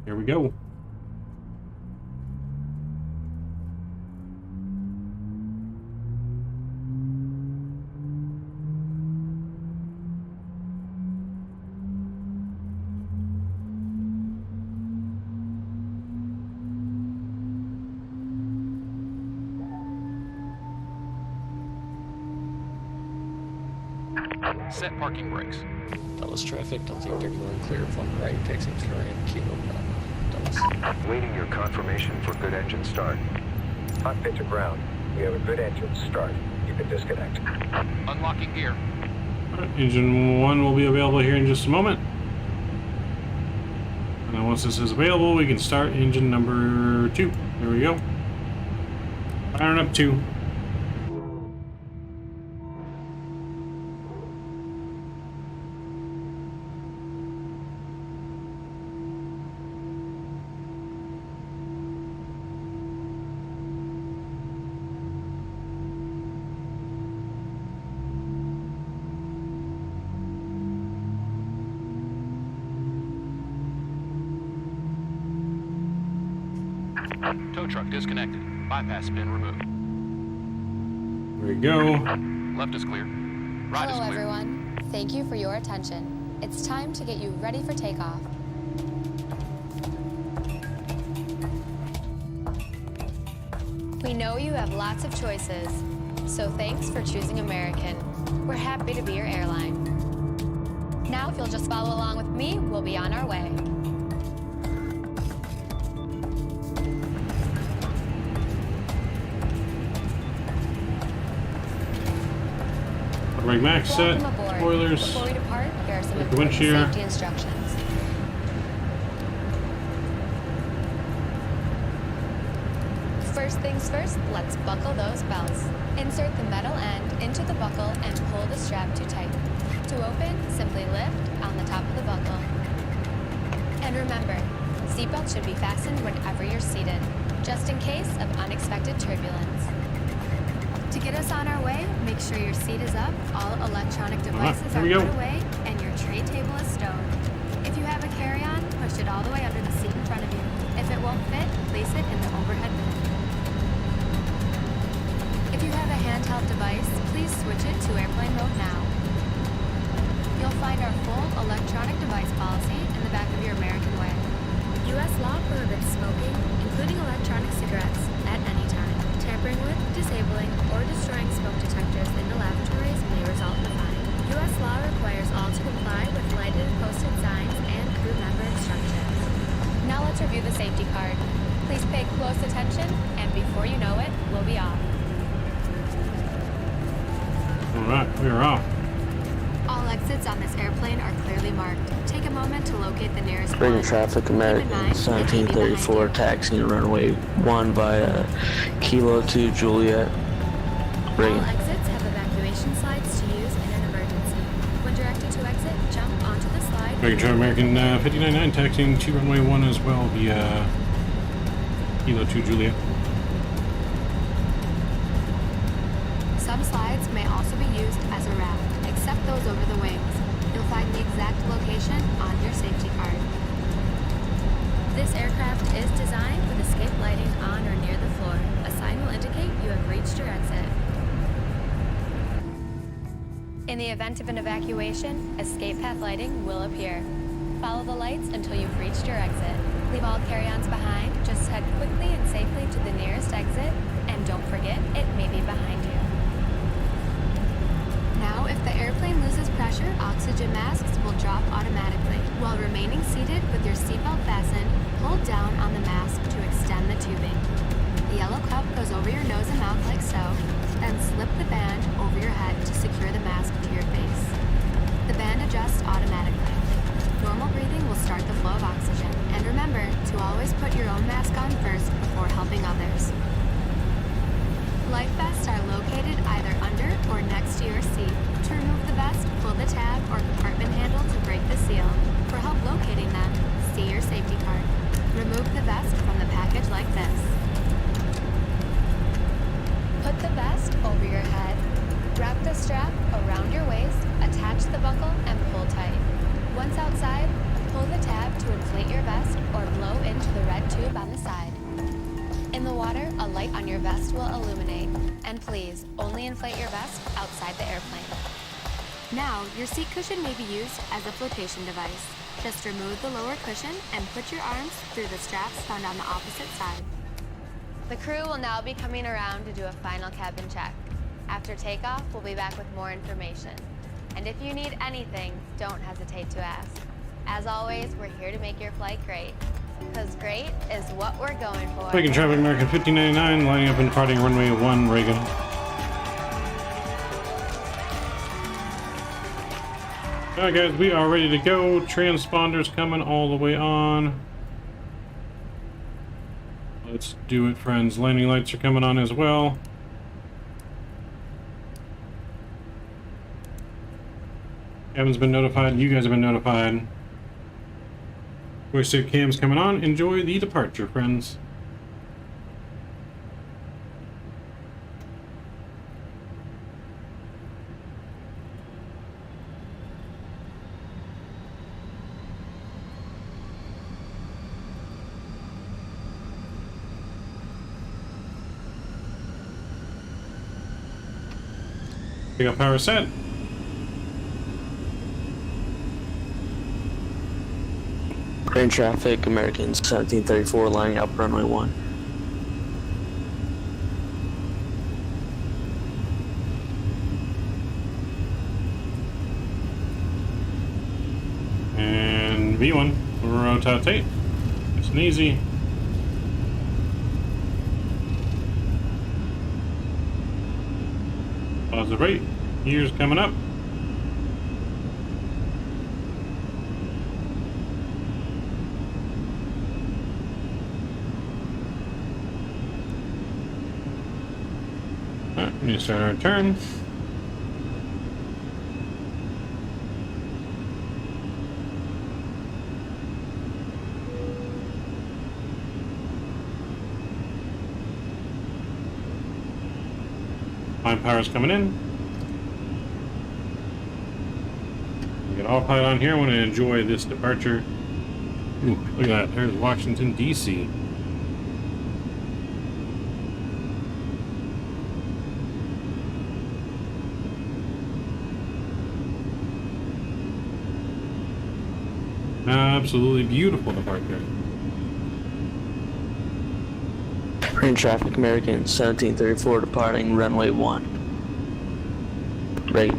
Here we go. Set parking brakes. Dallas traffic, don't think they're going clear from right, taxing to right, kilo Dallas. Waiting your confirmation for good engine start. Cockpit to ground. We have a good engine start. You can disconnect. Unlocking gear. Engine 1 will be available here in just a moment. And then once this is available, we can start engine number 2. There we go. Firing up 2. Tow truck disconnected. Bypass pin removed. There we go. Left is clear. Right Hello, is clear. everyone. Thank you for your attention. It's time to get you ready for takeoff. We know you have lots of choices, so thanks for choosing American. We're happy to be your airline. Now, if you'll just follow along with me, we'll be on our way. Rig max set. Welcome aboard. Spoilers. Before we depart, here are some Wind important shear. safety instructions. First things first, let's buckle those belts. Insert the metal end into the buckle and pull the strap to tight. To open, simply lift on the top of the buckle. And remember, seatbelt should be fastened whenever you're seated, just in case of unexpected turbulence. To get us on our way, make sure your seat is up, all electronic devices are put away, and your tray table is stowed. If you have a carry-on, push it all the way under the seat in front of you. If it won't fit, place it in the overhead bin. If you have a handheld device, please switch it to airplane mode now. You'll find our full electronic device policy in the back of your American way. U.S. law prohibits smoking, including electronic cigarettes, at any time. Tampering with, disabling, or destroying smoke detectors in the lavatories may result in a fine. U.S. law requires all to comply with lighted and posted signs and crew member instructions. Now let's review the safety card. Please pay close attention, and before you know it, we'll be off. Alright, we're off. All exits on this airplane are clearly marked. Take a moment to locate the nearest Bring one. traffic American 1734 taxiing runway 1 via Kilo 2 Juliet. All exits have evacuation slides to use in an emergency. When directed to exit, jump onto the slide. Dragon Trail American 599 taxiing to runway 1 as well via Kilo 2 Juliet. Some slides may also be used as a raft, except those over the wings. You'll find the exact location on your safety card. This aircraft is designed with escape lighting on or near the floor. A sign will indicate you have reached your exit. In the event of an evacuation, escape path lighting will appear. Follow the lights until you've reached your exit. Leave all carry-ons behind, just head quickly and safely to the nearest exit, and don't forget, it may be behind you. Now, if the airplane loses pressure, oxygen masks will drop automatically. While remaining seated with your seatbelt fastened, hold down on the mask to extend the tubing. The yellow cup goes over your nose and mouth like so, then slip the band over your head to secure the mask to your face. The band adjusts automatically. Normal breathing will start the flow of oxygen. And remember to always put your own mask on first before helping others. Life vests are located either under or next to your seat. To remove the vest, pull the tab or compartment handle to break the seal. For help locating them, see your safety card. Remove the vest from the package like this. Put the vest over your head. Wrap the strap around your waist, attach the buckle, and pull tight. Once outside, pull the tab to inflate your vest or blow into the red tube on the side. In the water, a light on your vest will illuminate. And please, only inflate your vest outside the airplane. Now, your seat cushion may be used as a flotation device. Just remove the lower cushion and put your arms through the straps found on the opposite side. The crew will now be coming around to do a final cabin check. After takeoff, we'll be back with more information. And if you need anything, don't hesitate to ask. As always, we're here to make your flight great. Because great is what we're going for. Reagan traffic American 1599 lining up and departing runway 1 Reagan. Alright guys, we are ready to go. Transponders coming all the way on. Let's do it, friends. Landing lights are coming on as well. Kevin's been notified. You guys have been notified. Voice cam's coming on. Enjoy the departure, friends. Takeoff power set. Rain traffic, American 1734, lining up runway 1. And V1, rotate. Nice and easy. Positive rate. Gears coming up. Alright, we need to start our turn. Climb power's coming in. We get all pilot on here. I want to enjoy this departure. Ooh, look at that. There's Washington, D.C. Absolutely beautiful departure. Rain traffic, American 1734, departing runway 1. Right.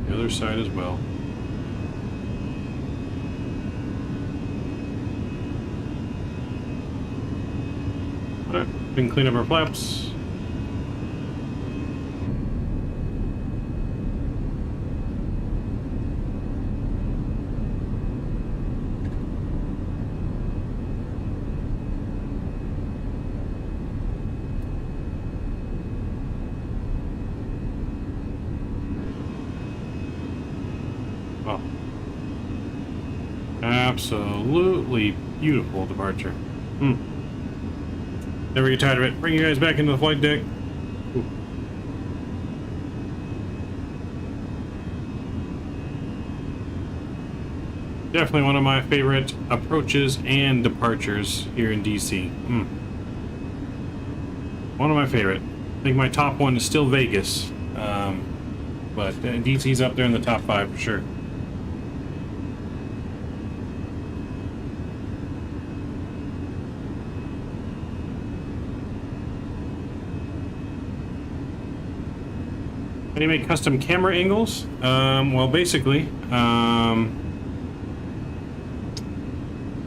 The other side as well. Alright, we can clean up our flaps. Oh. Absolutely beautiful departure. Never get tired of it. Bring you guys back into the flight deck. Ooh. Definitely one of my favorite approaches and departures here in DC. One of my favorite. I think my top one is still Vegas, but DC's up there in the top 5 for sure. How do you make custom camera angles? Well, basically,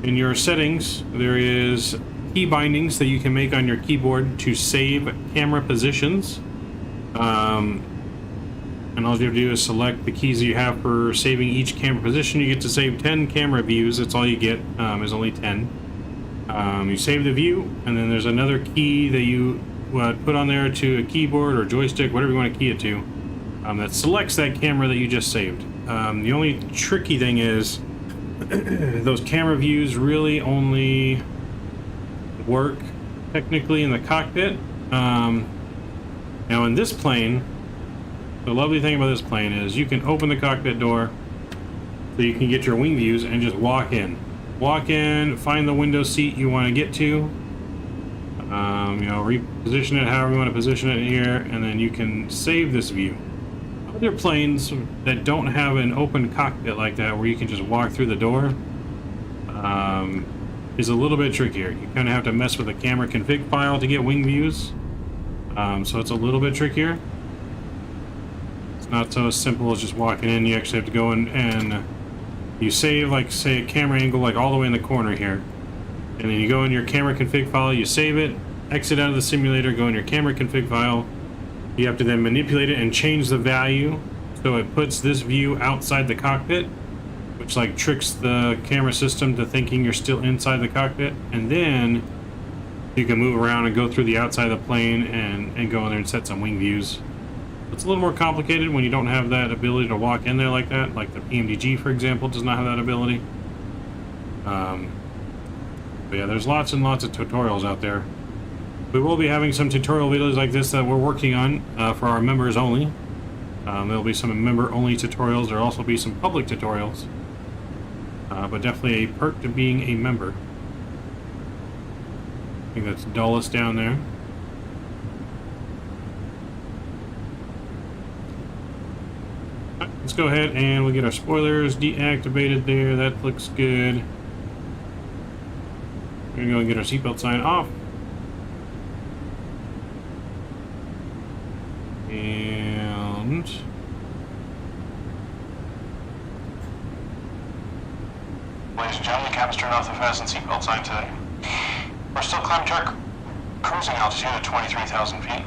in your settings, there is key bindings that you can make on your keyboard to save camera positions. And all you have to do is select the keys that you have for saving each camera position. You get to save 10 camera views. That's all you get, is only 10. You save the view, and then there's another key that you put on there to a keyboard or joystick, whatever you want to key it to. That selects that camera that you just saved. The only tricky thing is those camera views really only work technically in the cockpit. Now in this plane, the lovely thing about this plane is you can open the cockpit door so you can get your wing views and just walk in. Walk in, find the window seat you want to get to, you know, reposition it however you want to position it here, and then you can save this view. Other planes that don't have an open cockpit like that, where you can just walk through the door, is a little bit trickier. You kind of have to mess with the camera config file to get wing views, so it's a little bit trickier. It's not so simple as just walking in. You actually have to go in and you save, like, say, a camera angle like all the way in the corner here, and then you go in your camera config file, you save it, exit out of the simulator, go in your camera config file. You have to then manipulate it and change the value so it puts this view outside the cockpit, which like tricks the camera system to thinking you're still inside the cockpit, and then you can move around and go through the outside of the plane and go in there and set some wing views. It's a little more complicated when you don't have that ability to walk in there like that, like the PMDG, for example, does not have that ability. But yeah, there's lots and lots of tutorials out there We will be having some tutorial videos like this that we're working on for our members only. There'll be some member-only tutorials. There'll also be some public tutorials. But definitely a perk to being a member. I think that's Dulles down there. Right, let's go ahead and we'll get our spoilers deactivated there. That looks good. We're going to go and get our seatbelt sign off. And ladies and gentlemen, the captain's turned off the fasten seatbelt sign today. We're still climbing to our cruising altitude at 23,000 feet.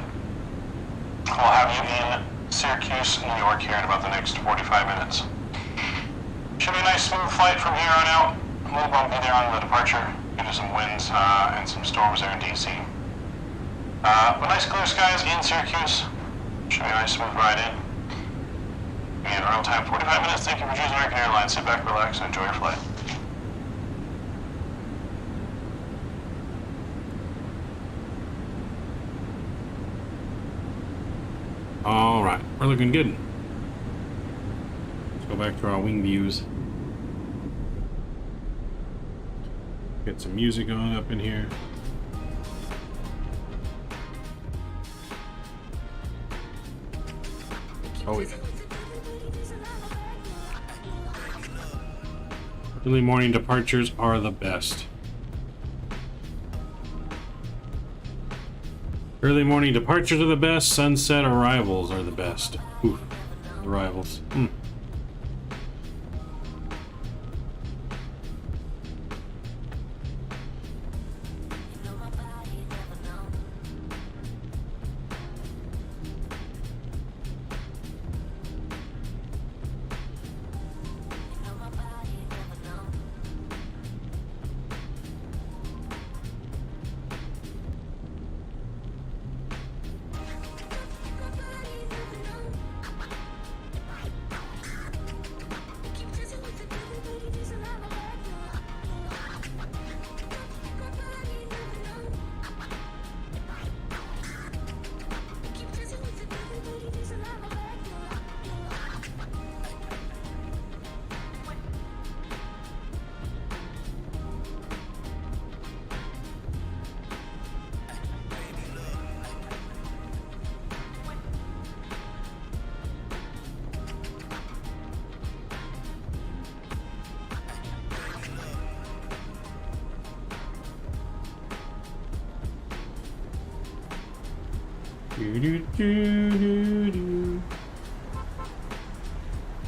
We'll have you in Syracuse, New York here in about the next 45 minutes. Should be a nice smooth flight from here on out. A little bumpy there on the departure due to some winds and some storms there in DC. But nice clear skies in Syracuse. Should be a nice smooth ride in. Again, real time 45 minutes. Thank you for choosing American Airlines. Sit back, relax, and enjoy your flight. all right, we're looking good. Let's go back to our wing views. Get some music on up in here. Oh yeah. Early morning departures are the best. Early morning departures are the best. Sunset arrivals are the best. Oof. Arrivals.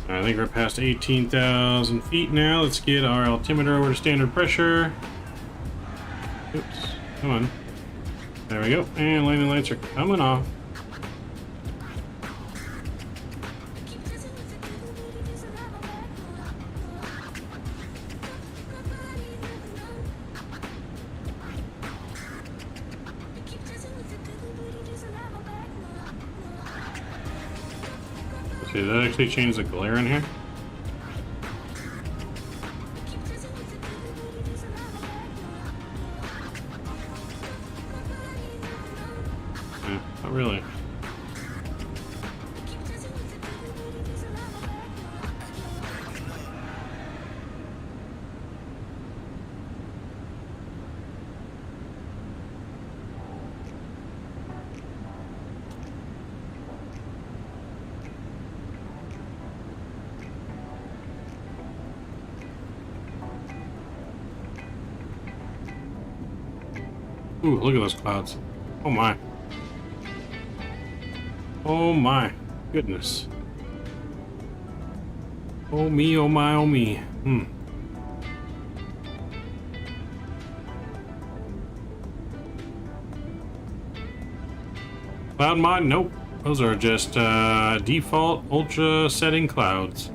I think we're past 18,000 feet now. Let's get our altimeter over to standard pressure. Oops, come on. There we go. And landing lights are coming off. Did that actually change the glare in here? Not really. Ooh, look at those clouds. Oh my. Oh my goodness. Oh me, oh my, oh me. Cloud mod? Nope. Those are just default ultra setting clouds.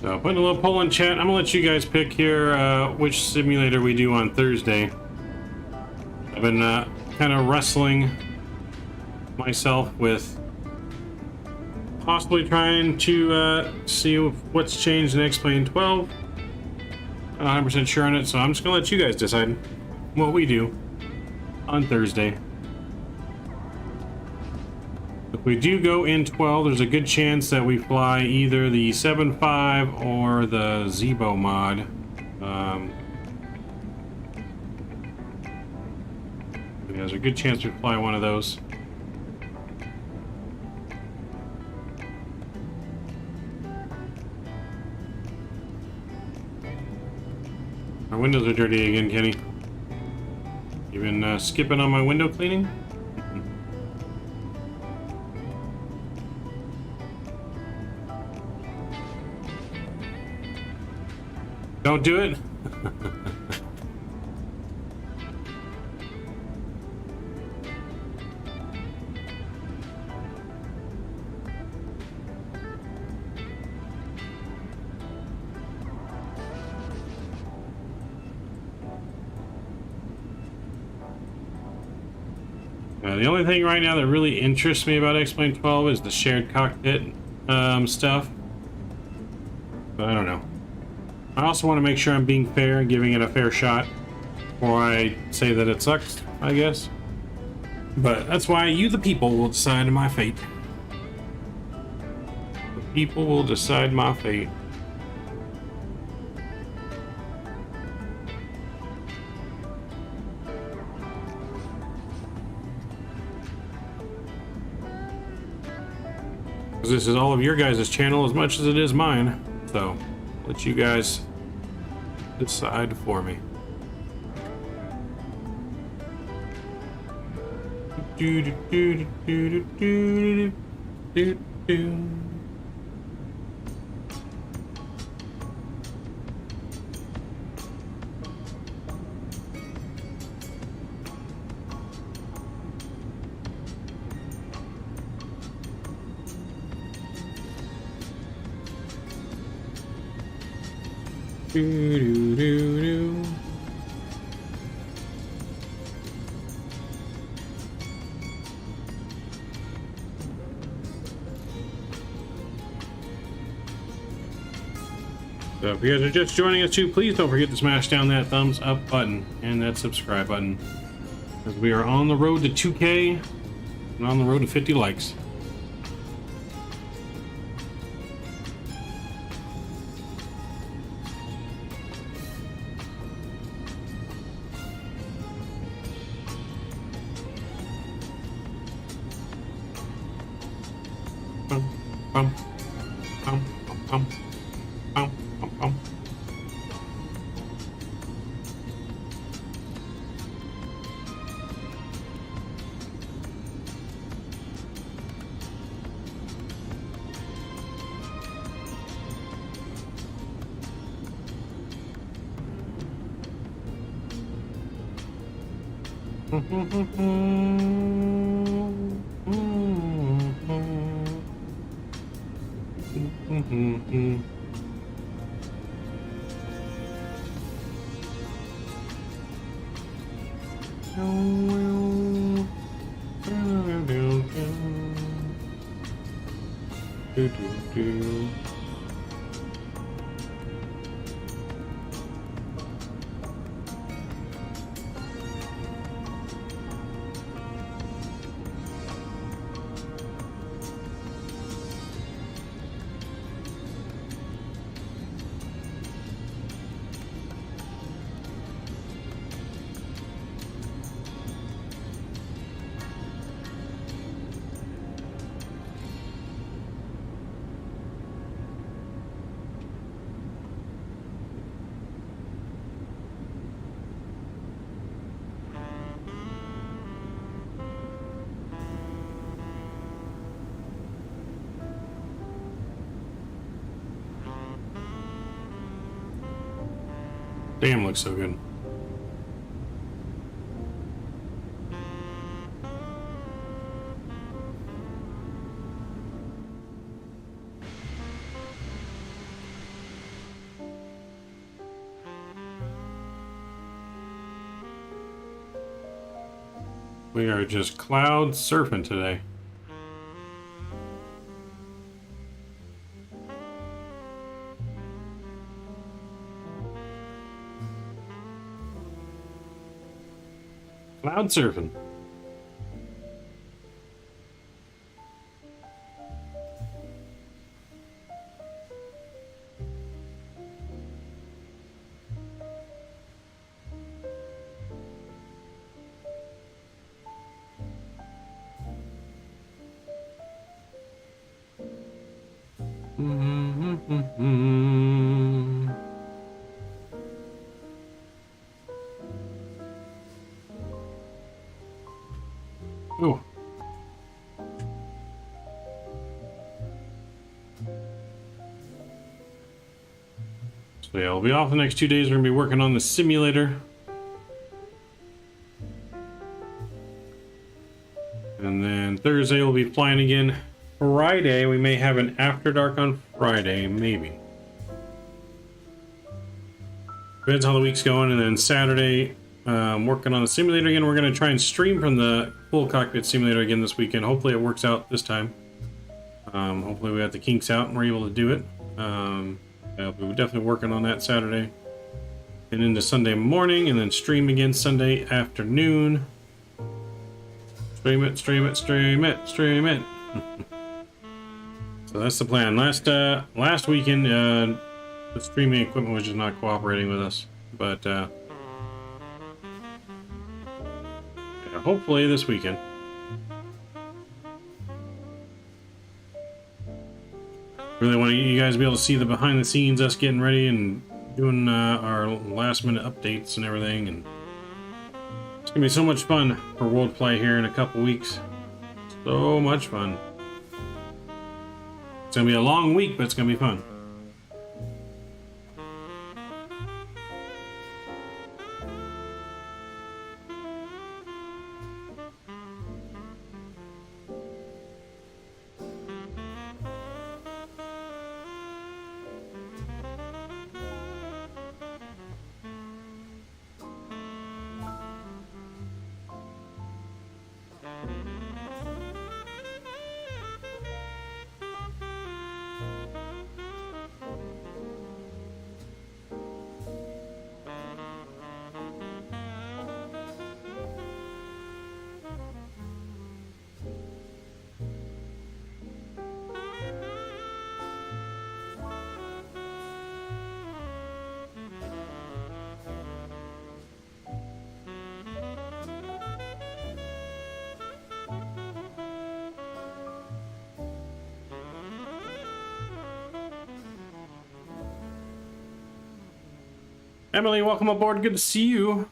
So putting a little poll in chat. I'm gonna let you guys pick here which simulator we do on Thursday. I've been kind of wrestling myself with possibly trying to see what's changed in X-Plane 12. Not 100% sure on it, so I'm just gonna let you guys decide what we do on Thursday. If we do go in 12, there's a good chance that we fly either the 7.5 or the Zebo mod. There's a good chance we fly one of those. My windows are dirty again, Kenny. You been skipping on my window cleaning? Don't do it? The only thing right now that really interests me about X-Plane 12 is the shared cockpit stuff. But I don't know. I also want to make sure I'm being fair and giving it a fair shot before I say that it sucks, I guess. But that's why you, the people, will decide my fate. The people will decide my fate. This is all of your guys' channel as much as it is mine, so let you guys decide for me. Do do do do do do do. Do, do, do, do. So if you guys are just joining us too, please don't forget to smash down that thumbs up button and that subscribe button, because we are on the road to 2K and on the road to 50 likes. Bum, bum, bum, bum, bum, bum. Damn, looks so good. We are just cloud surfing today. Cloud surfing. Oh. So yeah, I'll be off the next 2 days. We're gonna be working on the simulator. And then Thursday we'll be flying again. Friday, we may have an after dark on Friday, maybe. Depends how the week's going. And then Saturday, working on the simulator again. We're going to try and stream from the full cockpit simulator again this weekend. Hopefully it works out this time. Hopefully we got the kinks out and we're able to do it. We're definitely working on that Saturday. And into Sunday morning, and then stream again Sunday afternoon. Stream it, stream it, stream it, stream it. So that's the plan. Last weekend, the streaming equipment was just not cooperating with us, but yeah, hopefully this weekend. Really want you guys to be able to see the behind the scenes, us getting ready and doing our last minute updates and everything, and it's gonna be so much fun for World Flight here in a couple weeks. So much fun. It's gonna be a long week, but it's gonna be fun. Emily, welcome aboard. Good to see you.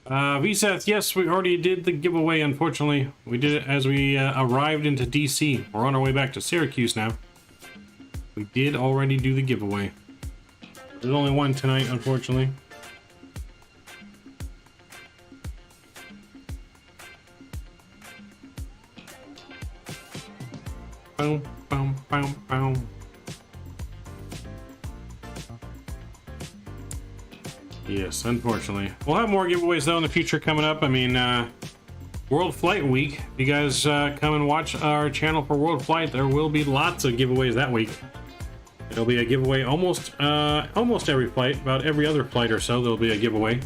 VSATs, yes, we already did the giveaway, unfortunately. We did it as we arrived into DC. We're on our way back to Syracuse now. We did already do the giveaway. There's only one tonight, unfortunately. Boom, boom, boom, boom. Yes, unfortunately. We'll have more giveaways though in the future coming up. I mean, World Flight Week. If you guys come and watch our channel for World Flight, there will be lots of giveaways that week. There'll be a giveaway almost every flight, about every other flight or so. There'll be a giveaway.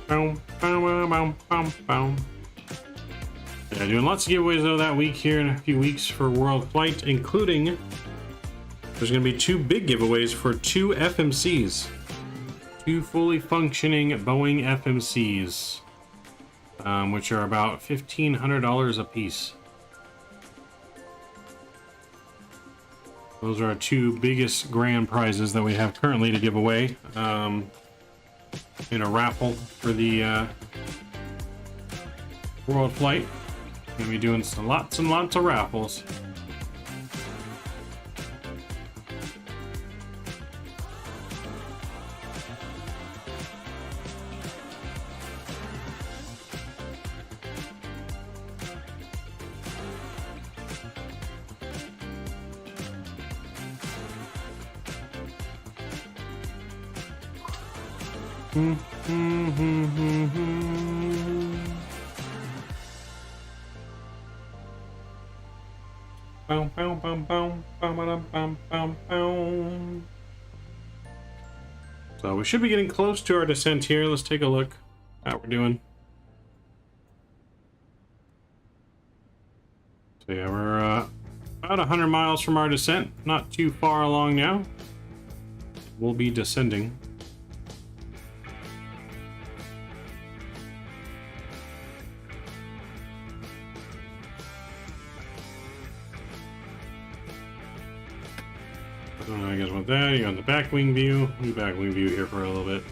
Yeah, doing lots of giveaways though that week here in a few weeks for World Flight, including there's going to be 2 big giveaways for 2 FMCs. 2 fully functioning Boeing FMCs, which are about $1,500 a piece. Those are our 2 biggest grand prizes that we have currently to give away in a raffle for the World Flight. Gonna be doing some lots and lots of raffles. So we should be getting close to our descent here. Let's take a look at what we're doing. So yeah, we're about 100 miles from our descent, not too far along now. We'll be descending. I guess with that, you're on the back wing view. New back wing view here for a little bit.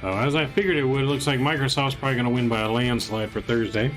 So as I figured it would, it looks like Microsoft's probably going to win by a landslide for Thursday.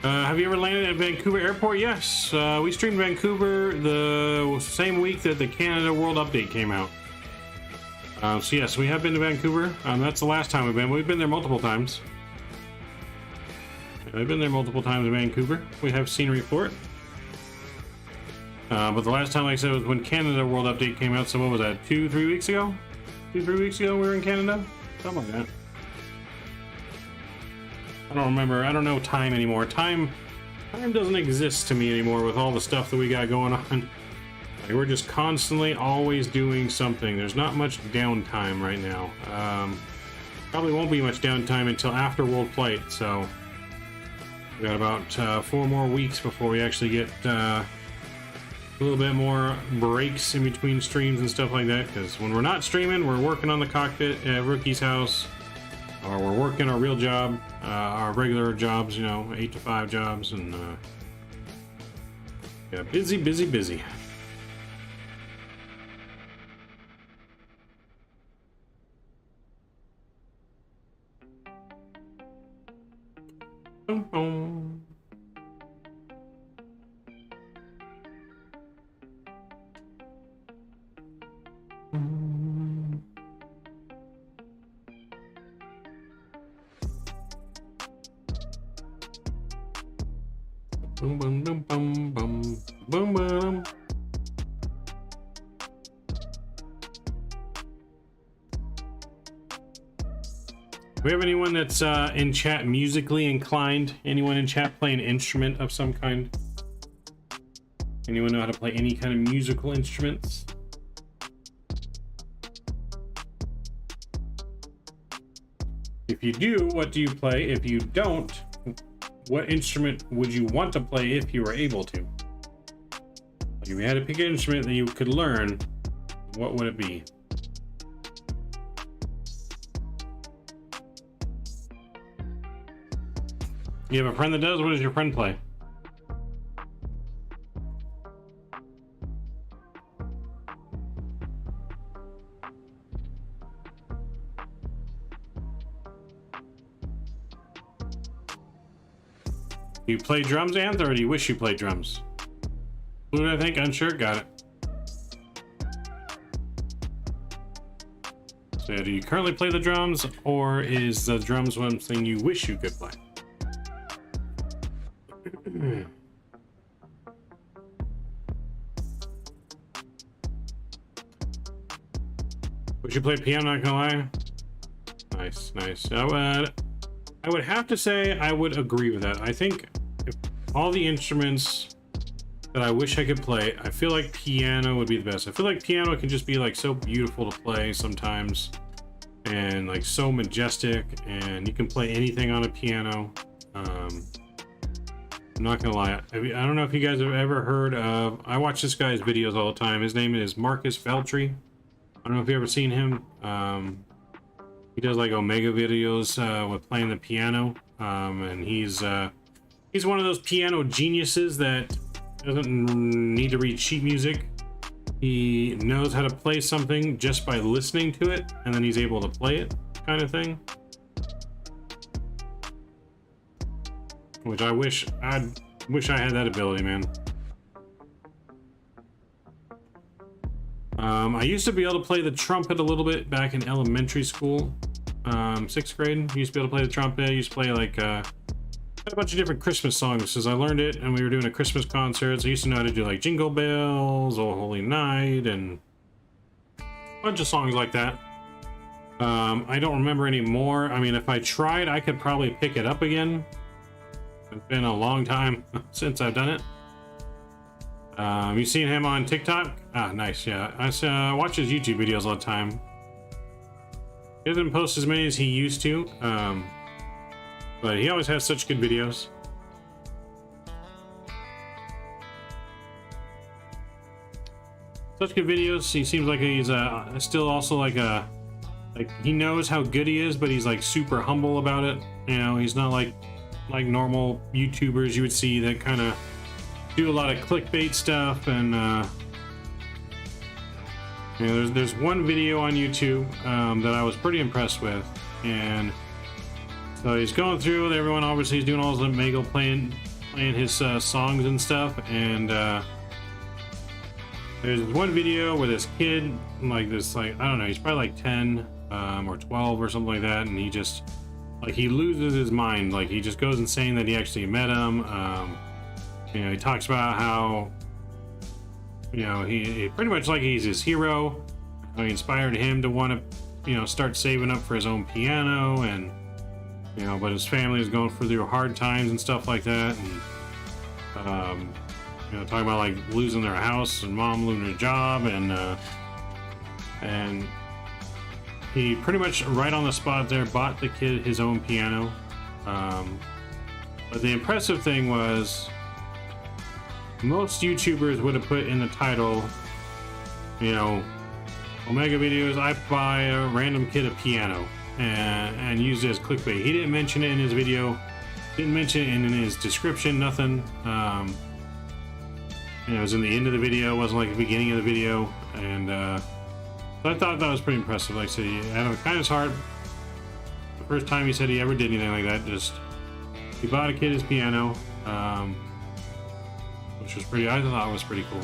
Have you ever landed at Vancouver Airport? Yes, we streamed Vancouver the same week that the Canada World Update came out. So yes, we have been to Vancouver. That's the last time we've been. We've been there multiple times. I've been there multiple times in Vancouver. We have scenery for it. But the last time, like I said, was when Canada World Update came out. So what was that, 2-3 weeks ago? 2-3 weeks ago we were in Canada? Something like that. I don't remember. I don't know time anymore. Time doesn't exist to me anymore with all the stuff that we got going on. Like, we're just constantly always doing something. There's not much downtime right now. Probably won't be much downtime until after World Flight, so we got about 4 more weeks before we actually get a little bit more breaks in between streams and stuff like that, because when we're not streaming, we're working on the cockpit at Rookie's house, or we're working our real job, our regular jobs, you know, 8 to 5 jobs, and yeah, busy. Boom, boom, boom, boom, boom, boom, boom. Do we have anyone that's in chat musically inclined? Anyone in chat play an instrument of some kind? Anyone know how to play any kind of musical instruments? If you do, what do you play? If you don't, what instrument would you want to play if you were able to? If you had to pick an instrument that you could learn, what would it be? You have a friend that does? What does your friend play? Do you play drums, Anth, or do you wish you played drums? Flute, I think. Unsure. Got it. So do you currently play the drums, or is the drums one thing you wish you could play? Would you play piano? Not gonna lie. Nice, nice. I would have to say I would agree with that. I think if all the instruments that I wish I could play, I feel like piano would be the best. I feel like piano can just be like so beautiful to play sometimes, and like so majestic, and you can play anything on a piano. I'm not gonna lie, I don't know if you guys have ever heard of, I watch this guy's videos all the time. His name is Marcus Veltri. I don't know if you've ever seen him. He does like Omega videos with playing the piano, and he's one of those piano geniuses that doesn't need to read sheet music. He knows how to play something just by listening to it, and then he's able to play it, kind of thing. Which I wish I had that ability, man. I used to be able to play the trumpet a little bit back in elementary school. 6th grade, used to be able to play the trumpet. I used to play like had a bunch of different Christmas songs because I learned it and we were doing a Christmas concert. So I used to know how to do like Jingle Bells, Oh Holy Night, and a bunch of songs like that. I don't remember any more. I mean, if I tried, I could probably pick it up again. It's been a long time since I've done it. You seen him on TikTok? Ah, nice. Yeah, I watch his YouTube videos all the time. He doesn't post as many as he used to, but he always has such good videos. Such good videos. He seems like he's still also like he knows how good he is, but he's like super humble about it. You know, he's not like normal YouTubers you would see that kind of do a lot of clickbait stuff. And you know, there's one video on YouTube that I was pretty impressed with, and so he's going through with everyone. Obviously he's doing all his Omega, playing his songs and stuff, and there's one video where this kid, like this, like I don't know, he's probably like 10 or 12 or something like that, and he just like he loses his mind. Like he just goes insane that he actually met him. You know, he talks about how, you know, he pretty much like he's his hero. He inspired him to want to, you know, start saving up for his own piano, and you know, but his family is going through hard times and stuff like that, and you know, talking about like losing their house and mom losing her job, and he pretty much right on the spot there bought the kid his own piano. But the impressive thing was, most YouTubers would have put in the title, you know, Omega videos, I buy a random kid a piano, and used it as clickbait. He didn't mention it in his video, didn't mention it in his description, nothing. You know, it was in the end of the video, it wasn't like the beginning of the video, and so I thought that was pretty impressive. Like I said, he had kind of his heart. The first time he said he ever did anything like that, just he bought a kid his piano, which was pretty, I thought was pretty cool.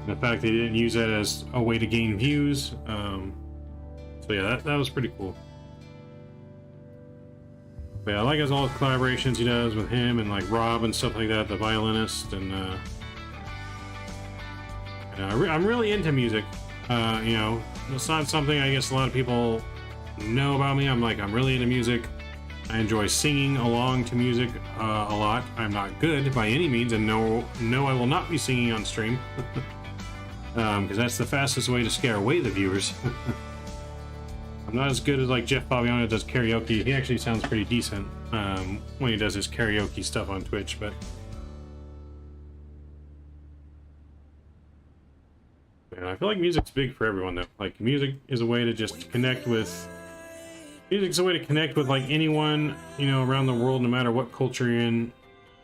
And the fact they didn't use that as a way to gain views. So yeah, that was pretty cool. But yeah, I like all his collaborations he does with him and like Rob and stuff like that, the violinist, and I'm really into music. You know, it's not something I guess a lot of people know about me. I'm really into music. I enjoy singing along to music a lot. I'm not good by any means, and no, I will not be singing on stream. Because that's the fastest way to scare away the viewers. I'm not as good as like Jeff Fabiano does karaoke. He actually sounds pretty decent when he does his karaoke stuff on Twitch, but yeah, I feel like music's big for everyone though. Like music is a way to just connect with. Music's a way to connect with like anyone, you know, around the world, no matter what culture you're in.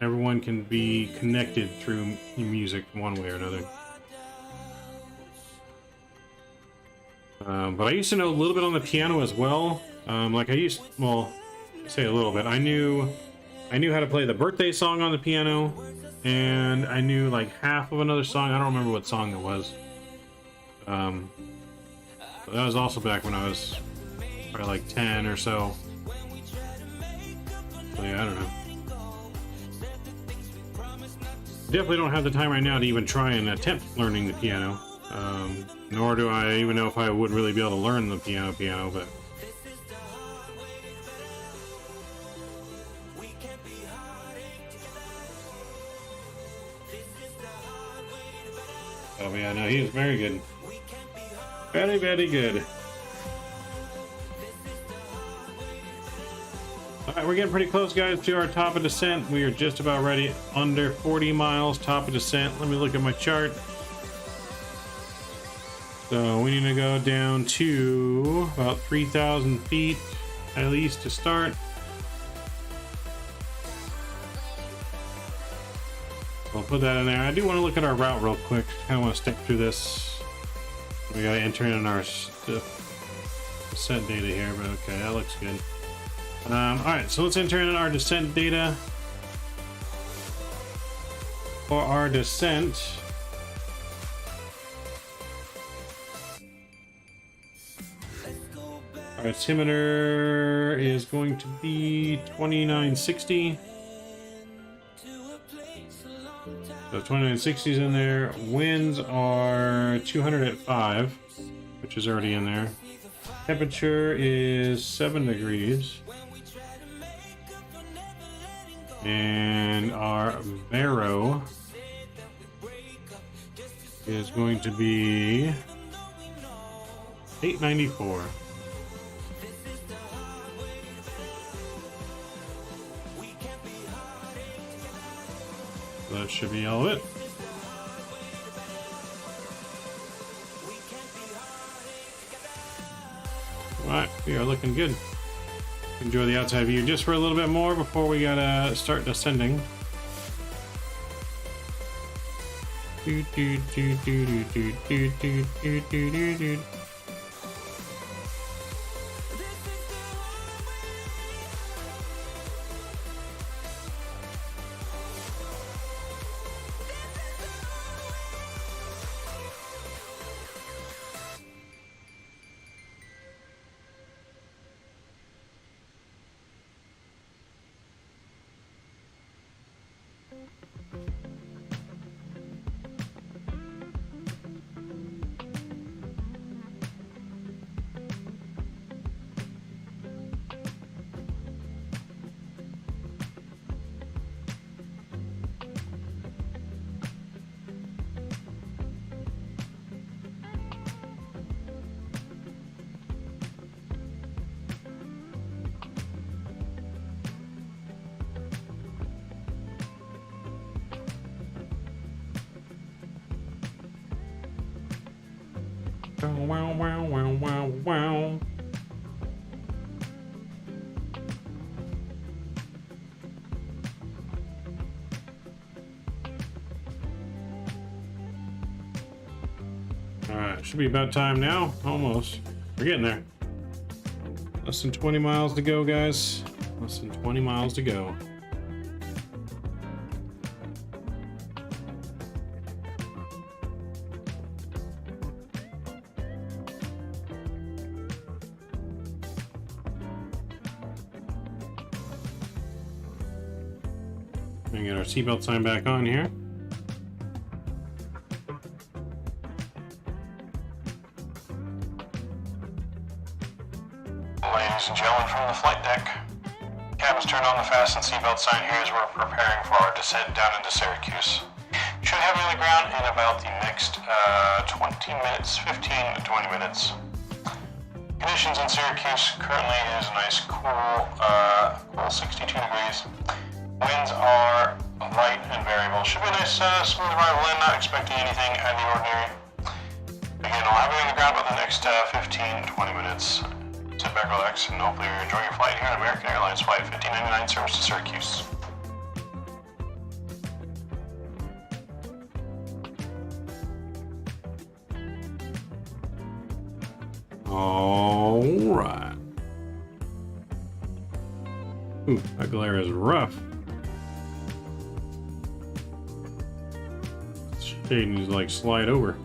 Everyone can be connected through music one way or another. But I used to know a little bit on the piano as well. Like well, say a little bit. I knew how to play the birthday song on the piano, and I knew like half of another song. I don't remember what song it was. But that was also back when I was probably like 10 or so. So yeah, I don't know. Definitely don't have the time right now to even try and attempt learning the piano. Nor do I even know if I would really be able to learn the piano, but oh yeah, no, he is very good. Very, very good. Alright, we're getting pretty close, guys, to our top of descent. We are just about ready. Under 40 miles, top of descent. Let me look at my chart. So we need to go down to about 3,000 feet at least to start. I'll put that in there. I do want to look at our route real quick. I kind of want to stick through this. We got to enter in our descent data here, but okay, that looks good. Alright, so let's enter in our descent data. For our descent, our altimeter is going to be 2960. So 2960 is in there. Winds are 200 at 5, which is already in there. Temperature is 7 degrees. And our Vero is going to be 894. That should be all of it. Alright, we are looking good. Enjoy the outside view just for a little bit more before we gotta start descending. Wow, wow, wow, wow, wow. Alright, should be about time now. Almost. We're getting there. Less than 20 miles to go, guys. Less than 20 miles to go. Get our seatbelt sign back on here. Ladies and gentlemen from the flight deck, Cameras turned on the fasten seatbelt sign here as we're preparing for our descent down into Syracuse. Should have you on the ground in about the next 20 minutes, 15 to 20 minutes. Conditions in Syracuse currently is nice, cool 62 degrees. Winds are light and variable. Should be a nice smooth arrival in, not expecting anything out of the ordinary. Again, I'll have you on the ground about the next 15 to 20 minutes. Sit back, relax, and hopefully you're enjoying your flight here on American Airlines Flight 1599 service to Syracuse. All right. Ooh, that glare is rough. Shade needs to like slide over.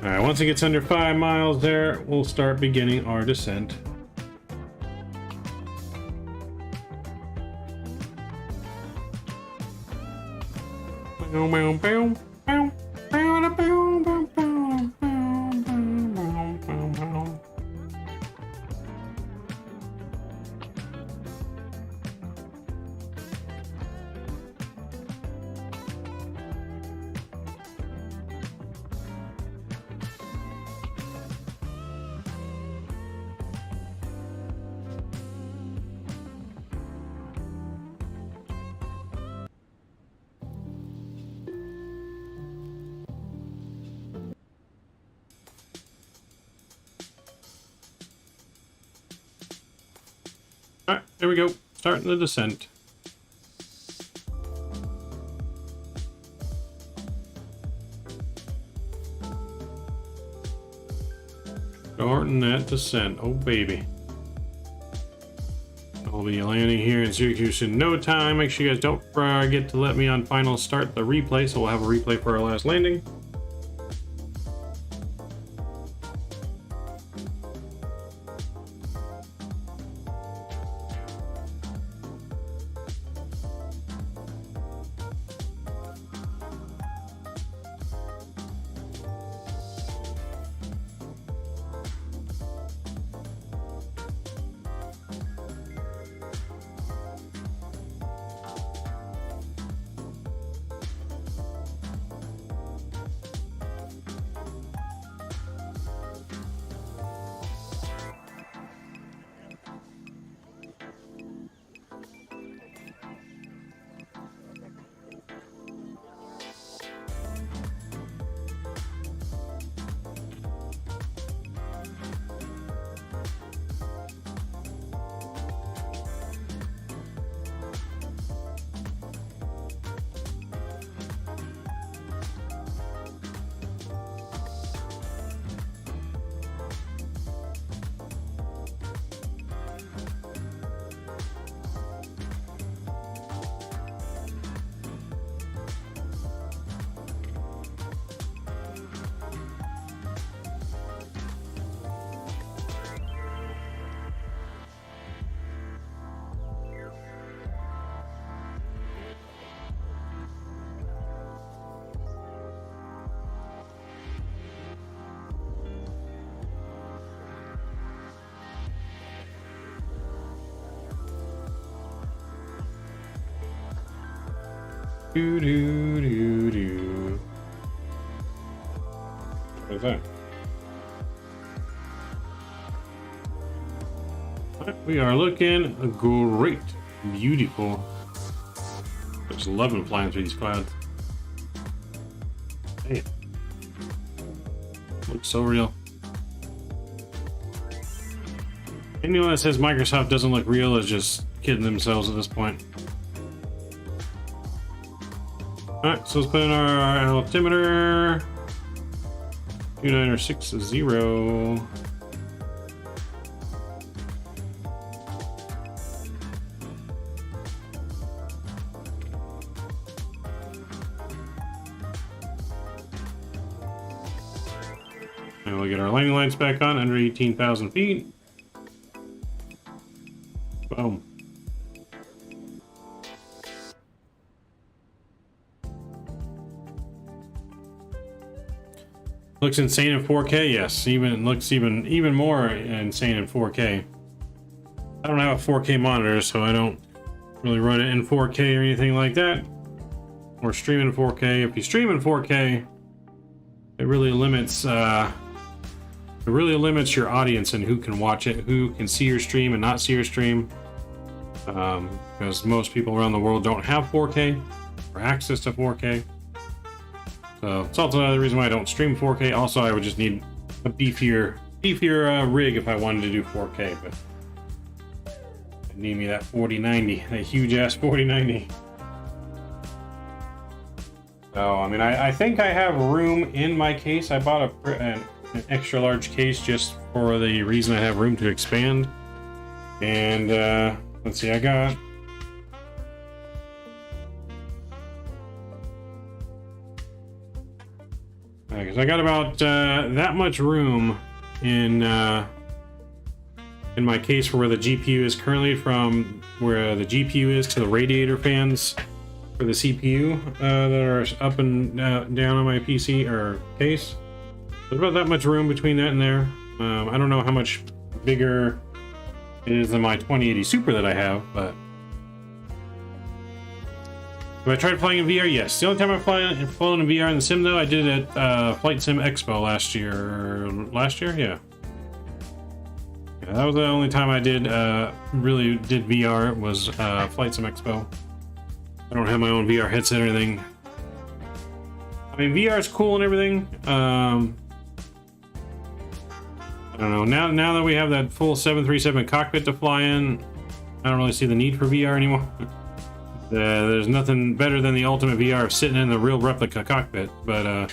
Alright, once it gets under 5 miles there, we'll start beginning our descent. Alright, there we go. Starting the descent. Starting that descent. Oh, baby. I'll be landing here in Syracuse in no time. Make sure you guys don't forget to let me on final start the replay, so we'll have a replay for our last landing. Do do do do. What is that? Right, we are looking great, beautiful. Just loving flying through these clouds. Hey, looks so real. Anyone that says Microsoft doesn't look real is just kidding themselves at this point. Alright, so let's put in our altimeter. 2960. And we'll get our landing lights back on under 18,000 feet. Boom. Looks insane in 4K, yes. It looks even more insane in 4K. I don't have a 4K monitor, so I don't really run it in 4K or anything like that. Or stream in 4K. If you stream in 4K, it really limits your audience and who can watch it, who can see your stream and not see your stream. Because most people around the world don't have 4K or access to 4K. So it's also another reason why I don't stream 4K. Also, I would just need a beefier rig if I wanted to do 4K, but I need me that 4090, that huge ass 4090. So I mean, I think I have room in my case. I bought an extra large case just for the reason I have room to expand. And let's see, I got because I got about that much room in my case for where the GPU is currently, from where the GPU is to the radiator fans for the CPU that are up and down on my PC or case. There's about that much room between that and there. I don't know how much bigger it is than my 2080 Super that I have, but have I tried flying in VR? Yes. The only time I've flown in VR in the sim, though, I did it at Flight Sim Expo last year. Last year? Yeah. Yeah, that was the only time I did really did VR, was Flight Sim Expo. I don't have my own VR headset or anything. I mean, VR is cool and everything. I don't know. Now that we have that full 737 cockpit to fly in, I don't really see the need for VR anymore. There's nothing better than the ultimate VR of sitting in the real replica cockpit, but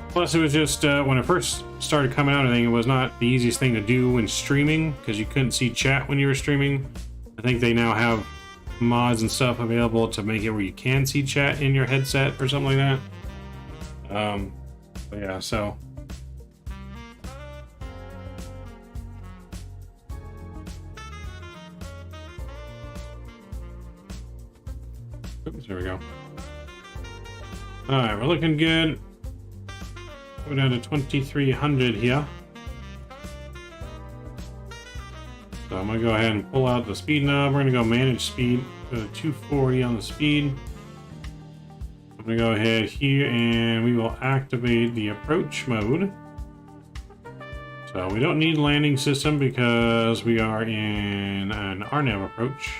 plus it was just when it first started coming out, I think it was not the easiest thing to do when streaming, because you couldn't see chat when you were streaming. I think they now have mods and stuff available to make it where you can see chat in your headset or something like that. But yeah, so oops, there we go. Alright, we're looking good. Go down to 2300 here. So I'm going to go ahead and pull out the speed knob. We're going to go manage speed. Go to 240 on the speed. I'm going to go ahead here and we will activate the approach mode. So we don't need landing system because we are in an RNAV approach.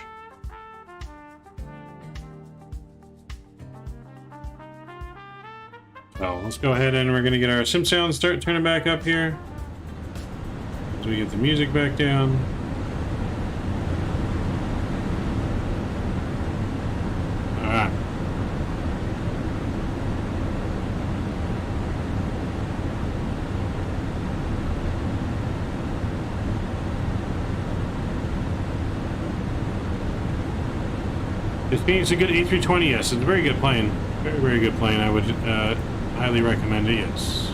So let's go ahead and we're going to get our sim sound start turning back up here. As we get the music back down. Alright. This Fenix is a good A320, yes. It's a very good plane. Very, very good plane. I would highly recommend it, yes.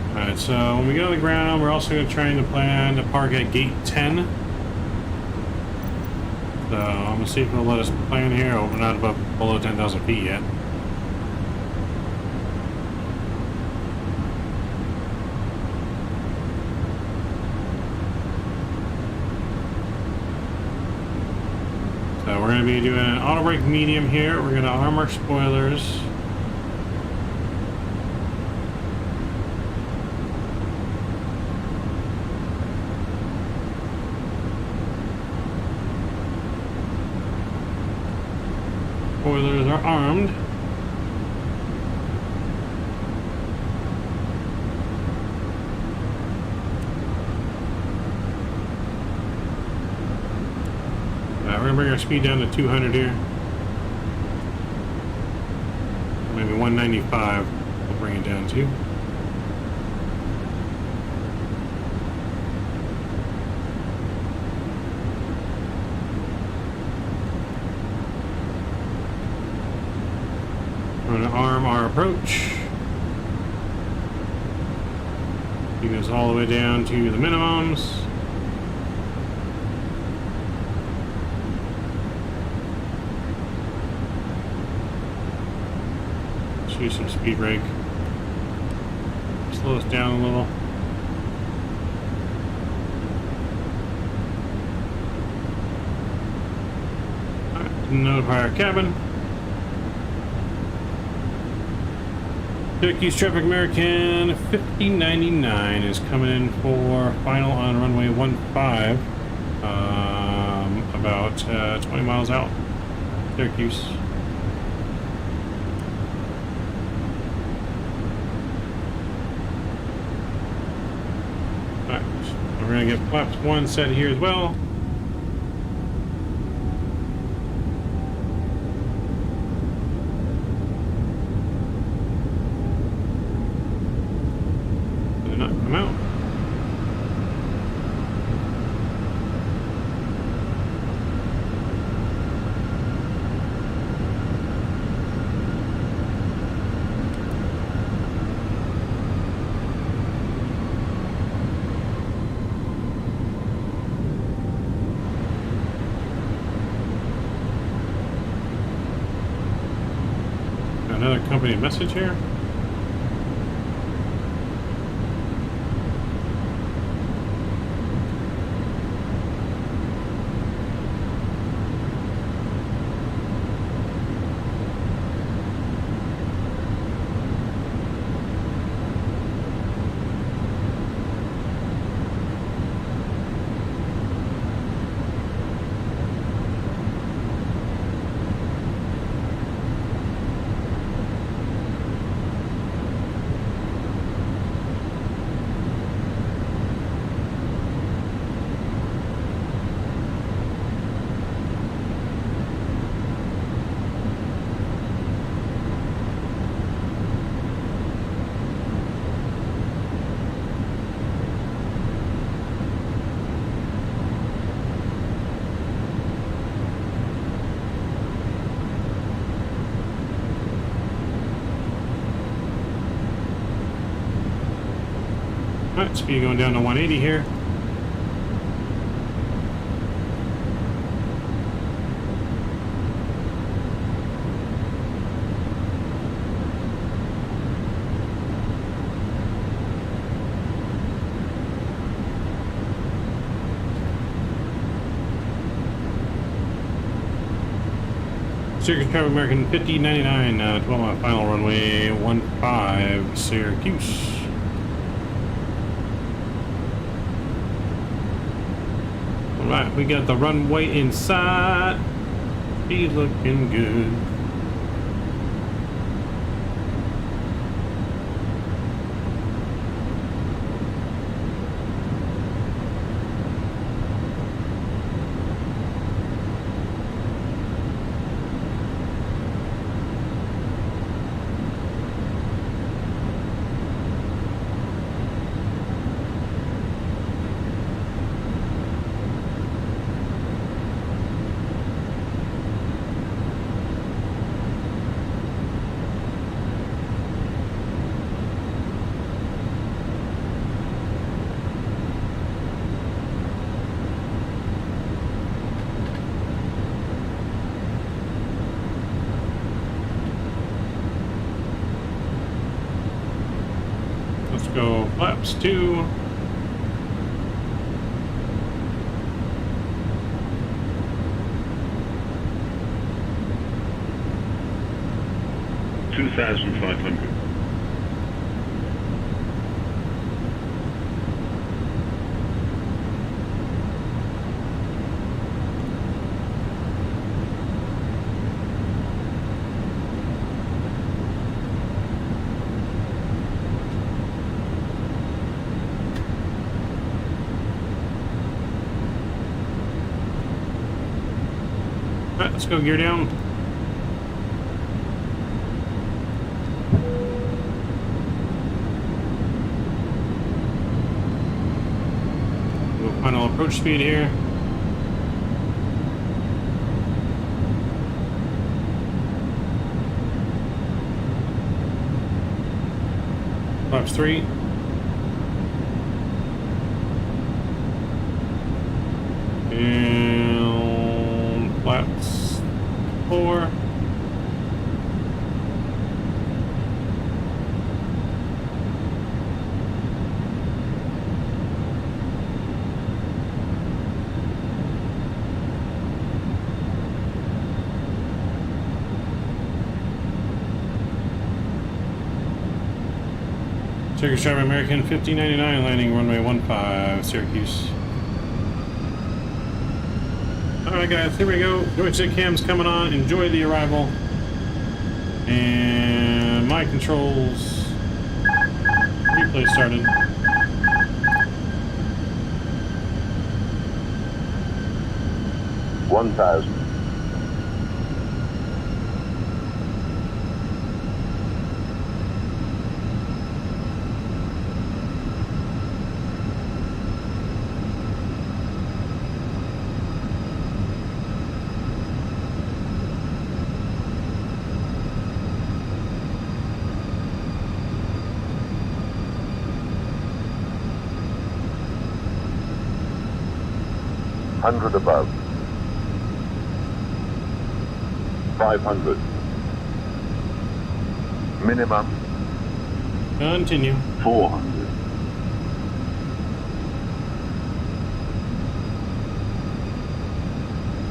Alright, so when we go to the ground, we're also trying to plan to park at gate 10. So I'm gonna see if it'll let us plan here. Oh, we're not below 10,000 feet yet. So we're gonna be doing an auto brake medium here. We're gonna arm our spoilers. Spoilers are armed. We're gonna bring our speed down to 200 here. Maybe 195. We'll bring it down to. We're gonna arm our approach. He goes all the way down to the minimums. Let's use some speed brake. Slow us down a little. Alright, notify our cabin. Syracuse Traffic American 5099 is coming in for final on runway 15, about 20 miles out. Syracuse. Alright, we're going to get flaps 1 set here as well. Come out. Another company message here. Alright, speed going down to 180 here. Syracuse Traffic American 5099, 12 mile final runway 15, Syracuse. Alright, we got the runway inside. He's looking good. Let's go flaps 2. $2,500. Alright, let's go gear down. Go final approach speed here. Flaps 3. And flaps 4. Syracuse Driver American 5099 landing runway 15 Syracuse. Alright guys, here we go. Joystick cam's coming on. Enjoy the arrival. And my controls. Replay started. $1,000. $100 above. 500. Minimum. Continue. 400.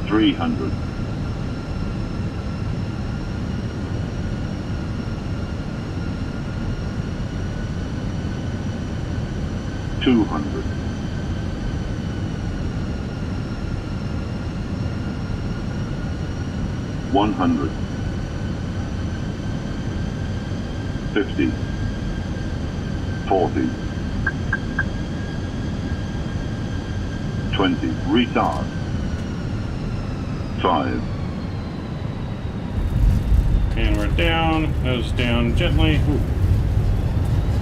300. 200. 100. 50. 40. 20. Retard. 5. And we're down. Nose down gently. Ooh.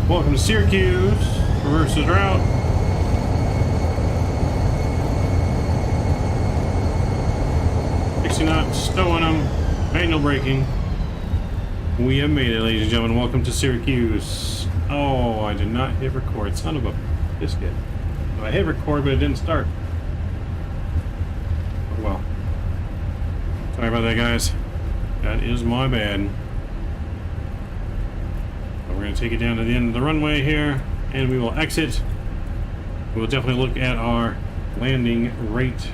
Welcome to Syracuse. Reverses route. Knots, stowing them, manual braking. We have made it, ladies and gentlemen. Welcome to Syracuse. Oh, I did not hit record. Son of a biscuit. I hit record, but it didn't start. Oh well. Sorry about that, guys. That is my bad. But we're going to take it down to the end of the runway here, and we will exit. We will definitely look at our landing rate.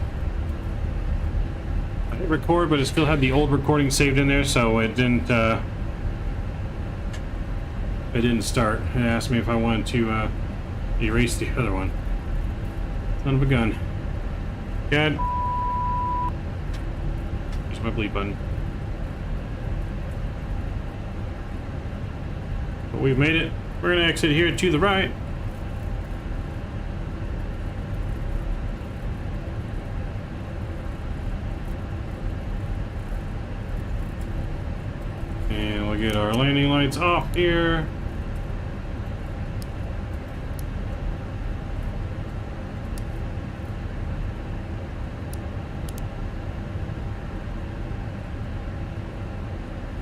Record, but it still had the old recording saved in there, so it didn't start. It asked me if I wanted to erase the other one. Son of a gun. God. There's my bleep button. But we've made it. We're gonna exit here to the right. Get our landing lights off here.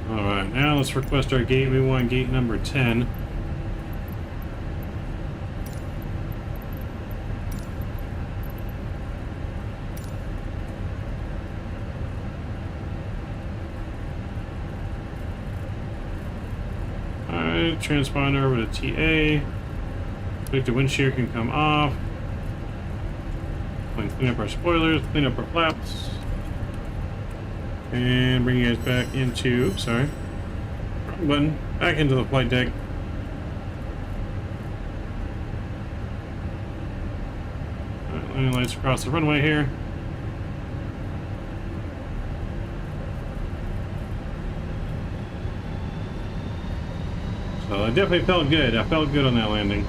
Alright, now let's request our gate. We want gate number 10. Transponder over to TA. Click the wind shear can come off. Clean up our spoilers, clean up our flaps. And bring you guys back into, oops, sorry. Wrong button. Back into the flight deck. Alright, landing lights across the runway here. So I definitely felt good. I felt good on that landing.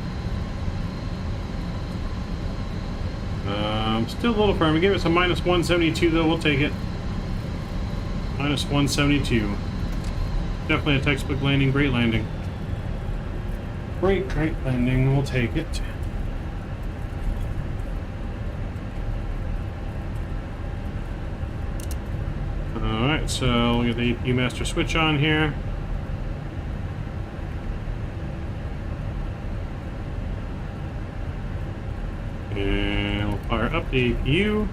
Still a little firm. We gave us a minus 172 though. We'll take it. Minus 172. Definitely a textbook landing. Great landing. Great landing. We'll take it. Alright, so we'll get the APU master switch on here. And we'll fire up the APU.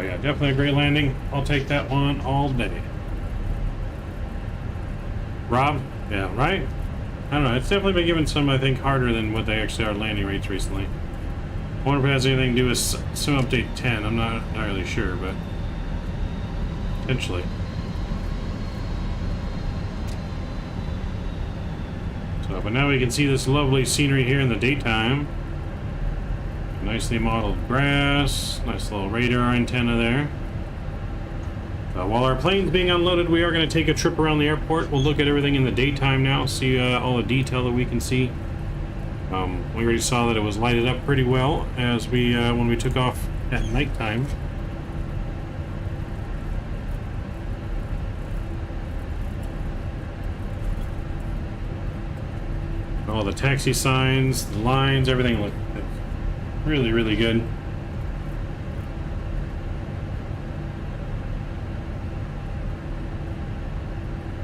So yeah, definitely a great landing. I'll take that one all day. Rob? Yeah, right? I don't know. It's definitely been given some, I think, harder than what they actually are landing rates recently. I wonder if it has anything to do with Sim Update 10. I'm not entirely sure, but potentially. So, but now we can see this lovely scenery here in the daytime. Nicely modeled grass, nice little radar antenna there. While our plane's being unloaded, we are going to take a trip around the airport. We'll look at everything in the daytime now, see all the detail that we can see. We already saw that it was lighted up pretty well as we when we took off at nighttime. All the taxi signs, the lines, everything looked really, really good.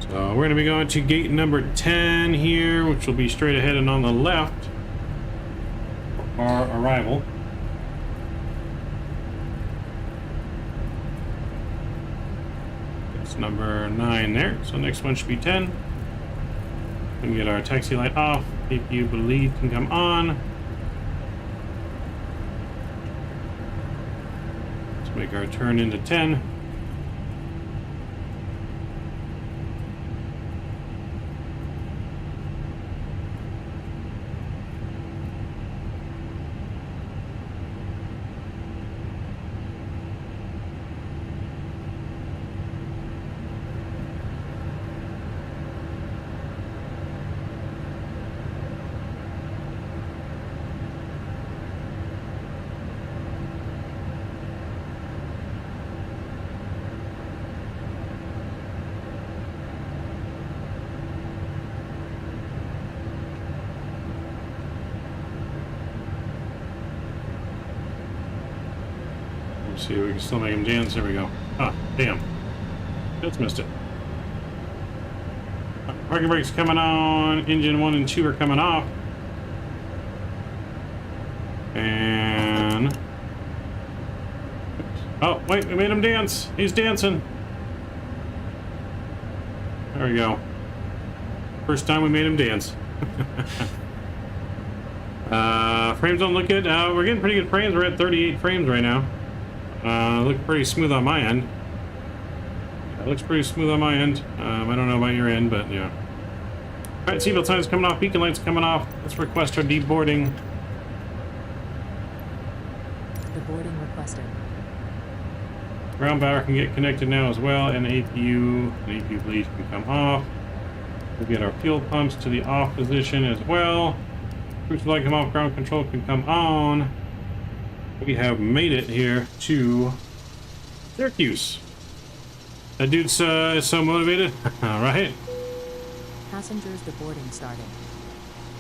So we're going to be going to gate number 10 here, which will be straight ahead and on the left. Our arrival. It's number 9 there, so next one should be 10. We can get our taxi light off. If you believe can come on. Let's make our turn into 10. See if we can still make him dance. There we go. Ah, damn. Just missed it. Parking brakes coming on. Engine 1 and 2 are coming off. And... oh, wait, we made him dance. He's dancing. There we go. First time we made him dance. Frames don't look good. We're getting pretty good frames. We're at 38 frames right now. Look pretty smooth on my end. It looks pretty smooth on my end. I don't know about your end, but yeah. Alright, seatbelt signs coming off, beacon lights coming off. Let's request our deboarding. Deboarding requested. Ground power can get connected now as well, and the APU bleed can come off. We'll get our fuel pumps to the off position as well. Cruise light come off, ground control can come on. We have made it here to Syracuse. That dude's so motivated. All right. Passengers deboarding started.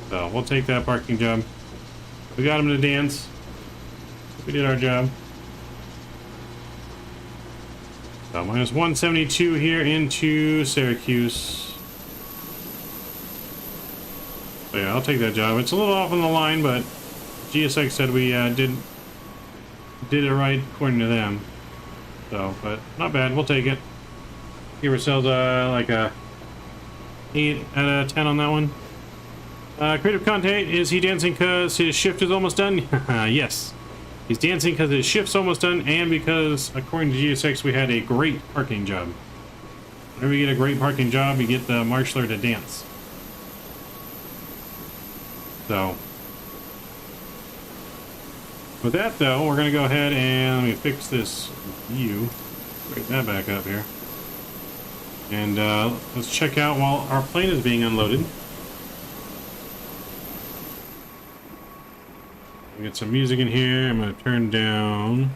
So we'll take that parking job. We got him to dance. We did our job. So minus 172 here into Syracuse. So yeah, I'll take that job. It's a little off on the line, but GSX said we did it right according to them. So, but not bad. We'll take it. Give ourselves like a 8 out of 10 on that one. Creative content, is he dancing because his shift is almost done? Yes. He's dancing because his shift's almost done, and because, according to GSX, we had a great parking job. Whenever you get a great parking job, you get the marshaller to dance. So, with that though, we're going to go ahead and let me fix this view. Bring that back up here. And let's check out while our plane is being unloaded. We get some music in here. I'm going to turn down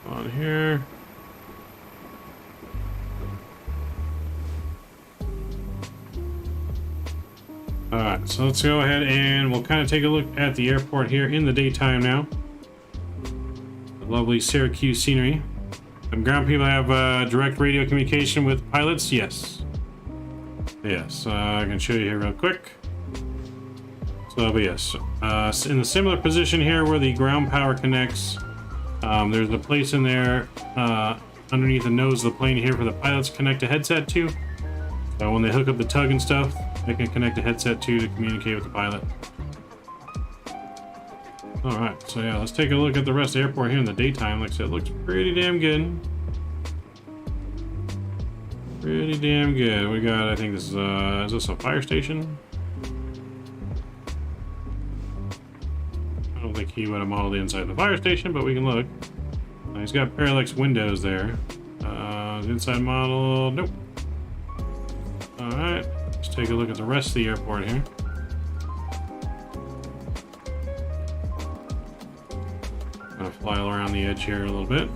on here. Alright, so let's go ahead and we'll kind of take a look at the airport here in the daytime now. The lovely Syracuse scenery. Some ground people have direct radio communication with pilots. Yes. Yes, I can show you here real quick. So, but yes, in a similar position here where the ground power connects, there's a place in there underneath the nose of the plane here for the pilots to connect a headset to. So when they hook up the tug and stuff, they can connect a headset to communicate with the pilot. Alright, so yeah, let's take a look at the rest of the airport here in the daytime. Like I said, it looks pretty damn good. Pretty damn good. We got, I think this is this a fire station? I don't think he would have modeled the inside of the fire station, but we can look. He's got parallax windows there. The inside model, nope. Alright, let's take a look at the rest of the airport here. Gonna fly around the edge here a little bit.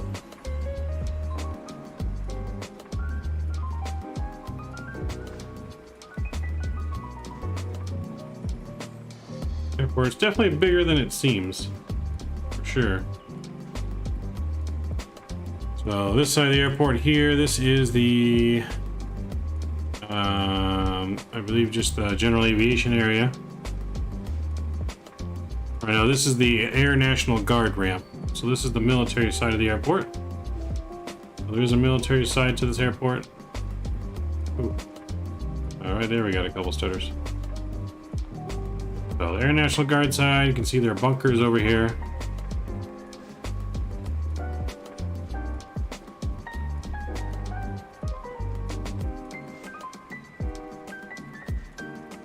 Airport's definitely bigger than it seems, for sure. So this side of the airport here, this is the, I believe just the general aviation area. Right now, this is the Air National Guard ramp. So this is the military side of the airport. So there's a military side to this airport. Ooh. All right, there we got a couple stutters. So the Air National Guard side, you can see there are bunkers over here.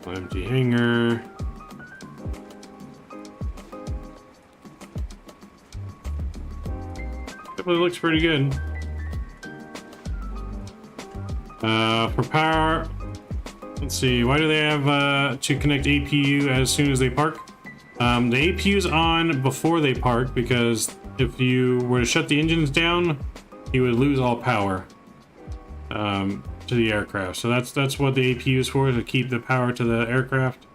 Empty hangar. Definitely looks pretty good. For power, let's see, why do they have to connect APU as soon as they park? The APU's on before they park because if you were to shut the engines down, you would lose all power to the aircraft. So that's what the APU is for, to keep the power to the aircraft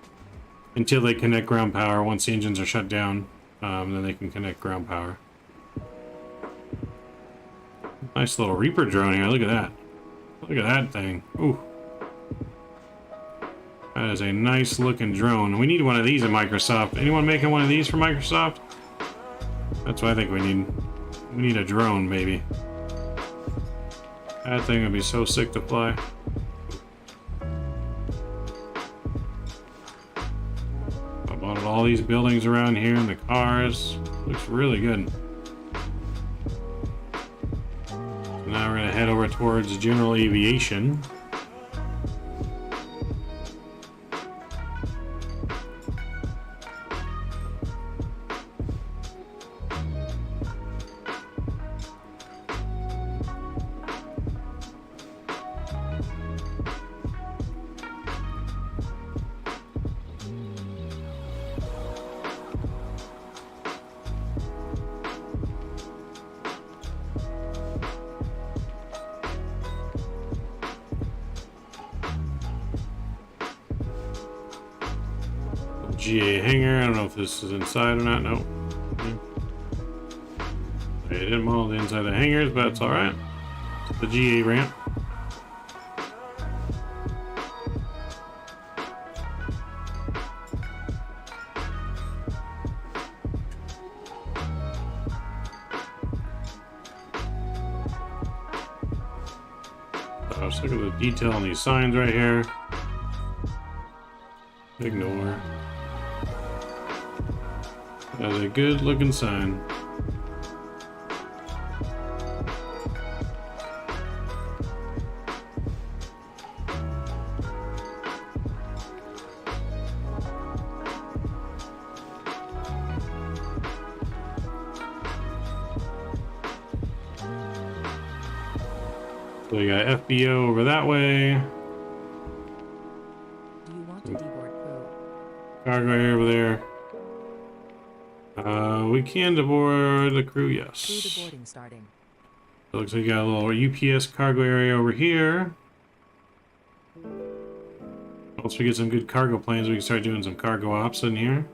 until they connect ground power. Once the engines are shut down, then they can connect ground power. Nice little Reaper drone here. Look at that. Look at that thing. Ooh. That is a nice looking drone. We need one of these at Microsoft. Anyone making one of these for Microsoft? That's what I think we need. We need a drone, maybe. That thing would be so sick to fly. I bought all these buildings around here and the cars. Looks really good. So now we're gonna head over towards general aviation. GA hangar. I don't know if this is inside or not. Nope. They didn't model the inside of the hangars, but it's alright. It's the GA ramp. So let's look at the detail on these signs right here. Ignore. That is a good looking sign. So you got FBO over that way. Do you want to deboard crew? Cargo area over there. We can deboard the crew, yes. Crew deboarding starting. It looks like you got a little UPS cargo area over here. Once we get some good cargo planes, we can start doing some cargo ops in here.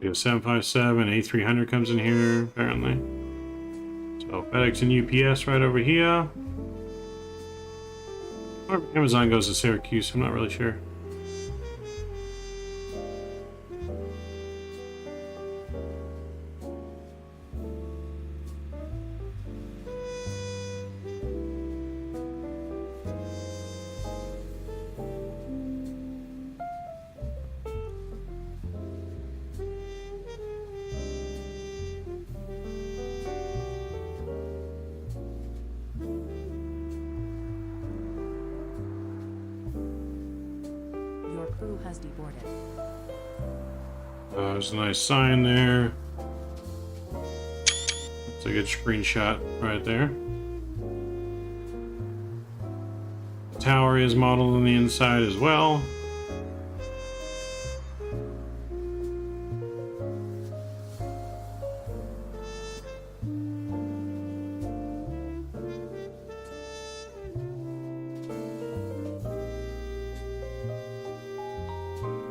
We have 757, A300 comes in here, apparently. So FedEx and UPS right over here. Or Amazon goes to Syracuse, I'm not really sure. crew has deboarded. There's a nice sign there. It's a good screenshot right there. The tower is modeled on the inside as well.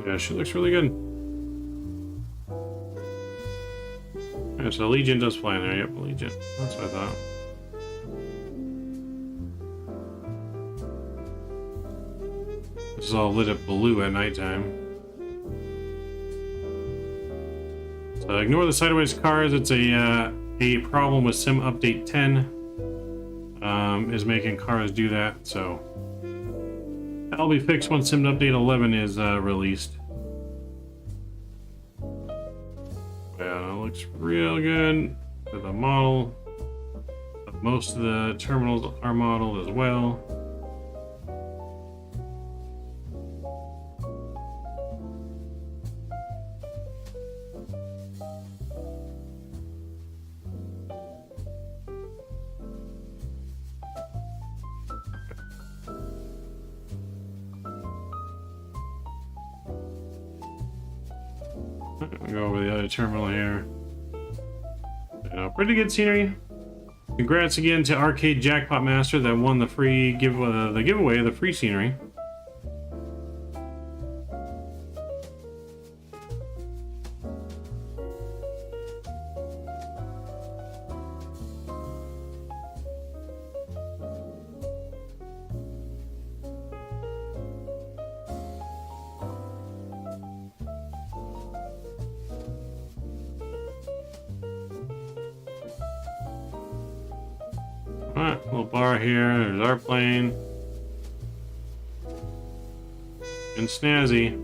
Yeah, she looks really good. Yeah, so Legion does fly in there. Yep, Legion. That's what I thought. This is all lit up blue at nighttime. So ignore the sideways cars. It's a problem with Sim Update 10 is making cars do that. So that'll be fixed once Sim Update 11 is released. Yeah, it looks real good for the model. Most of the terminals are modeled as well. Go over the other terminal here. Pretty good scenery. Congrats again to Arcade Jackpot Master that won the free giveaway of the free scenery. Alright, little bar here. There's our plane. And snazzy.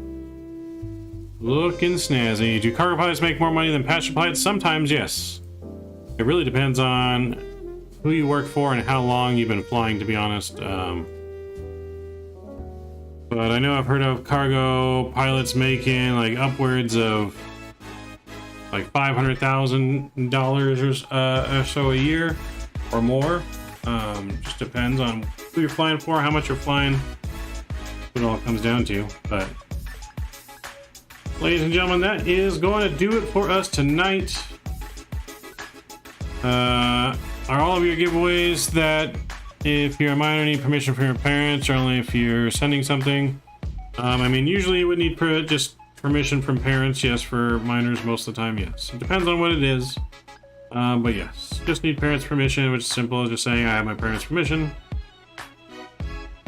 Looking snazzy. Do cargo pilots make more money than passenger pilots? Sometimes, yes. It really depends on who you work for and how long you've been flying, to be honest. But I know I've heard of cargo pilots making like upwards of like $500,000 or so a year or more. Just depends on who you're flying for, how much you're flying, what it all comes down to. But ladies and gentlemen, that is going to do it for us tonight. Are all of your giveaways that if you're a minor need permission from your parents, or only if you're sending something? I mean, usually you would need just permission from parents. Yes, for minors most of the time, yes. It depends on what it is. But yes, just need parents' permission, which is simple as just saying I have my parents' permission.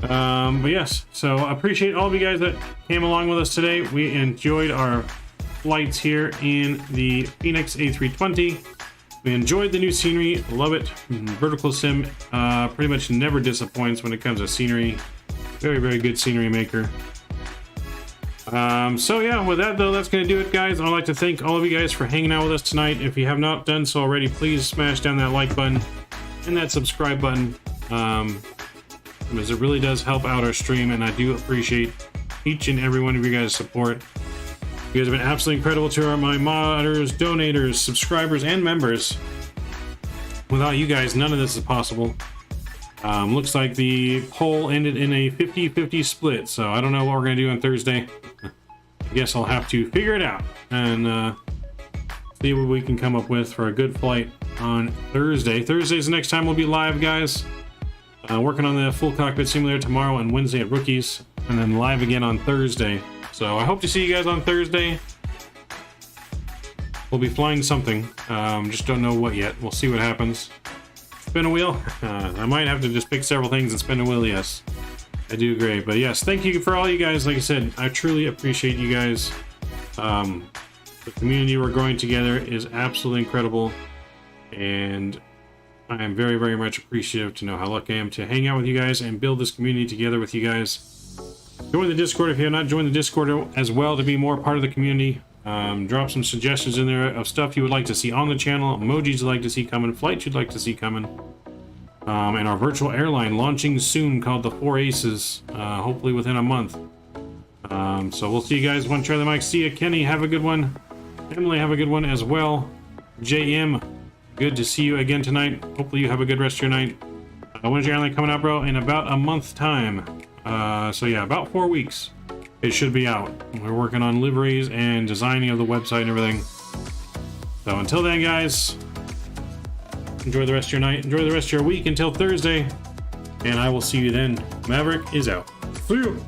But yes, so I appreciate all of you guys that came along with us today. We enjoyed our flights here in the Fenix A320. We enjoyed the new scenery, love it. Vertical Sim pretty much never disappoints when it comes to scenery. Very, very good scenery maker. So yeah, with that though, that's gonna do it, guys. I'd like to thank all of you guys for hanging out with us tonight. If you have not done so already, please smash down that like button and that subscribe button, because it really does help out our stream, and I do appreciate each and every one of you guys' support. You guys have been absolutely incredible to my modders, donators, subscribers, and members. Without you guys, none of this is possible. Looks like the poll ended in a 50-50 split, so I don't know what we're gonna do on Thursday. I guess I'll have to figure it out and see what we can come up with for a good flight on Thursday. Thursday's the next time we'll be live, guys. Working on the full cockpit simulator tomorrow and Wednesday at Rookies, and then live again on Thursday. So I hope to see you guys on Thursday. We'll be flying something. Just don't know what yet. We'll see what happens. Spin a wheel? I might have to just pick several things and spin a wheel, yes. I do agree. But yes, thank you for all you guys. Like I said, I truly appreciate you guys. The community we're growing together is absolutely incredible. And I am very, very much appreciative to know how lucky I am to hang out with you guys and build this community together with you guys. Join the Discord if you have not joined the Discord as well to be more part of the community. Drop some suggestions in there of stuff you would like to see on the channel, emojis you'd like to see coming, flights you'd like to see coming. And our virtual airline launching soon called the 4 Aces, hopefully within a month. So we'll see you guys one. Charlie Mike, see ya. Kenny, have a good one. Emily, have a good one as well. JM, good to see you again tonight. Hopefully you have a good rest of your night. When's your airline coming out, bro? In about a month's time. So yeah, about 4 weeks. It should be out. We're working on liveries and designing of the website and everything. So until then, guys, enjoy the rest of your night. Enjoy the rest of your week until Thursday. And I will see you then. Maverick is out. See you.